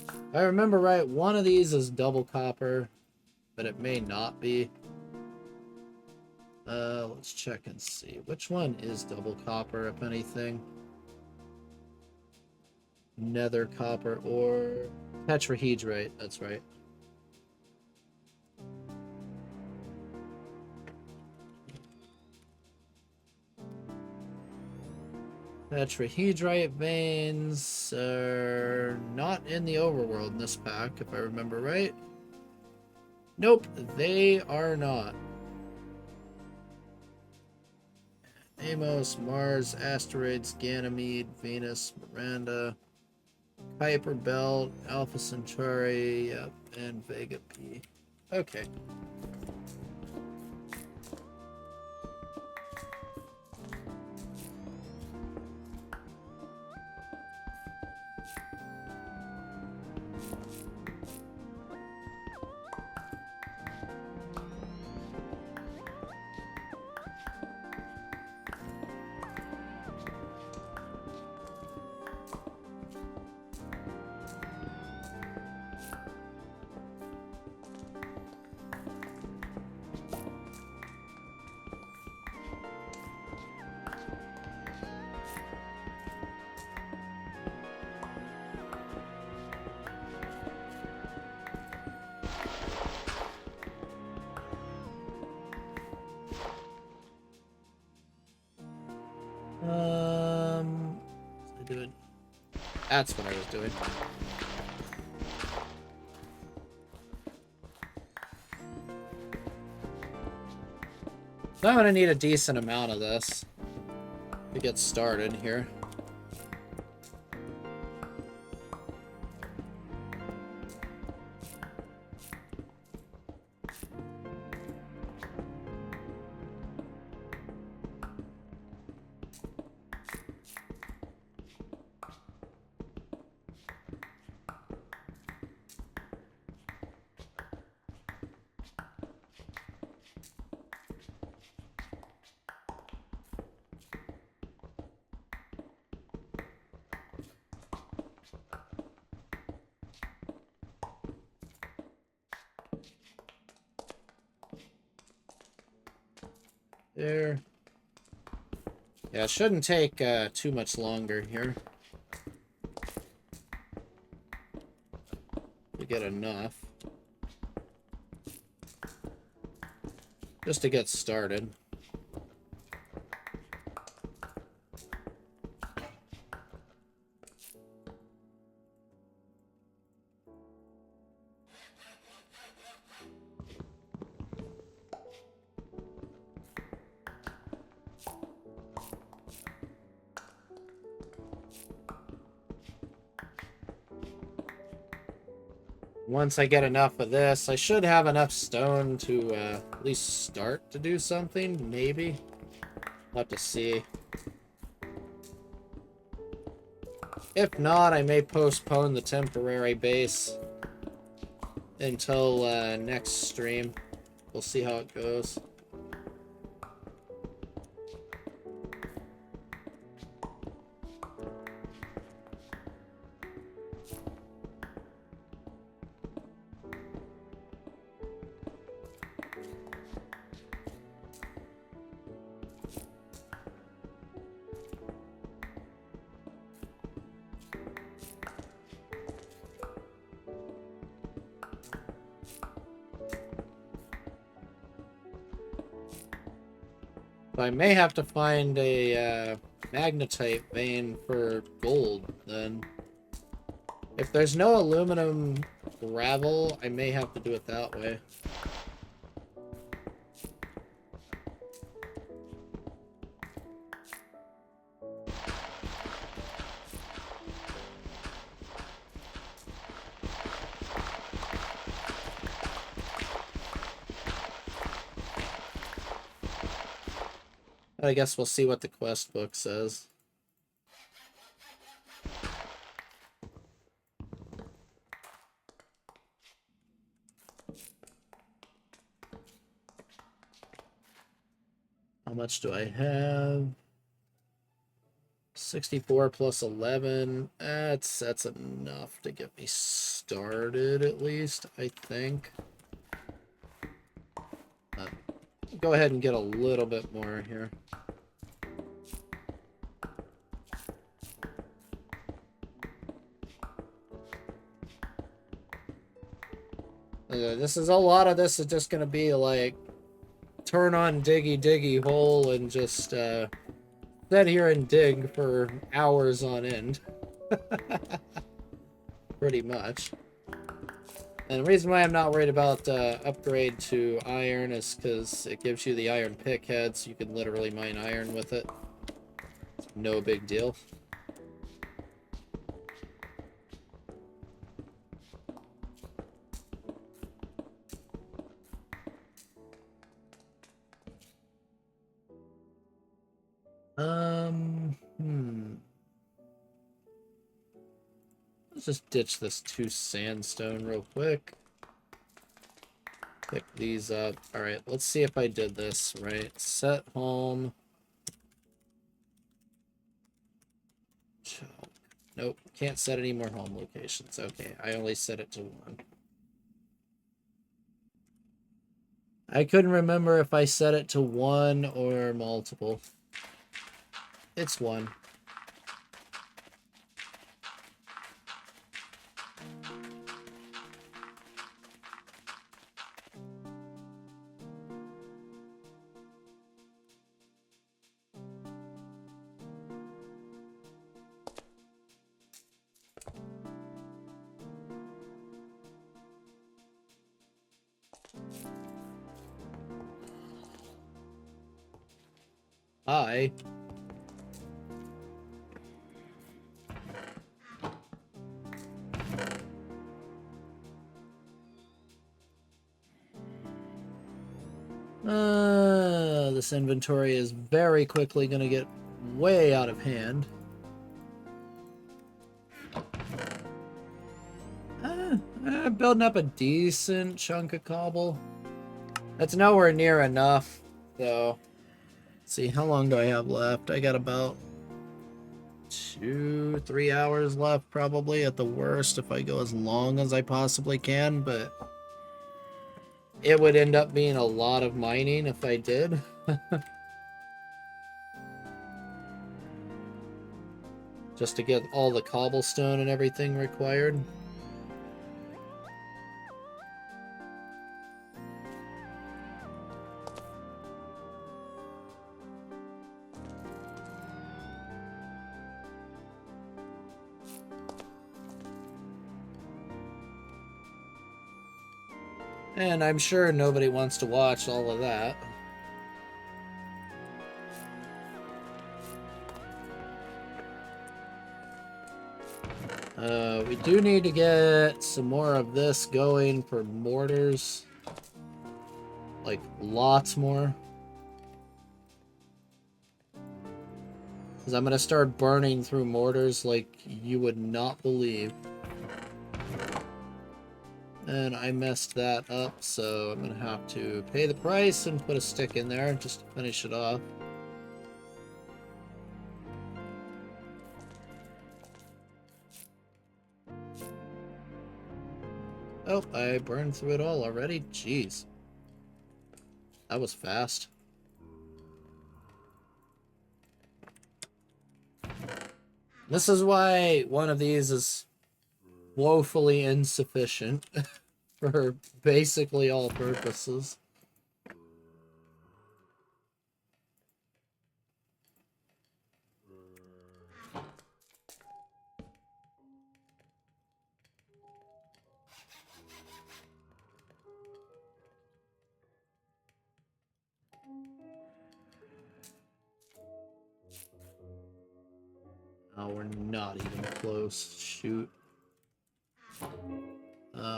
If I remember right, one of these is double copper, but it may not be. Let's check and see. Which one is double copper, if anything? Nether copper or tetrahedrite, that's right. Tetrahedrite veins are not in the overworld in this pack, if I remember right. Nope, they are not. Amos, Mars, Asteroids, Ganymede, Venus, Miranda, Kuiper Belt, Alpha Centauri, yep, and Vega P. Okay. Was I doing? That's what I was doing. So I'm gonna need a decent amount of this to get started here. There. Yeah, it shouldn't take too much longer here to get enough. Just to get started. Once I get enough of this, I should have enough stone to at least start to do something, maybe. I'll have to see. If not, I may postpone the temporary base until next stream. We'll see how it goes. I may have to find a magnetite vein for gold, then. If there's no aluminum gravel, I may have to do it that way. I guess we'll see what the quest book says. How much do I have? 64 plus 11. That's enough to get me started, at least, I think. Go ahead and get a little bit more here. This is a lot of this is just gonna be like turn on diggy hole and just sit here and dig for hours on end. Pretty much. And the reason why I'm not worried about upgrade to iron is because it gives you the iron pick head, so you can literally mine iron with it. No big deal. Let's just ditch this 2 sandstone real quick. Pick these up. Alright, let's see if I did this right. Set home. Nope, can't set any more home locations. Okay, I only set it to 1. I couldn't remember if I set it to 1 or multiple. It's 1. Hi. This inventory is very quickly going to get way out of hand. Building up a decent chunk of cobble. That's nowhere near enough, though. Let's see, how long do I have left? I got about 2-3 hours left, probably, at the worst, if I go as long as I possibly can, but it would end up being a lot of mining if I did. Just to get all the cobblestone and everything required. And I'm sure nobody wants to watch all of that. We do need to get some more of this going for mortars. Like, lots more. Because I'm going to start burning through mortars like you would not believe. And I messed that up, so I'm going to have to pay the price and put a stick in there just to finish it off. Oh, I burned through it all already? Jeez. That was fast. This is why one of these is woefully insufficient for basically all purposes. Oh, we're not even close. Shoot.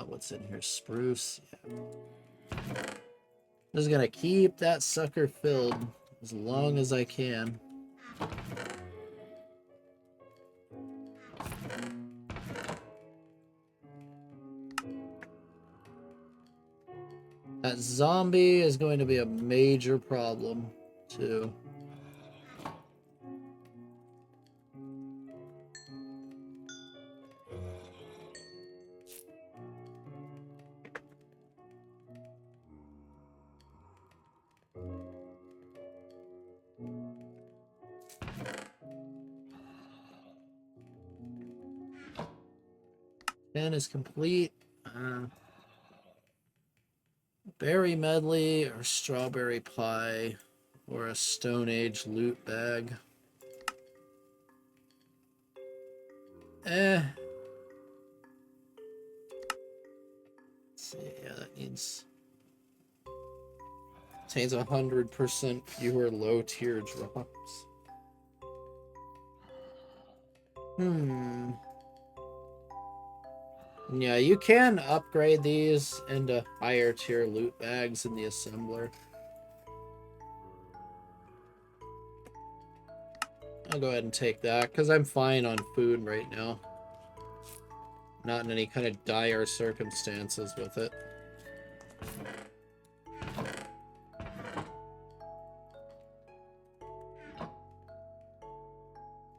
What's in here? Spruce. Yeah. Just gonna keep that sucker filled as long as I can. That zombie is going to be a major problem, too. 10 is complete. Berry medley or strawberry pie or a Stone Age loot bag. Let's see, yeah, that needs... Contains 100% fewer low-tier drops. Yeah, you can upgrade these into higher tier loot bags in the assembler. I'll go ahead and take that, because I'm fine on food right now. Not in any kind of dire circumstances with it.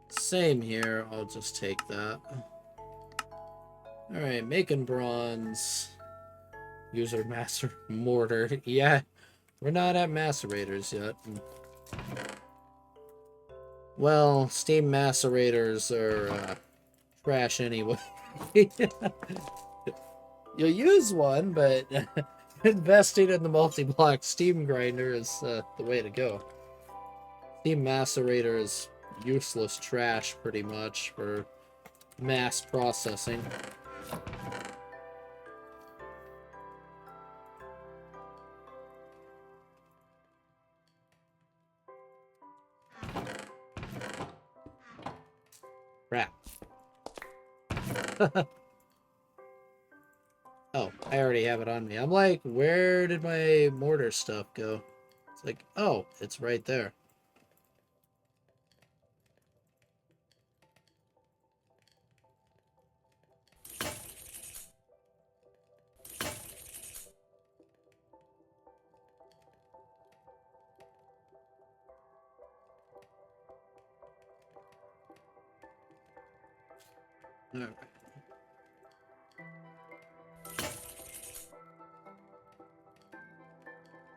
Same here, I'll just take that. Alright, making bronze. User master mortar. Yeah, we're not at macerators yet. Well, steam macerators are trash anyway. You'll use one, but investing in the multi-block steam grinder is the way to go. Steam macerator is useless trash, pretty much, for mass processing. Crap. Oh, I already have it on me. I'm like, where did my mortar stuff go? It's like, oh, it's right there. All right.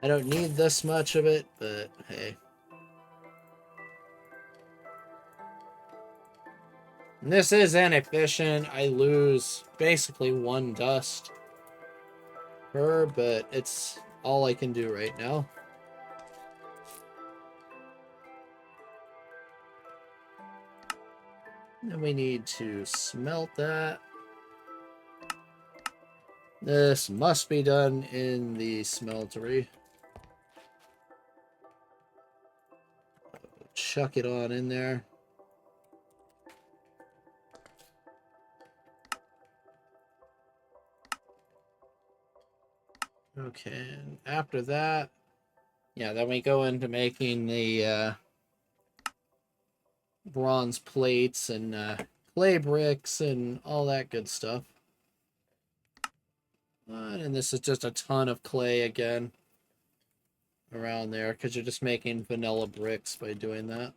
I don't need this much of it, but hey. And this is inefficient. I lose basically 1 dust per, but it's all I can do right now. Then we need to smelt that. This must be done in the smeltery. Chuck it on in there. Okay, and after that, yeah, then we go into making the bronze plates and clay bricks and all that good stuff. And this is just a ton of clay again around there, because you're just making vanilla bricks by doing that.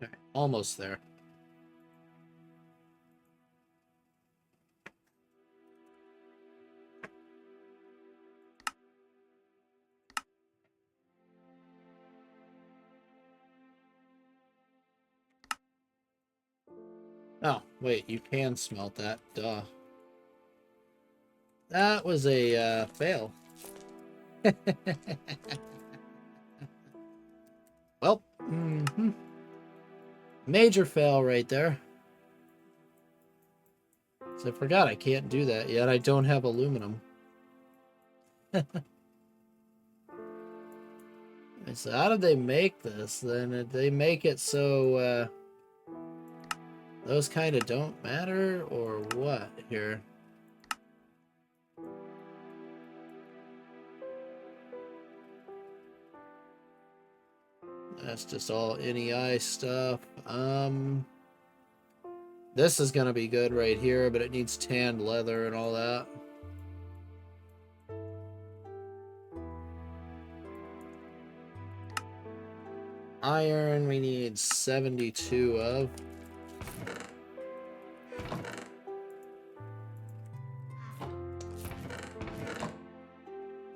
Okay, almost there. Oh, wait, you can smelt that. Duh. That was a fail. Well, major fail right there. So I forgot I can't do that yet. I don't have aluminum. So how did they make this? Then they make it so those kind of don't matter, or what here? That's just all NEI stuff. This is gonna be good right here, but it needs tanned leather and all that. Iron we need 72 of.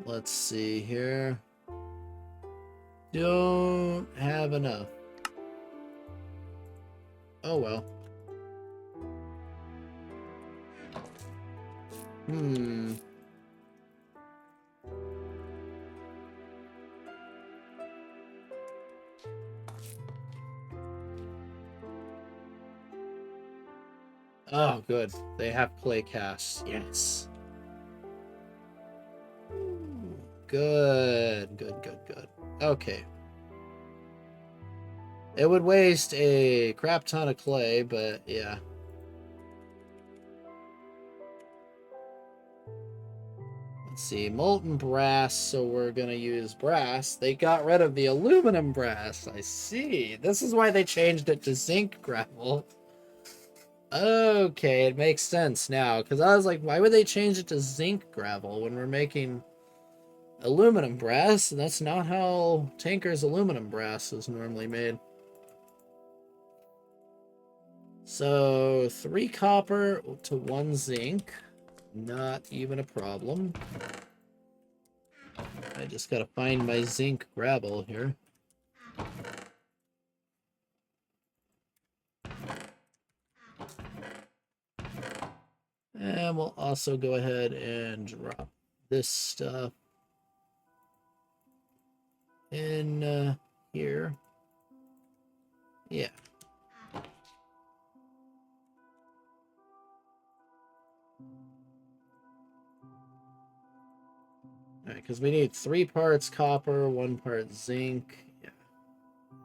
Let's see here. Don't have enough. Oh well. Oh, good. They have clay casts. Yes. Good, good, good, good. Okay. It would waste a crap ton of clay, but yeah. Let's see, molten brass, so we're gonna use brass. They got rid of the aluminum brass. I see. This is why they changed it to zinc gravel. Okay, it makes sense now, because I was like, why would they change it to zinc gravel when we're making aluminum brass? That's not how Tinker's aluminum brass is normally made. So 3 copper to 1 zinc. Not even a problem. I just gotta find my zinc gravel here. And we'll also go ahead and drop this stuff in here. Yeah. Alright, because we need 3 parts copper, 1 part zinc. Yeah.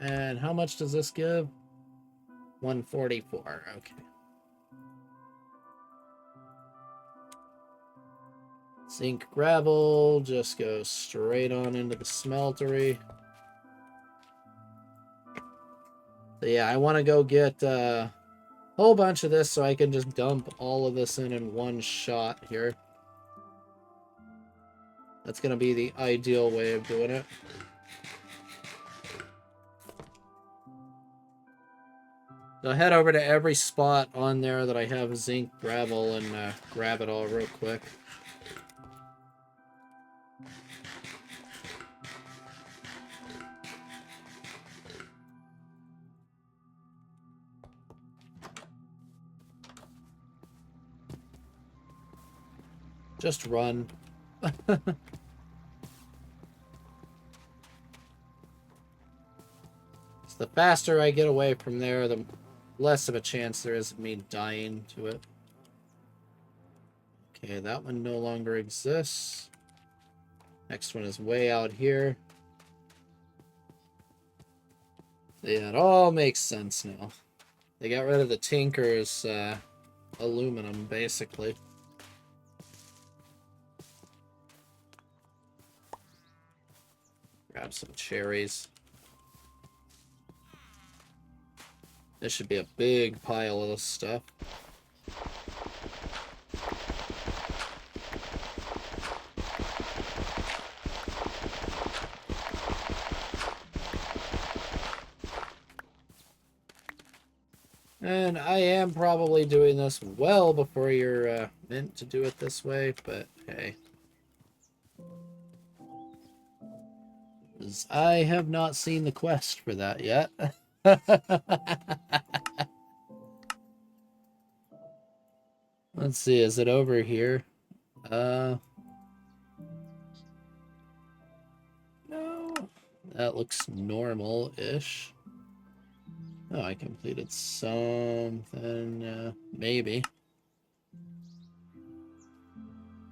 And how much does this give? 144. Okay. Zinc gravel just goes straight on into the smeltery. So yeah, I want to go get a whole bunch of this so I can just dump all of this in one shot here. That's going to be the ideal way of doing it. So head over to every spot on there that I have zinc gravel and grab it all real quick. Just run. So the faster I get away from there, the less of a chance there is of me dying to it. Okay, that one no longer exists. Next one is way out here. Yeah, it all makes sense now. They got rid of the Tinker's aluminum, basically. Grab some cherries. This should be a big pile of this stuff. And I am probably doing this well before you're meant to do it this way, but hey. I have not seen the quest for that yet. Let's see, is it over here? No. That looks normal-ish. Oh, I completed something, maybe.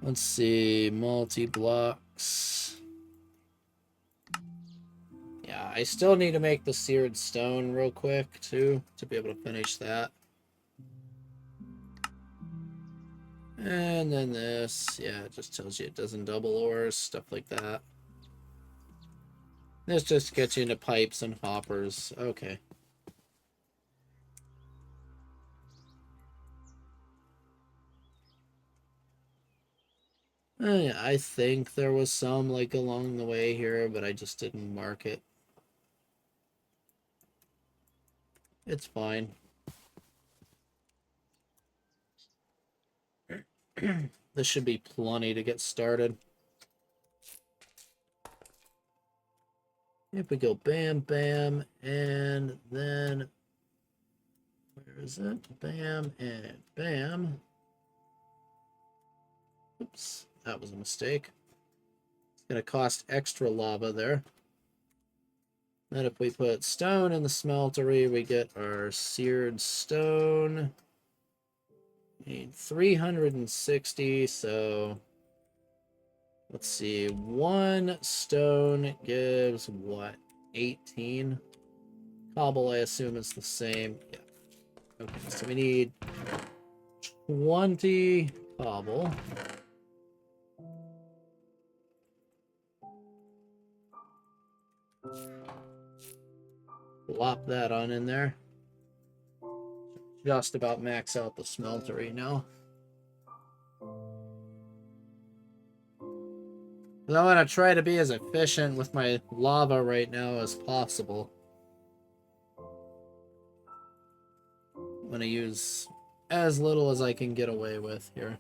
Let's see, multi-blocks. Yeah, I still need to make the seared stone real quick, too, to be able to finish that. And then this, yeah, it just tells you it doesn't double ores, stuff like that. This just gets you into pipes and hoppers. Okay. Yeah, I think there was some, like, along the way here, but I just didn't mark it. It's fine. This should be plenty to get started. If we go bam, bam, and then where is it? Bam and bam. Oops, that was a mistake. It's going to cost extra lava there. Then if we put stone in the smeltery, we get our seared stone. Need 360, so let's see. One stone gives what? 18? Cobble, I assume, is the same. Yeah. Okay, so we need 20 cobble. Plop that on in there. Just about max out the smeltery now. But I want to try to be as efficient with my lava right now as possible. I'm going to use as little as I can get away with here.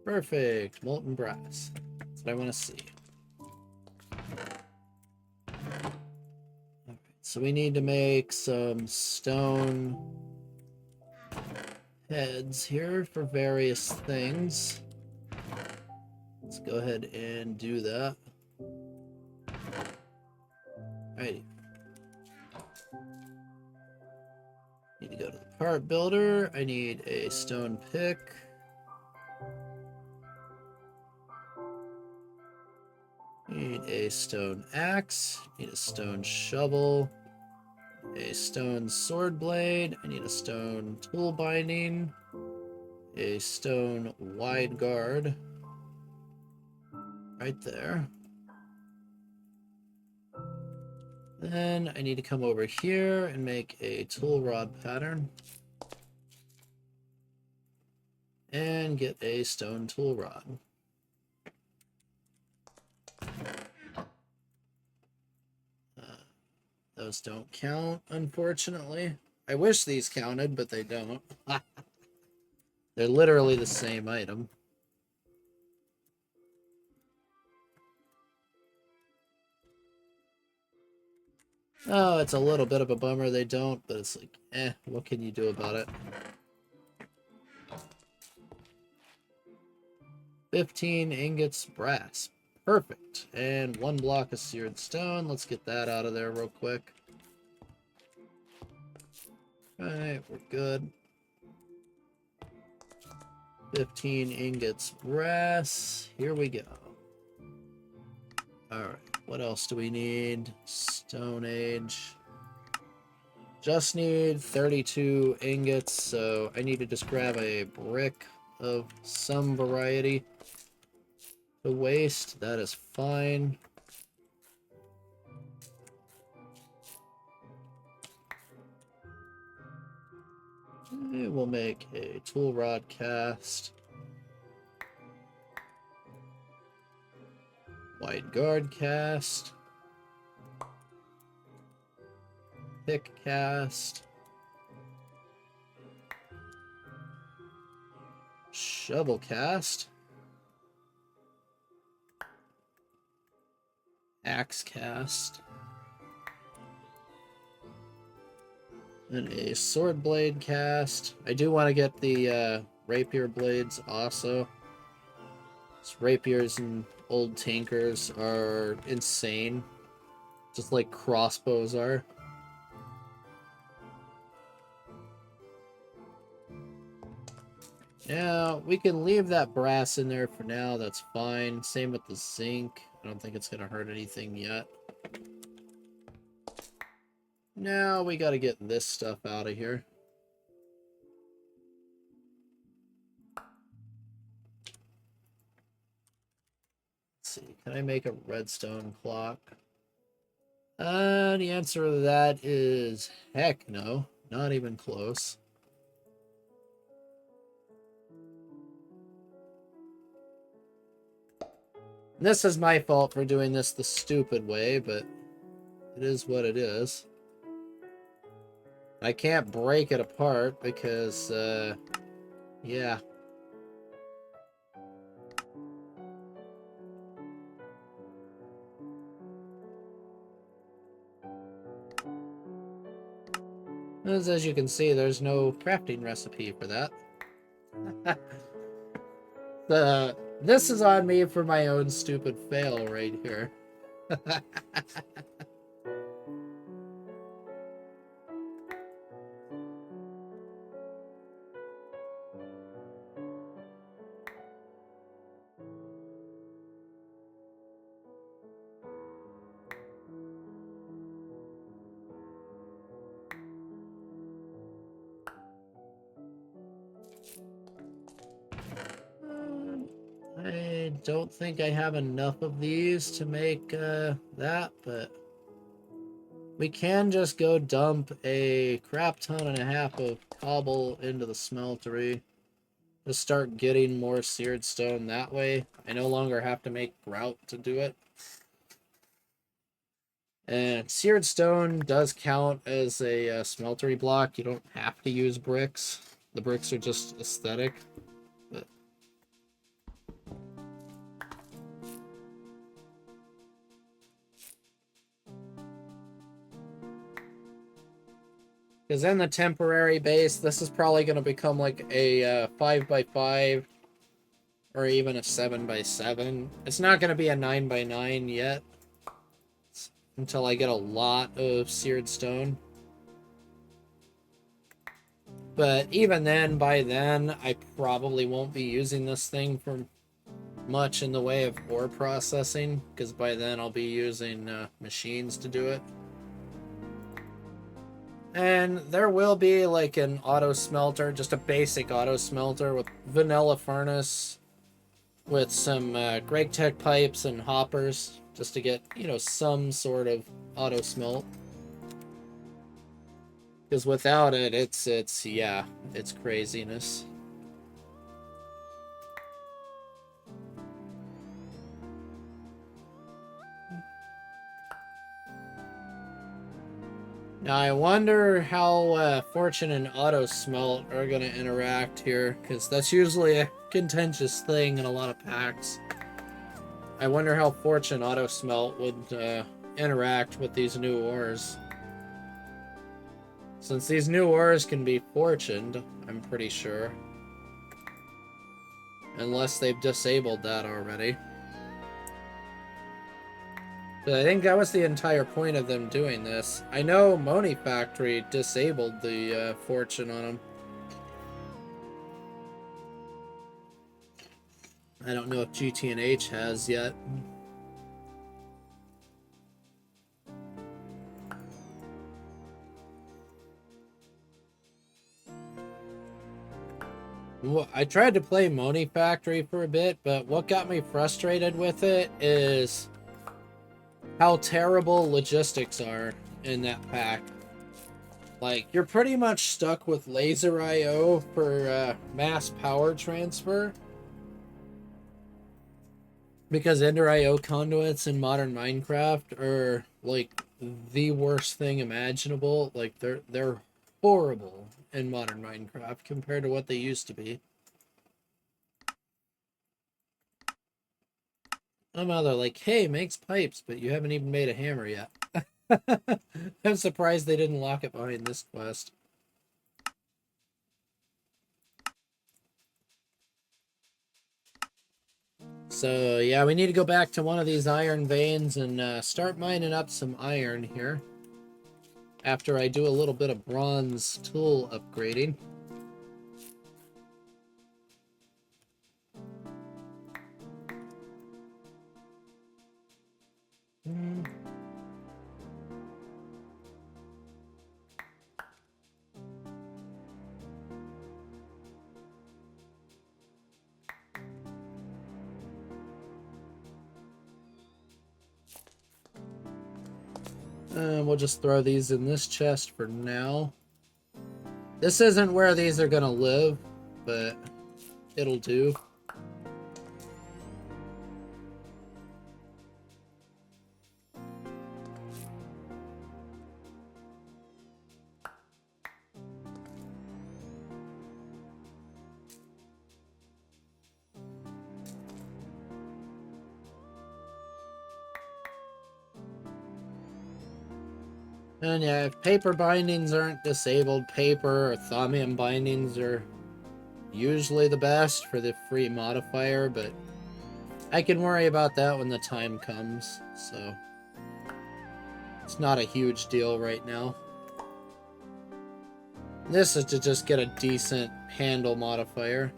Perfect. Molten brass. That's what I want to see. Alright, so we need to make some stone heads here for various things. Let's go ahead and do that. Alrighty. Need to go to the part builder. I need a stone pick. Need a stone axe. Need a stone shovel. A stone sword blade. I need a stone tool binding. A stone wide guard. Right there. Then I need to come over here and make a tool rod pattern. And get a stone tool rod. Those don't count, unfortunately. I wish these counted, but they don't. They're literally the same item. Oh, it's a little bit of a bummer they don't, but it's like, what can you do about it? 15 ingots brass. Perfect. And 1 block of seared stone. Let's get that out of there real quick. Alright, we're good. 15 ingots brass. Here we go. Alright, what else do we need? Stone Age. Just need 32 ingots, so I need to just grab a brick of some variety. The waste, that is fine. We'll make a tool rod cast. Wide guard cast. Pick cast. Shovel cast. Axe cast. And a sword blade cast. I do want to get the rapier blades also. These rapiers and old tankers are insane. Just like crossbows are. Now, we can leave that brass in there for now. That's fine. Same with the zinc. I don't think it's going to hurt anything yet. Now we got to get this stuff out of here. Let's see. Can I make a redstone clock? The answer to that is heck no. Not even close. This is my fault for doing this the stupid way, but it is what it is. I can't break it apart because, yeah. As you can see, there's no crafting recipe for that. This is on me for my own stupid fail right here. I don't think I have enough of these to make that, but we can just go dump a crap ton and a half of cobble into the smeltery. Just start getting more seared stone that way. I no longer have to make grout to do it. And seared stone does count as a smeltery block. You don't have to use bricks. The bricks are just aesthetic. But because in the temporary base, this is probably going to become like a 5x5 or even a 7x7. It's not going to be a 9x9 yet until I get a lot of seared stone. But even then, by then, I probably won't be using this thing for much in the way of ore processing, because by then I'll be using machines to do it. And there will be like an auto smelter, just a basic auto smelter with vanilla furnace, with some GregTech pipes and hoppers, just to get, you know, some sort of auto smelt. Because without it, it's craziness. Now I wonder how Fortune and Auto Smelt are going to interact here, because that's usually a contentious thing in a lot of packs. I wonder how Fortune Auto Smelt would interact with these new ores. Since these new ores can be fortuned, I'm pretty sure. Unless they've disabled that already. But I think that was the entire point of them doing this. I know Moni Factory disabled the fortune on them. I don't know if GT&H has yet. Well, I tried to play Moni Factory for a bit, but what got me frustrated with it is how terrible logistics are in that pack. Like, you're pretty much stuck with laser IO for mass power transfer. Because Ender IO conduits in modern Minecraft are like the worst thing imaginable. Like they're horrible in modern Minecraft compared to what they used to be. I'm out there like, hey, makes pipes, but you haven't even made a hammer yet. I'm surprised they didn't lock it behind this quest. So yeah, we need to go back to one of these iron veins and start mining up some iron here. After I do a little bit of bronze tool upgrading. We'll just throw these in this chest for now. This isn't where these are gonna live, but it'll do. And yeah, if paper bindings aren't disabled, paper or thaumium bindings are usually the best for the free modifier, but I can worry about that when the time comes, so it's not a huge deal right now. This is to just get a decent handle modifier.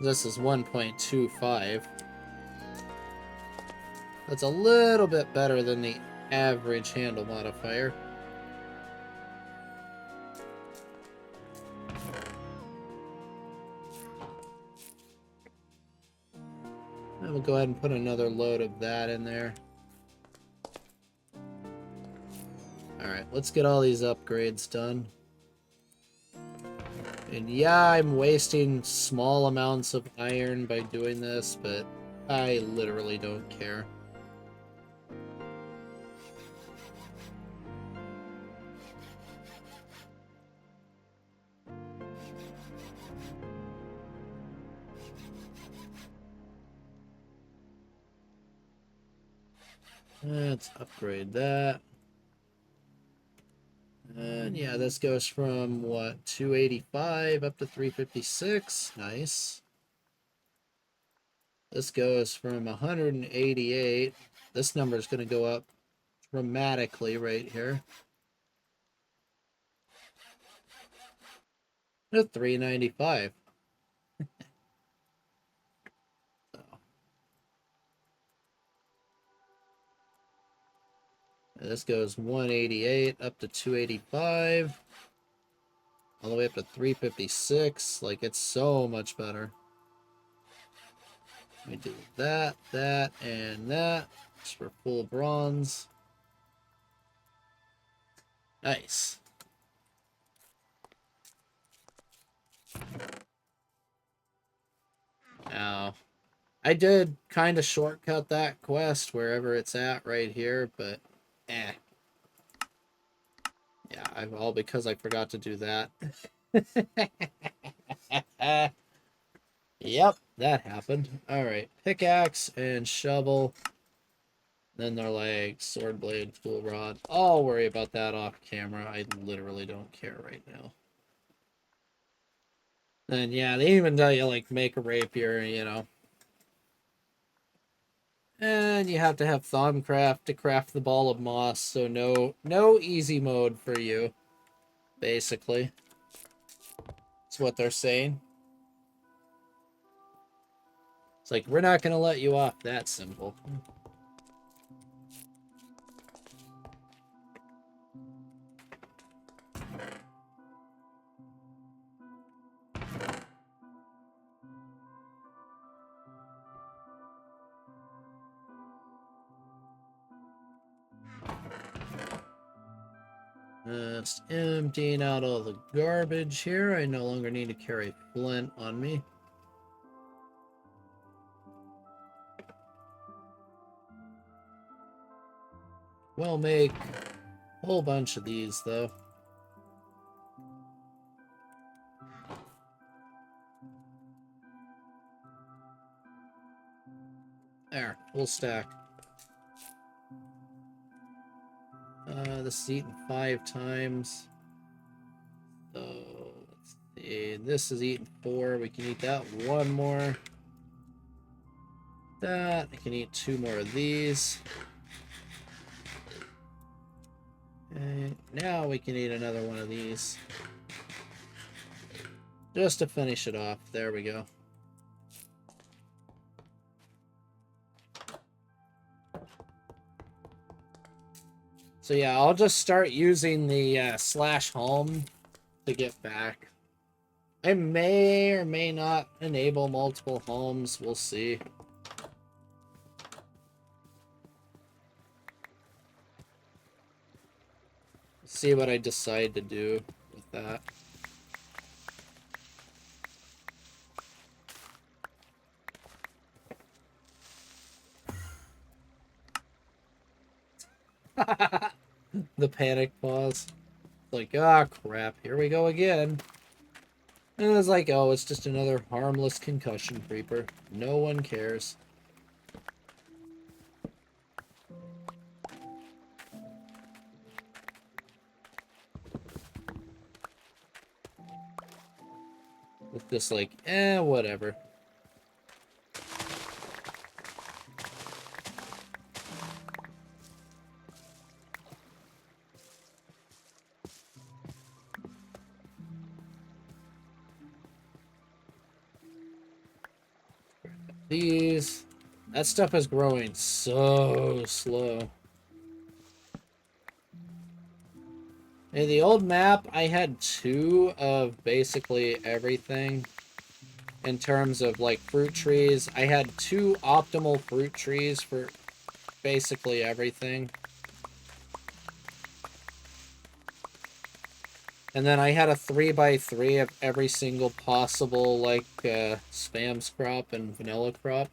This is 1.25. That's a little bit better than the average handle modifier. I will go ahead and put another load of that in there. Alright, let's get all these upgrades done. And yeah, I'm wasting small amounts of iron by doing this, but I literally don't care. Let's upgrade that. And yeah, this goes from, what, 285 up to 356. Nice. This goes from 188. This number is going to go up dramatically right here. To 395. So. This goes 188 up to 285. All the way up to 356. Like, it's so much better. We do that, that, and that. Just for full bronze. Nice. Now, I did kind of shortcut that quest wherever it's at right here, but eh. Yeah, all because I forgot to do that. Yep, that happened. Alright, pickaxe and shovel. Then they're like sword blade, tool rod. I'll worry about that off camera. I literally don't care right now. Then yeah, they even tell you like make a rapier, you know. And you have to have Thaumcraft to craft the ball of moss, so no easy mode for you, basically. That's what they're saying. It's like, we're not gonna let you off that simple. Just emptying out all the garbage here. I no longer need to carry flint on me. We'll make a whole bunch of these, though. There, full stack. This is eaten 5 times. So, let's see. This is eaten 4. We can eat that 1 more. That. I can eat 2 more of these. Okay, now we can eat another one of these. Just to finish it off. There we go. So yeah, I'll just start using the /home to get back. I may or may not enable multiple homes. We'll see. See what I decide to do with that. The panic pause. Like, ah, crap, here we go again. And it's like, oh, it's just another harmless concussion creeper. No one cares. just like, whatever. These, that stuff is growing so slow. In the old map, I had 2 of basically everything. In terms of, like, fruit trees, I had 2 optimal fruit trees for basically everything. And then I had a 3x3 of every single possible, like, spams crop and vanilla crop.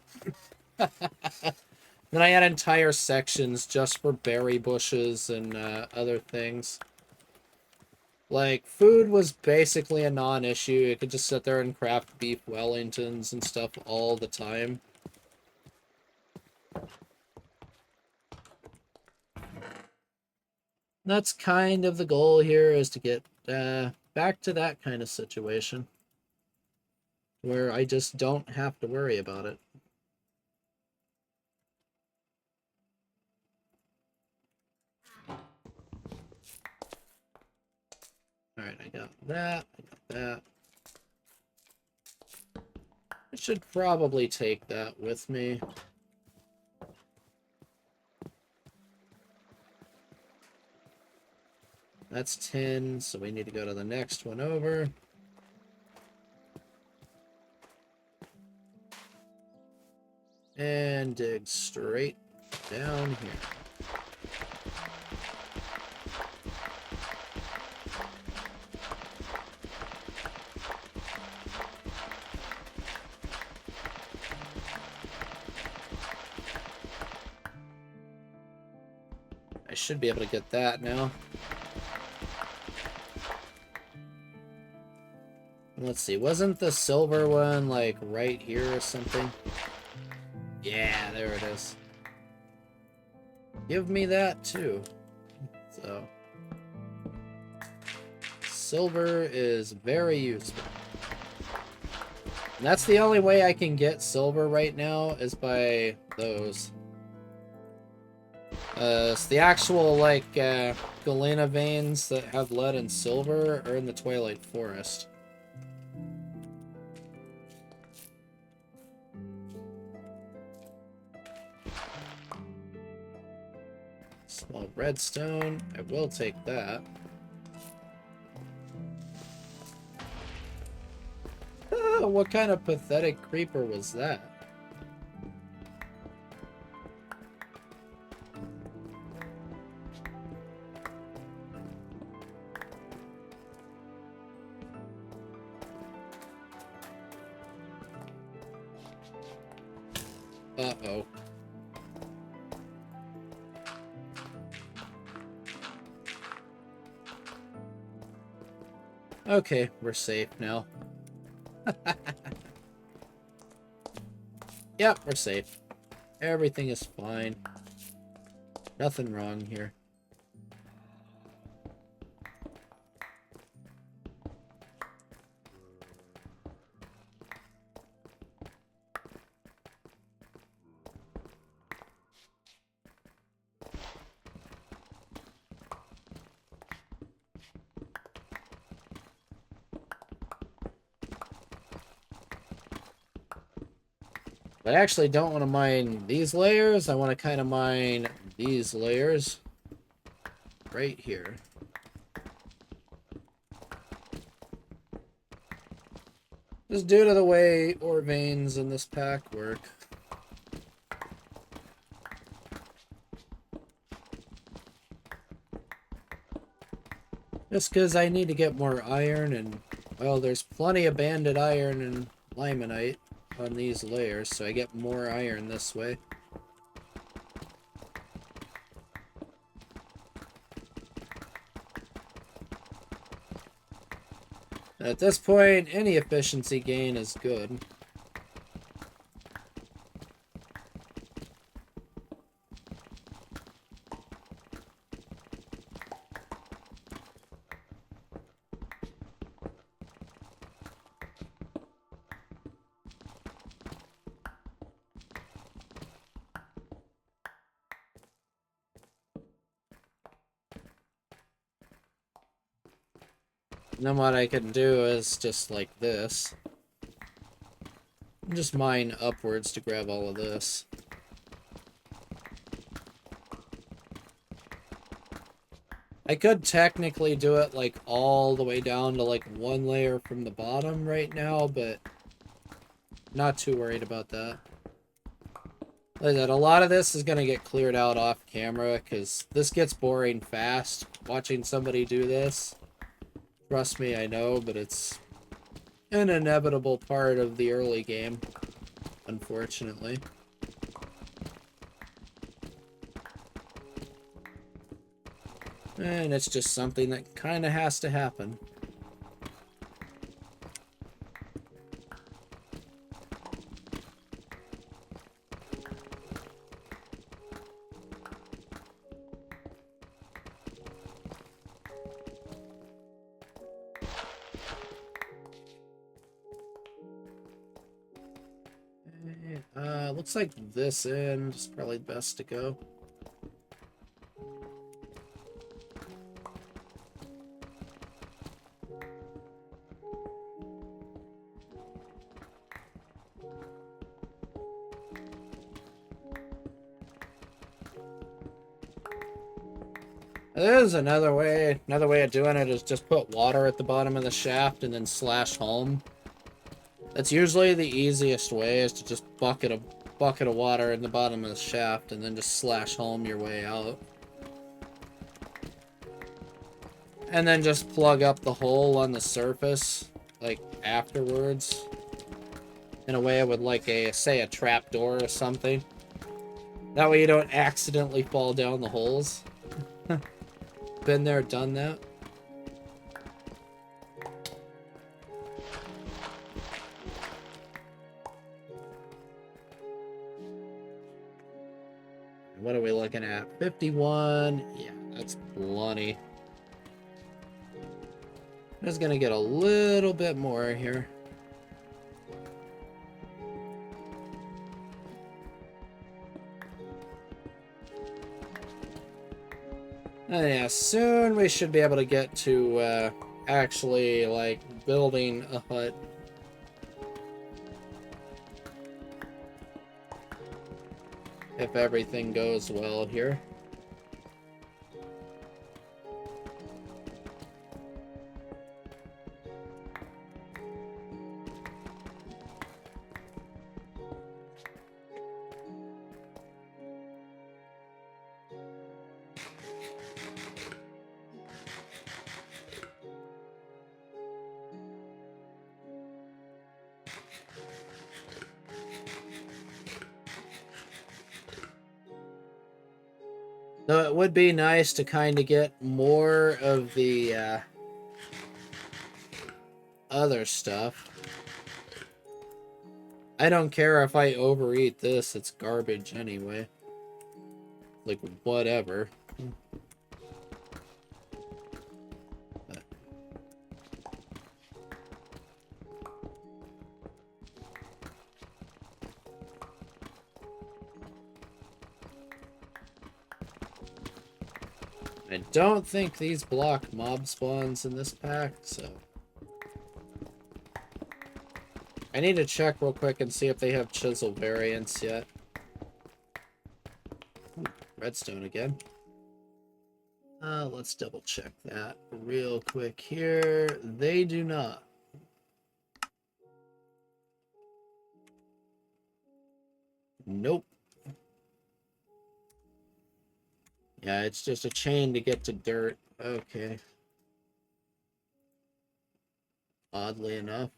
Then I had entire sections just for berry bushes and other things. Like, food was basically a non-issue. You could just sit there and craft beef Wellingtons and stuff all the time. That's kind of the goal here, is to get back to that kind of situation. Where I just don't have to worry about it. Alright, I got that. I got that. I should probably take that with me. That's 10, so we need to go to the next one over. And dig straight down here. I should be able to get that now. Let's see, wasn't the silver one, like, right here or something? Yeah, there it is. Give me that, too. So, silver is very useful. And that's the only way I can get silver right now, is by those. So the actual, like, galena veins that have lead and silver are in the Twilight Forest. Small redstone. I will take that. Oh, what kind of pathetic creeper was that? Uh-oh. Okay, we're safe now. Yep, we're safe. Everything is fine. Nothing wrong here. I actually don't want to mine these layers. I want to kind of mine these layers right here. Just due to the way ore veins in this pack work. Just because I need to get more iron, and, well, there's plenty of banded iron and limonite on these layers, so I get more iron this way. At this point, any efficiency gain is good. And then what I can do is just like this. Just mine upwards to grab all of this. I could technically do it like all the way down to like one layer from the bottom right now, but not too worried about that. Like that, a lot of this is going to get cleared out off camera because this gets boring fast watching somebody do this. Trust me, I know, but it's an inevitable part of the early game, unfortunately. And it's just something that kind of has to happen. Looks like this end is probably best to go. There's another way. Another way of doing it is just put water at the bottom of the shaft and then slash home. That's usually the easiest way, is to just bucket of water in the bottom of the shaft and then just slash home your way out. And then just plug up the hole on the surface, like, afterwards. In a way with, like, say, a trap door or something. That way you don't accidentally fall down the holes. Been there, done that. What are we looking at? 51. Yeah, that's plenty. I'm just gonna get a little bit more here. And yeah, soon we should be able to get to actually, like, building a hut. If everything goes well here. Though it would be nice to kind of get more of the other stuff. I don't care if I overeat this, it's garbage anyway. Like, whatever. I don't think these block mob spawns in this pack, so... I need to check real quick and see if they have chisel variants yet. Redstone again. Let's double check that real quick here. They do not. Nope. Yeah, it's just a chain to get to dirt. Okay. Oddly enough.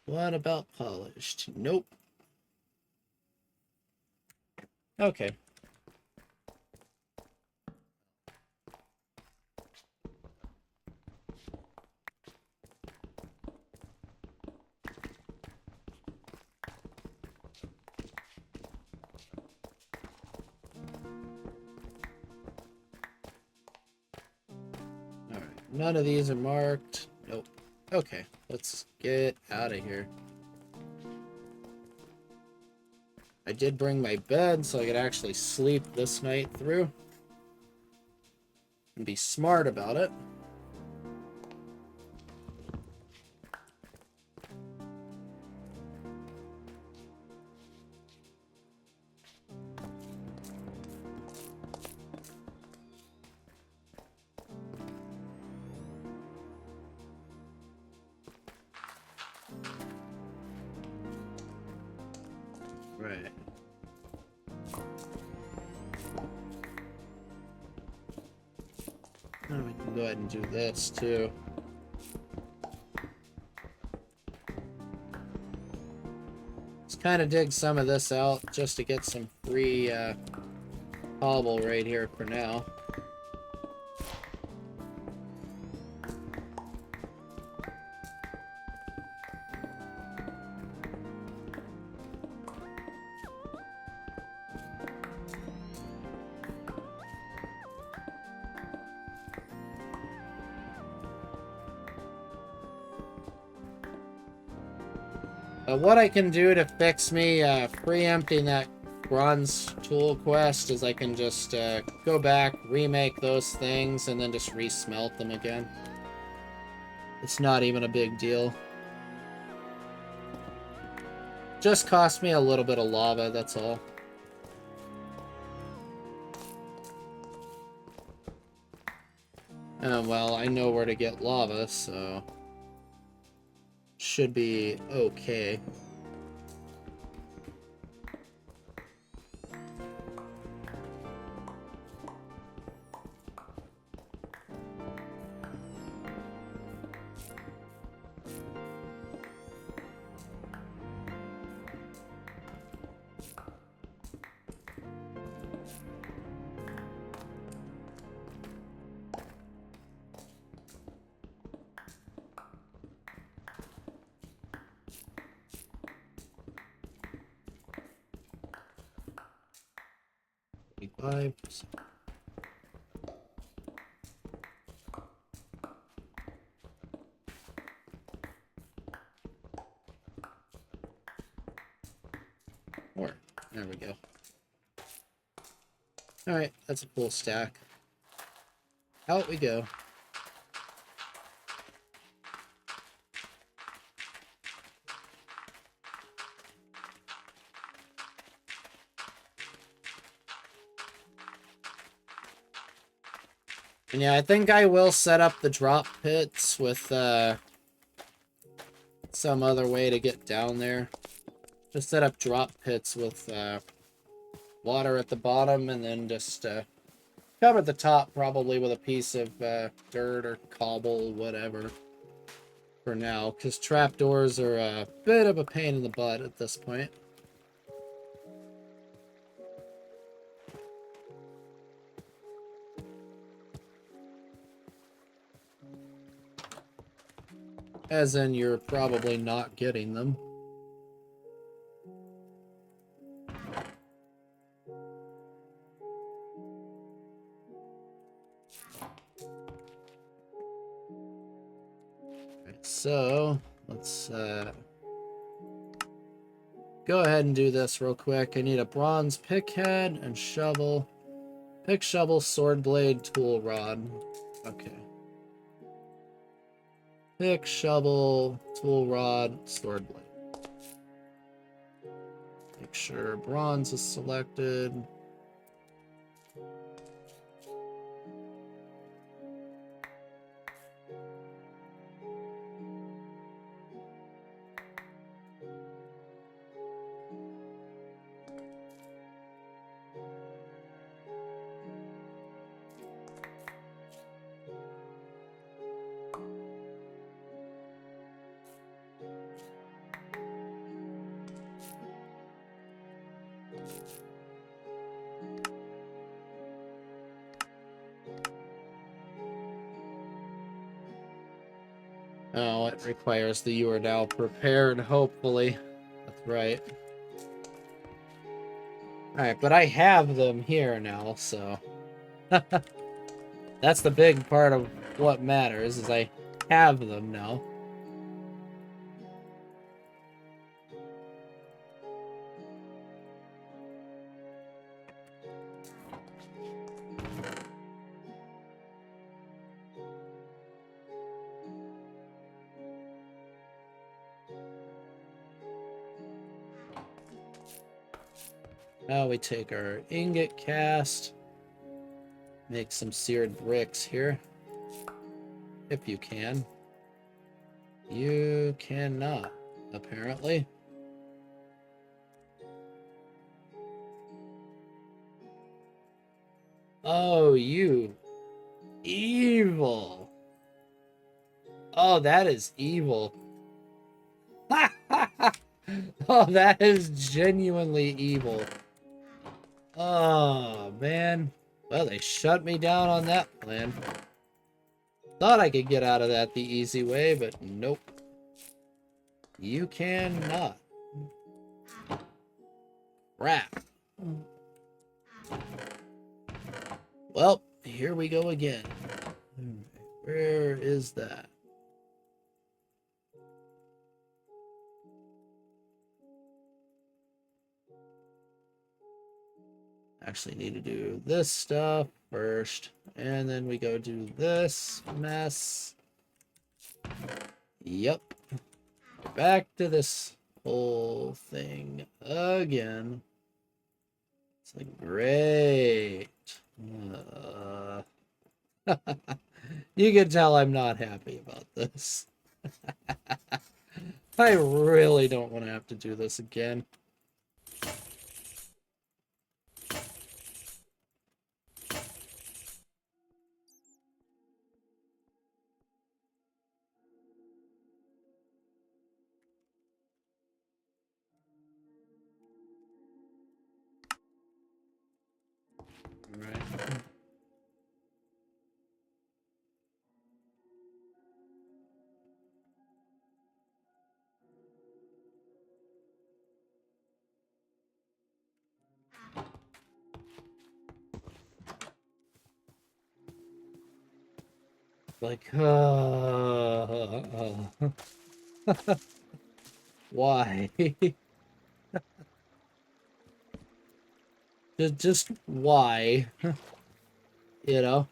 What about polished? Nope. Okay. Alright, none of these are marked. Nope. Okay, let's get out of here. I did bring my bed so I could actually sleep this night through. and be smart about it. Right. Now we can go ahead and do this too. Let's kind of dig some of this out just to get some free cobble right here for now. What I can do to fix me preempting that bronze tool quest is I can just go back, remake those things, and then just resmelt them again. It's not even a big deal. Just cost me a little bit of lava, that's all. Well, I know where to get lava, so should be okay. Vibes. There we go. Alright, that's a full stack. Out we go. And yeah, I think I will set up the drop pits with some other way to get down there. Just set up drop pits with water at the bottom, and then just cover the top probably with a piece of dirt or cobble, whatever, for now, because trapdoors are a bit of a pain in the butt at this point. As in, you're probably not getting them. Right, so, let's go ahead and do this real quick. I need a bronze pick head and shovel. Pick, shovel, sword blade, tool rod. Okay. Pick, shovel, tool rod, sword blade. Make sure bronze is selected. Oh, it requires the you are now prepared, hopefully. That's right. Alright, but I have them here now, so... That's the big part of what matters, is I have them now. Now we take our ingot cast, make some seared bricks here. If you can. You cannot, apparently. Oh, you evil. Oh, that is evil. Oh, that is genuinely evil. Oh, man. Well, they shut me down on that plan. Thought I could get out of that the easy way, but nope. You cannot. Crap. Well, here we go again. Where is that? Actually need to do this stuff first, and then we go do this mess. Yep. Back to this whole thing again. It's like, great. You can tell I'm not happy about this. I really don't want to have to do this again. Right. Like, why? just why? You know?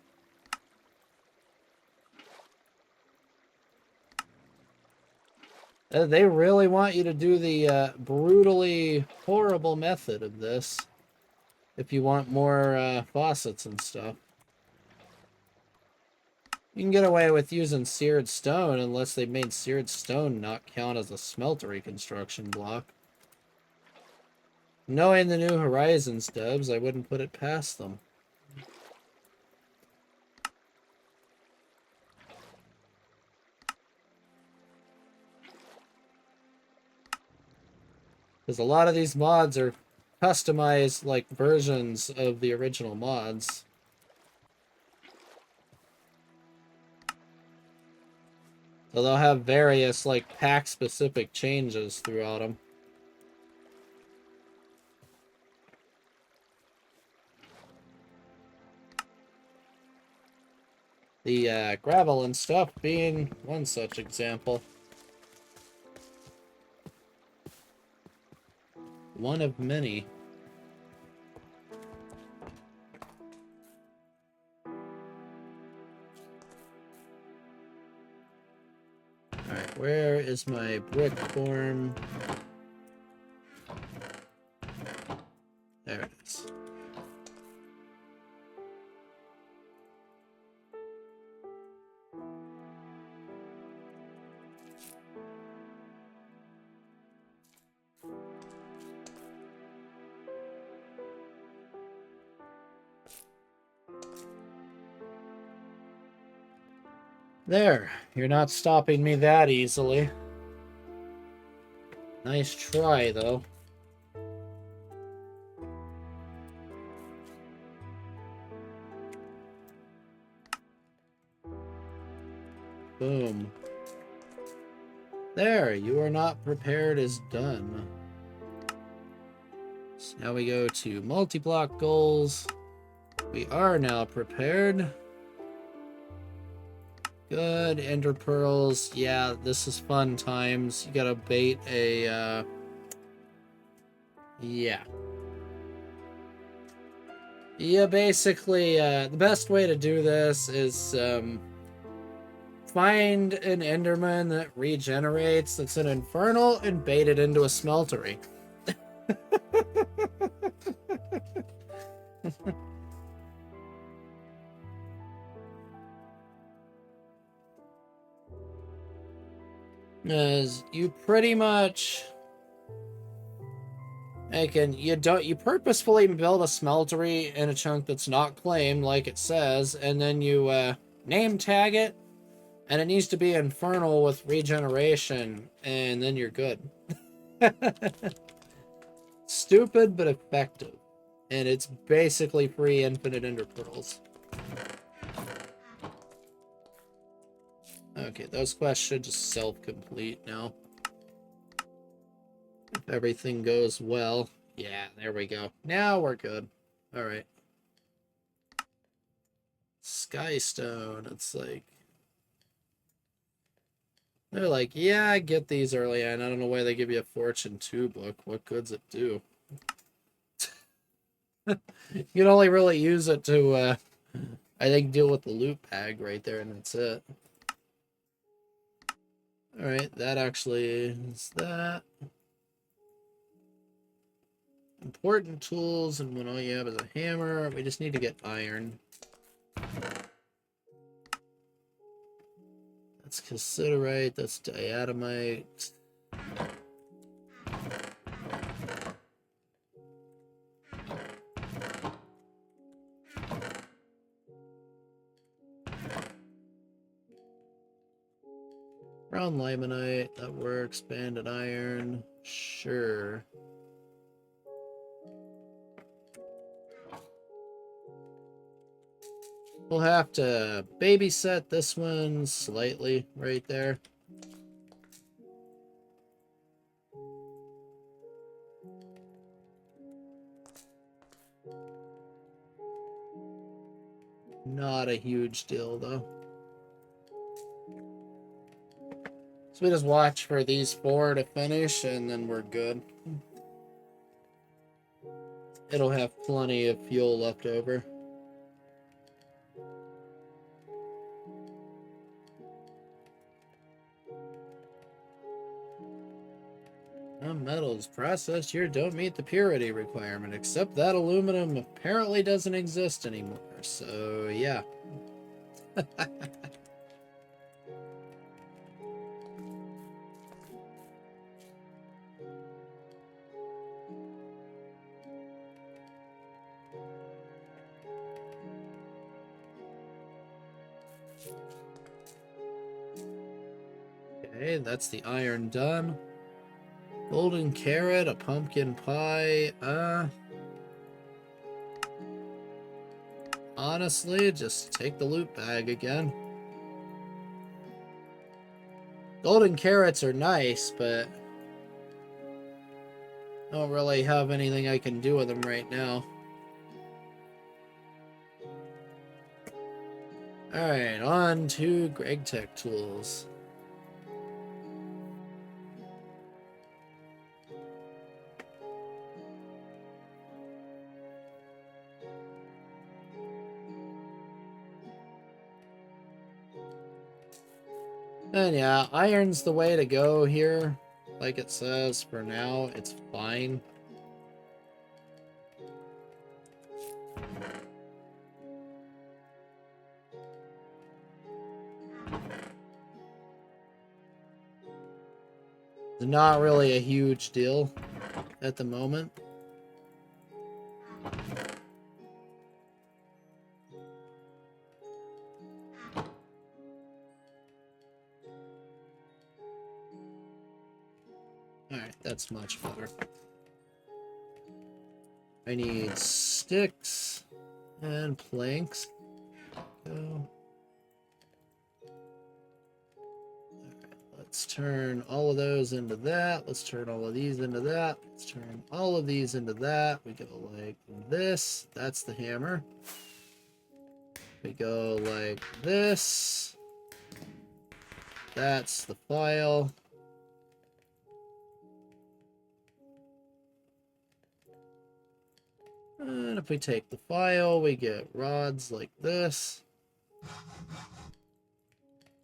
They really want you to do the brutally horrible method of this if you want more faucets and stuff. You can get away with using seared stone unless they made seared stone not count as a smeltery construction block. Knowing the new Horizons devs, I wouldn't put it past them. Because a lot of these mods are customized like versions of the original mods. So they'll have various like pack specific changes throughout them. The gravel and stuff being one such example. One of many. Alright, where is my brick form? There it is. There, you're not stopping me that easily. Nice try, though. Boom. There, you are not prepared is done. So now we go to multi-block goals. We are now prepared. Good, ender pearls. Yeah, this is fun times. You gotta bait a, yeah. Yeah, basically, the best way to do this is, find an enderman that regenerates that's an infernal and bait it into a smeltery. As you pretty much you purposefully build a smeltery in a chunk that's not claimed like it says, and then you name tag it, and it needs to be infernal with regeneration, and then you're good. Stupid but effective. And it's basically free infinite ender pearls. Okay, those quests should just self-complete now. If everything goes well. Yeah, there we go. Now we're good. Alright. Skystone. It's like... They're like, yeah, I get these early on. I don't know why they give you a Fortune 2 book. What good's it do? You can only really use it to, I think, deal with the loot bag right there, and that's it. Alright, that actually is that. Important tools, and when all you have is a hammer, we just need to get iron. That's cassiterite, that's diatomite. Brown limonite, that works. Banded iron, sure. We'll have to babysit this one slightly right there. Not a huge deal, though. So we just watch for these 4 to finish, and then we're good. It'll have plenty of fuel left over. Some metals processed here don't meet the purity requirement, except that aluminum apparently doesn't exist anymore. So, yeah. Okay, that's the iron done. Golden carrot, a pumpkin pie, honestly, just take the loot bag again. Golden carrots are nice, but I don't really have anything I can do with them right now. Alright, on to GregTech tools. And yeah, iron's the way to go here. Like it says, for now, it's fine. It's not really a huge deal at the moment. Alright, that's much better. I need sticks and planks. Go. Let's turn all of those into that. Let's turn all of these into that. Let's turn all of these into that. We go like this. That's the hammer. We go like this. That's the file. And if we take the file, we get rods like this.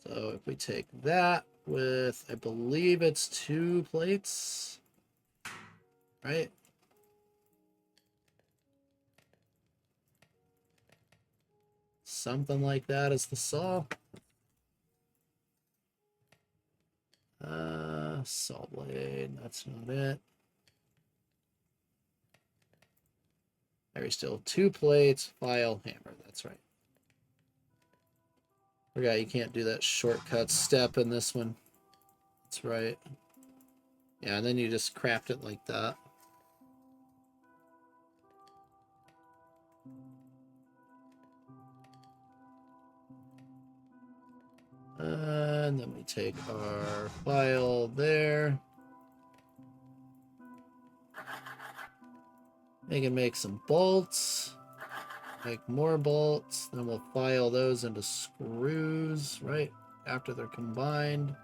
So if we take that with, I believe it's 2 plates, right? something like that as the saw. Saw blade, that's not it. There still 2 plates, file, hammer, that's right. Forgot you can't do that shortcut step in this one. That's right. Yeah, and then you just craft it like that. And then we take our file there. We can make some bolts. Make more bolts. Then we'll file those into screws, right? After they're combined.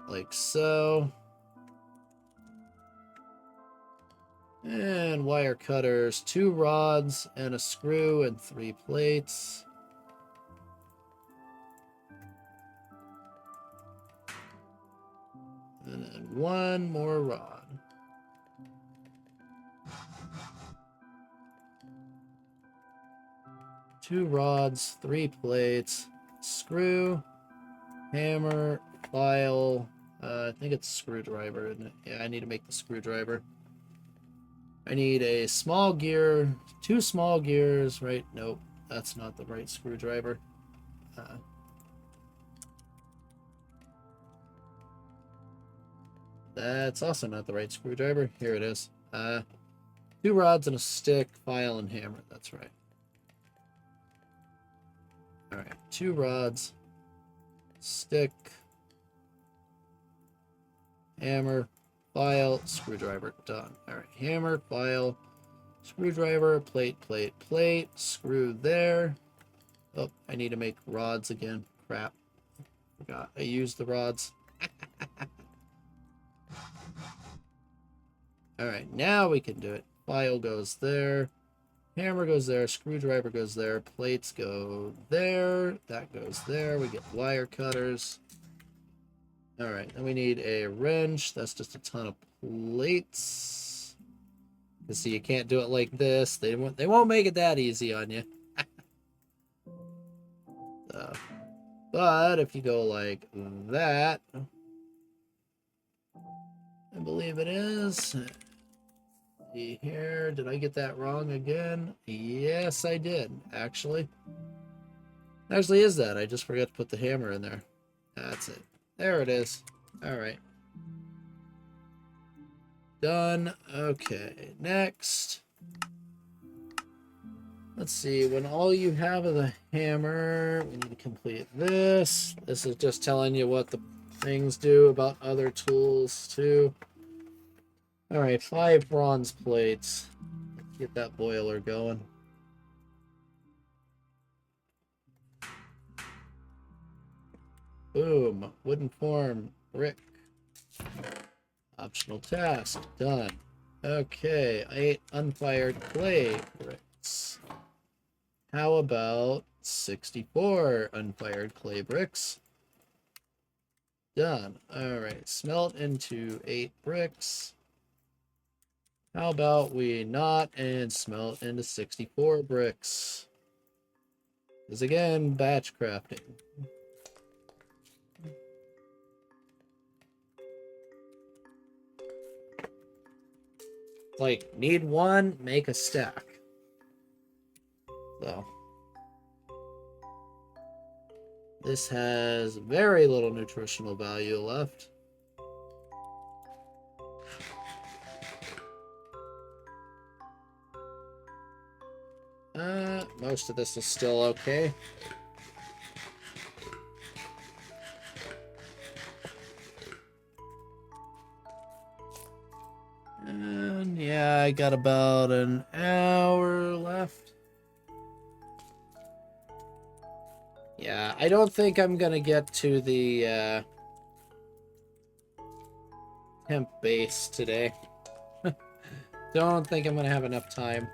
Like so. And wire cutters. 2 rods and a screw and 3 plates. And then 1 more rod. Two rods, 3 plates, screw, hammer, file. I think it's a screwdriver, isn't it? Yeah, I need to make the screwdriver. I need a small gear, 2 small gears, right? Nope, that's not the right screwdriver. That's also not the right screwdriver. Here it is. 2 rods and a stick, file and hammer. That's right. All right, 2 rods, stick, hammer, file, screwdriver, done. All right, hammer, file, screwdriver, plate, plate, plate, screw there. Oh, I need to make rods again. Crap. Forgot I used the rods. All right, now we can do it. File goes there. Hammer goes there, screwdriver goes there, plates go there, that goes there, we get wire cutters. Alright, then we need a wrench, that's just a ton of plates. You see, you can't do it like this, they won't make it that easy on you. But if you go like that, I believe it is. Here, did I get that wrong again? Yes, I did, actually. Actually is that. I just forgot to put the hammer in there. That's it. There it is. Alright. Done. Okay, next. Let's see, when all you have is a hammer, we need to complete this. This is just telling you what the things do about other tools, too. Alright, 5 bronze plates. Let's get that boiler going. Boom. Wooden form. Brick. Optional task. Done. Okay, 8 unfired clay bricks. How about 64 unfired clay bricks? Done. Alright, smelt into 8 bricks. How about we knot and smelt into 64 bricks? Because again, batch crafting. Like, need 1, make a stack. So. This has very little nutritional value left. Most of this is still okay. And yeah, I got about an hour left. Yeah, I don't think I'm gonna get to the temp base today. Don't think I'm gonna have enough time,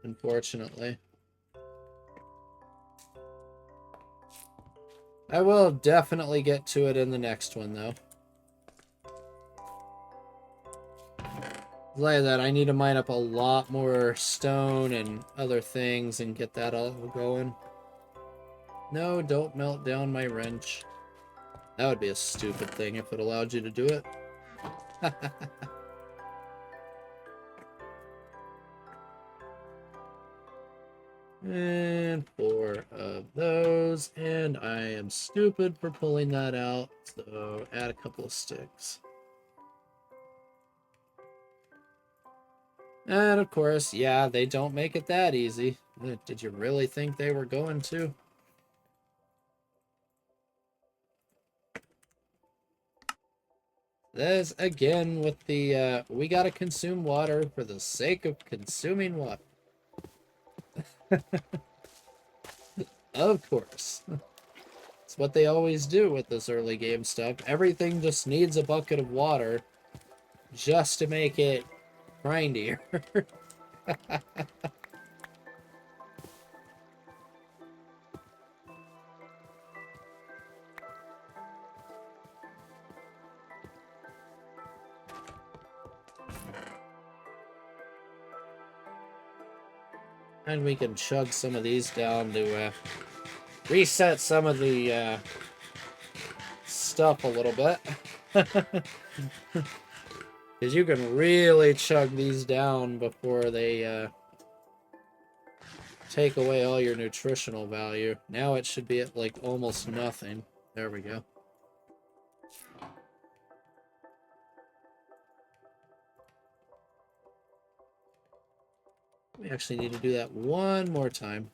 unfortunately. I will definitely get to it in the next one, though. Like that, I need to mine up a lot more stone and other things and get that all going. No, don't melt down my wrench. That would be a stupid thing if it allowed you to do it. And 4 of those, and I am stupid for pulling that out, so add a couple of sticks. And of course, yeah, they don't make it that easy. Did you really think they were going to? There's again with the, we gotta consume water for the sake of consuming water. Of course. It's what they always do with this early game stuff. Everything just needs a bucket of water just to make it grindier. And we can chug some of these down to reset some of the stuff a little bit. Because you can really chug these down before they take away all your nutritional value. Now it should be at like almost nothing. There we go. We actually need to do that one more time.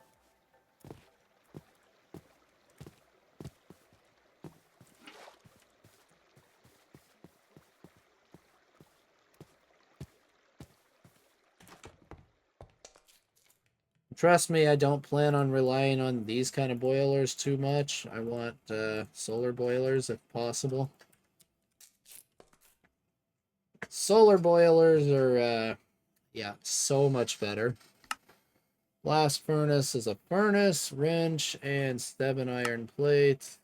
Trust me, I don't plan on relying on these kind of boilers too much. I want solar boilers if possible. Solar boilers are, yeah, so much better. Blast furnace is a furnace, wrench, and 7 iron plates.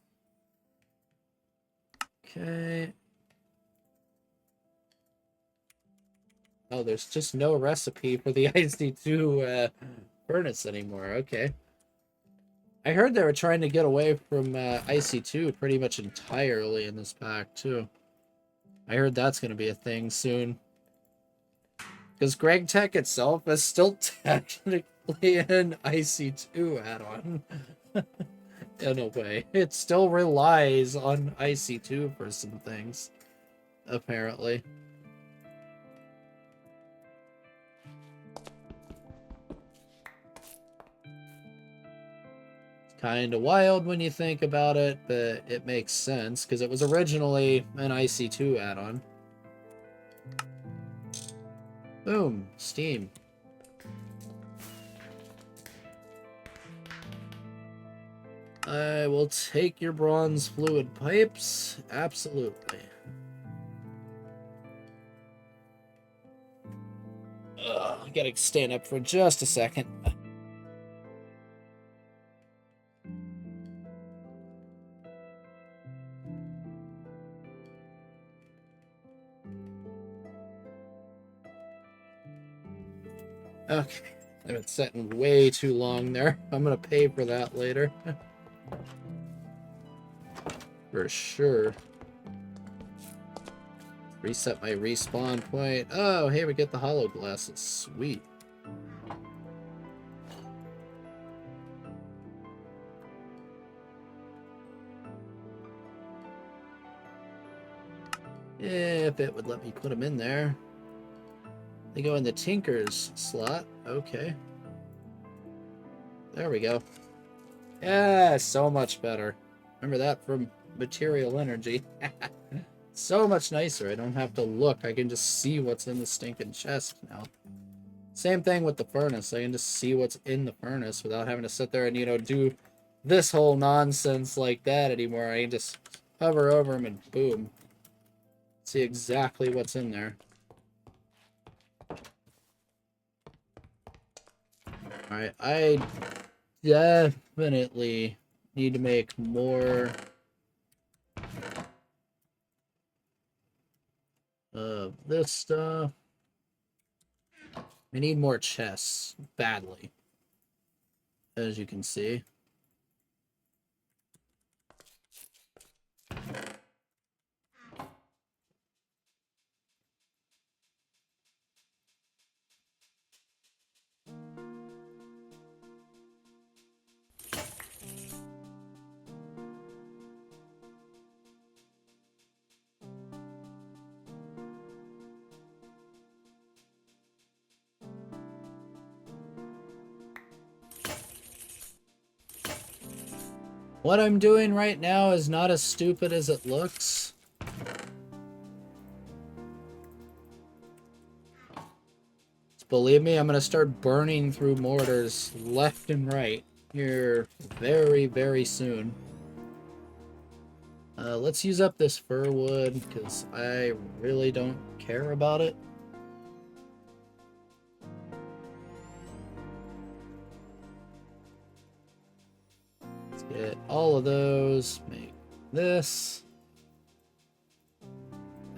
Okay. Oh, there's just no recipe for the IC2 furnace anymore. Okay. I heard they were trying to get away from IC2 pretty much entirely in this pack, too. I heard that's going to be a thing soon. Because GregTech itself is still technically an IC2 add-on. In a way. It still relies on IC2 for some things, apparently. Kind of wild when you think about it, but it makes sense because it was originally an IC2 add-on. Boom, steam. I will take your bronze fluid pipes. Absolutely. I gotta stand up for just a second. Okay, I've been sitting way too long there. I'm gonna pay for that later. For sure. Reset my respawn point. Oh, hey, we get the hollow glasses. Sweet. If it would let me put them in there. They go in the Tinker's slot. Okay. There we go. Yeah, so much better. Remember that from Material Energy. So much nicer. I don't have to look. I can just see what's in the stinking chest now. Same thing with the furnace. I can just see what's in the furnace without having to sit there and, you know, do this whole nonsense like that anymore. I can just hover over them and boom. See exactly what's in there. Alright, I definitely need to make more of this stuff. I need more chests, badly, as you can see. What I'm doing right now is not as stupid as it looks. Believe me, I'm going to start burning through mortars left and right here very, very soon. Let's use up this fir wood, because I really don't care about it. Let's get all of those, make this.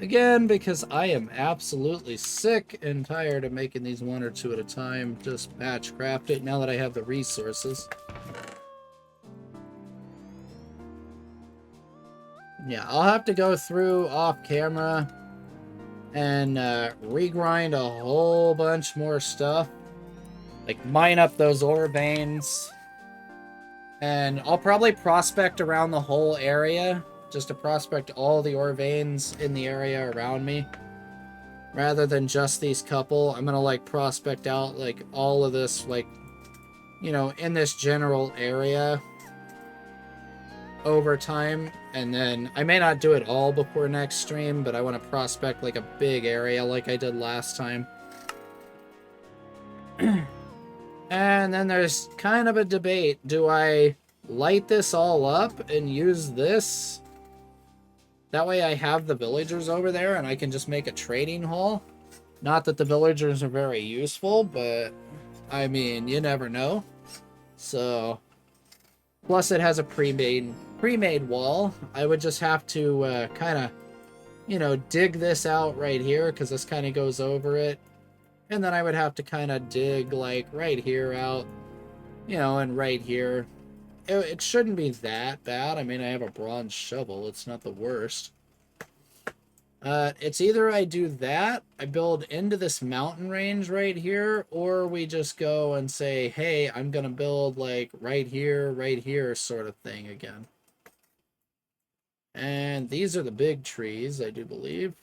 Again, because I am absolutely sick and tired of making these one or two at a time. Just batch craft it now that I have the resources. Yeah, I'll have to go through off camera and regrind a whole bunch more stuff. Like mine up those ore veins. And I'll probably prospect around the whole area. Just to prospect all the ore veins in the area around me. Rather than just these couple. I'm gonna like prospect out like all of this, like, you know, in this general area over time. And then I may not do it all before next stream, but I want to prospect like a big area like I did last time. And then there's kind of a debate. Do I light this all up and use this? That way I have the villagers over there and I can just make a trading hall. Not that the villagers are very useful, but I mean, you never know. So, plus it has a pre-made wall. I would just have to kind of, you know, dig this out right here because this kind of goes over it. And then I would have to kind of dig like right here out, you know, and right here. It shouldn't be that bad. I mean, I have a bronze shovel. It's not the worst. It's either I do that, I build into this mountain range right here, or we just go and say, hey, I'm going to build like right here sort of thing again. And these are the big trees, I do believe.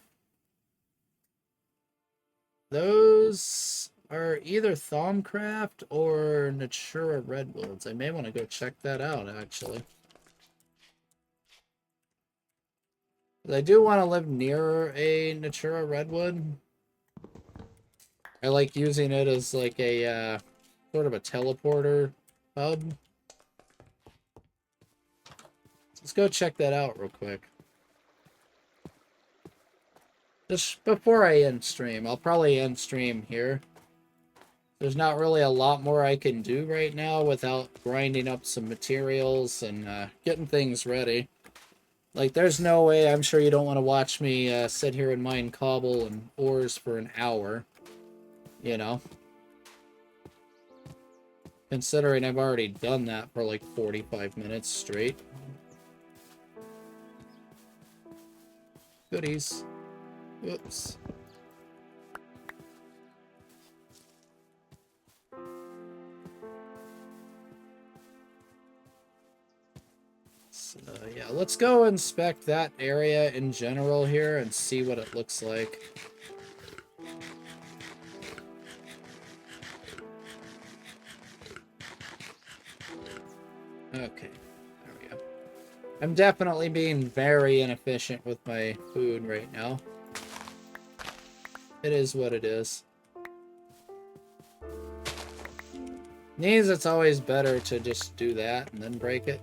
Those are either Thaumcraft or Natura Redwoods. I may want to go check that out, actually. I do want to live near a Natura Redwood. I like using it as like a sort of a teleporter hub. Let's go check that out real quick. Just before I end stream. I'll probably end stream here. There's not really a lot more I can do right now without grinding up some materials and getting things ready. Like, there's no way, I'm sure you don't want to watch me sit here and mine cobble and ores for an hour. You know? Considering I've already done that for like 45 minutes straight. Goodies. Oops. So, yeah, let's go inspect that area in general here and see what it looks like. Okay, there we go. I'm definitely being very inefficient with my food right now. It is what it is. These, it's always better to just do that and then break it.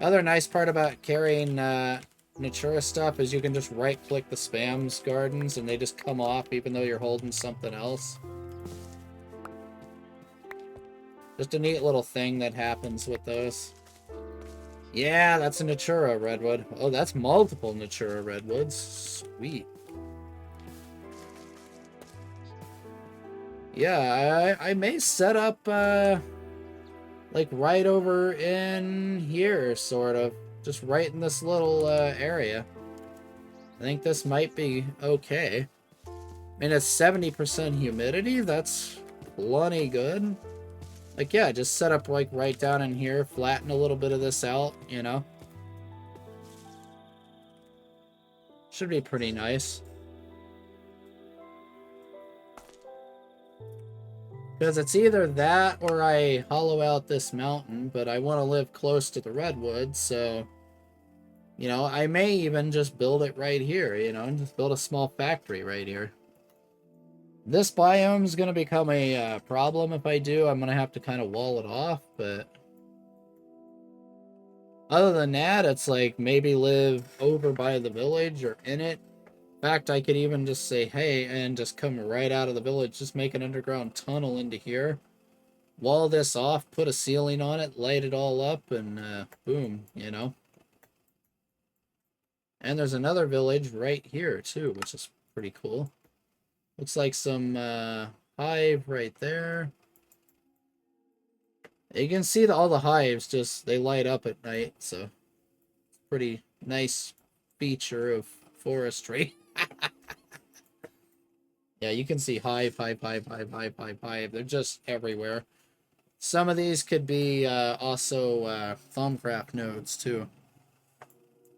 Other nice part about carrying Natura stuff is you can just right-click the spams gardens and they just come off even though you're holding something else. Just a neat little thing that happens with those. Yeah, that's a Natura Redwood. Oh, that's multiple Natura Redwoods. Sweet. Yeah, I may set up, like right over in here, sort of. Just right in this little, area. I think this might be okay. I mean, it's 70% humidity. That's plenty good. Like, yeah, just set up, like, right down in here. Flatten a little bit of this out, you know? Should be pretty nice. Because it's either that or I hollow out this mountain, but I want to live close to the redwoods, so... You know, I may even just build it right here, you know, and just build a small factory right here. This biome is going to become a problem if I do. I'm going to have to kind of wall it off, but... Other than that, it's like maybe live over by the village or in it. In fact, I could even just say, hey, and just come right out of the village, just make an underground tunnel into here. Wall this off, put a ceiling on it, light it all up, and boom, you know. And there's another village right here, too, which is pretty cool. Looks like some hive right there. You can see all the hives, just they light up at night, so it's a pretty nice feature of forestry. Yeah, you can see hive, hive, hive, hive, hive, hive, hive. They're just everywhere. Some of these could be also Thumbcraft nodes, too.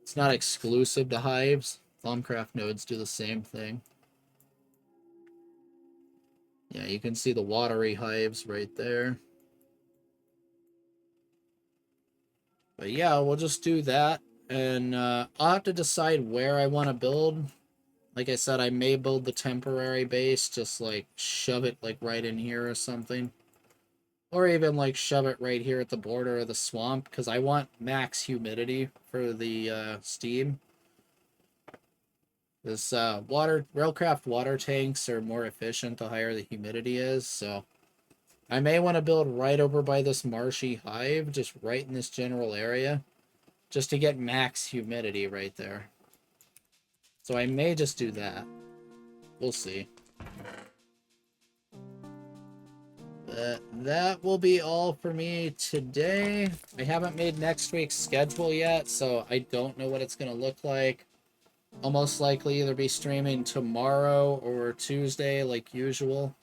It's not exclusive to hives. Thumbcraft nodes do the same thing. Yeah, you can see the watery hives right there. But yeah, we'll just do that. And I'll have to decide where I want to build. Like I said, I may build the temporary base, just like shove it like right in here or something. Or even like shove it right here at the border of the swamp, because I want max humidity for the steam. This railcraft water tanks are more efficient the higher the humidity is, so I may want to build right over by this marshy hive, just right in this general area, just to get max humidity right there. So I may just do that. We'll see. But that will be all for me today. I haven't made next week's schedule yet, so I don't know what it's going to look like. I'll most likely either be streaming tomorrow or Tuesday like usual.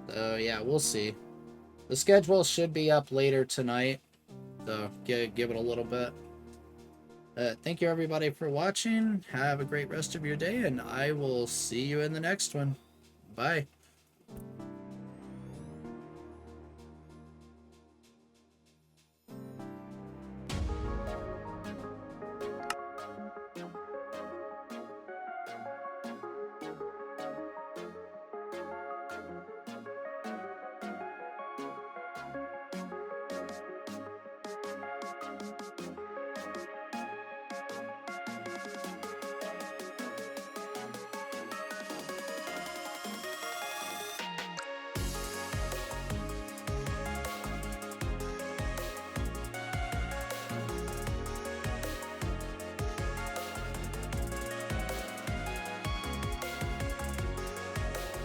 So yeah, we'll see. The schedule should be up later tonight, so give it a little bit. Thank you everybody for watching. Have a great rest of your day, and I will see you in the next one. Bye.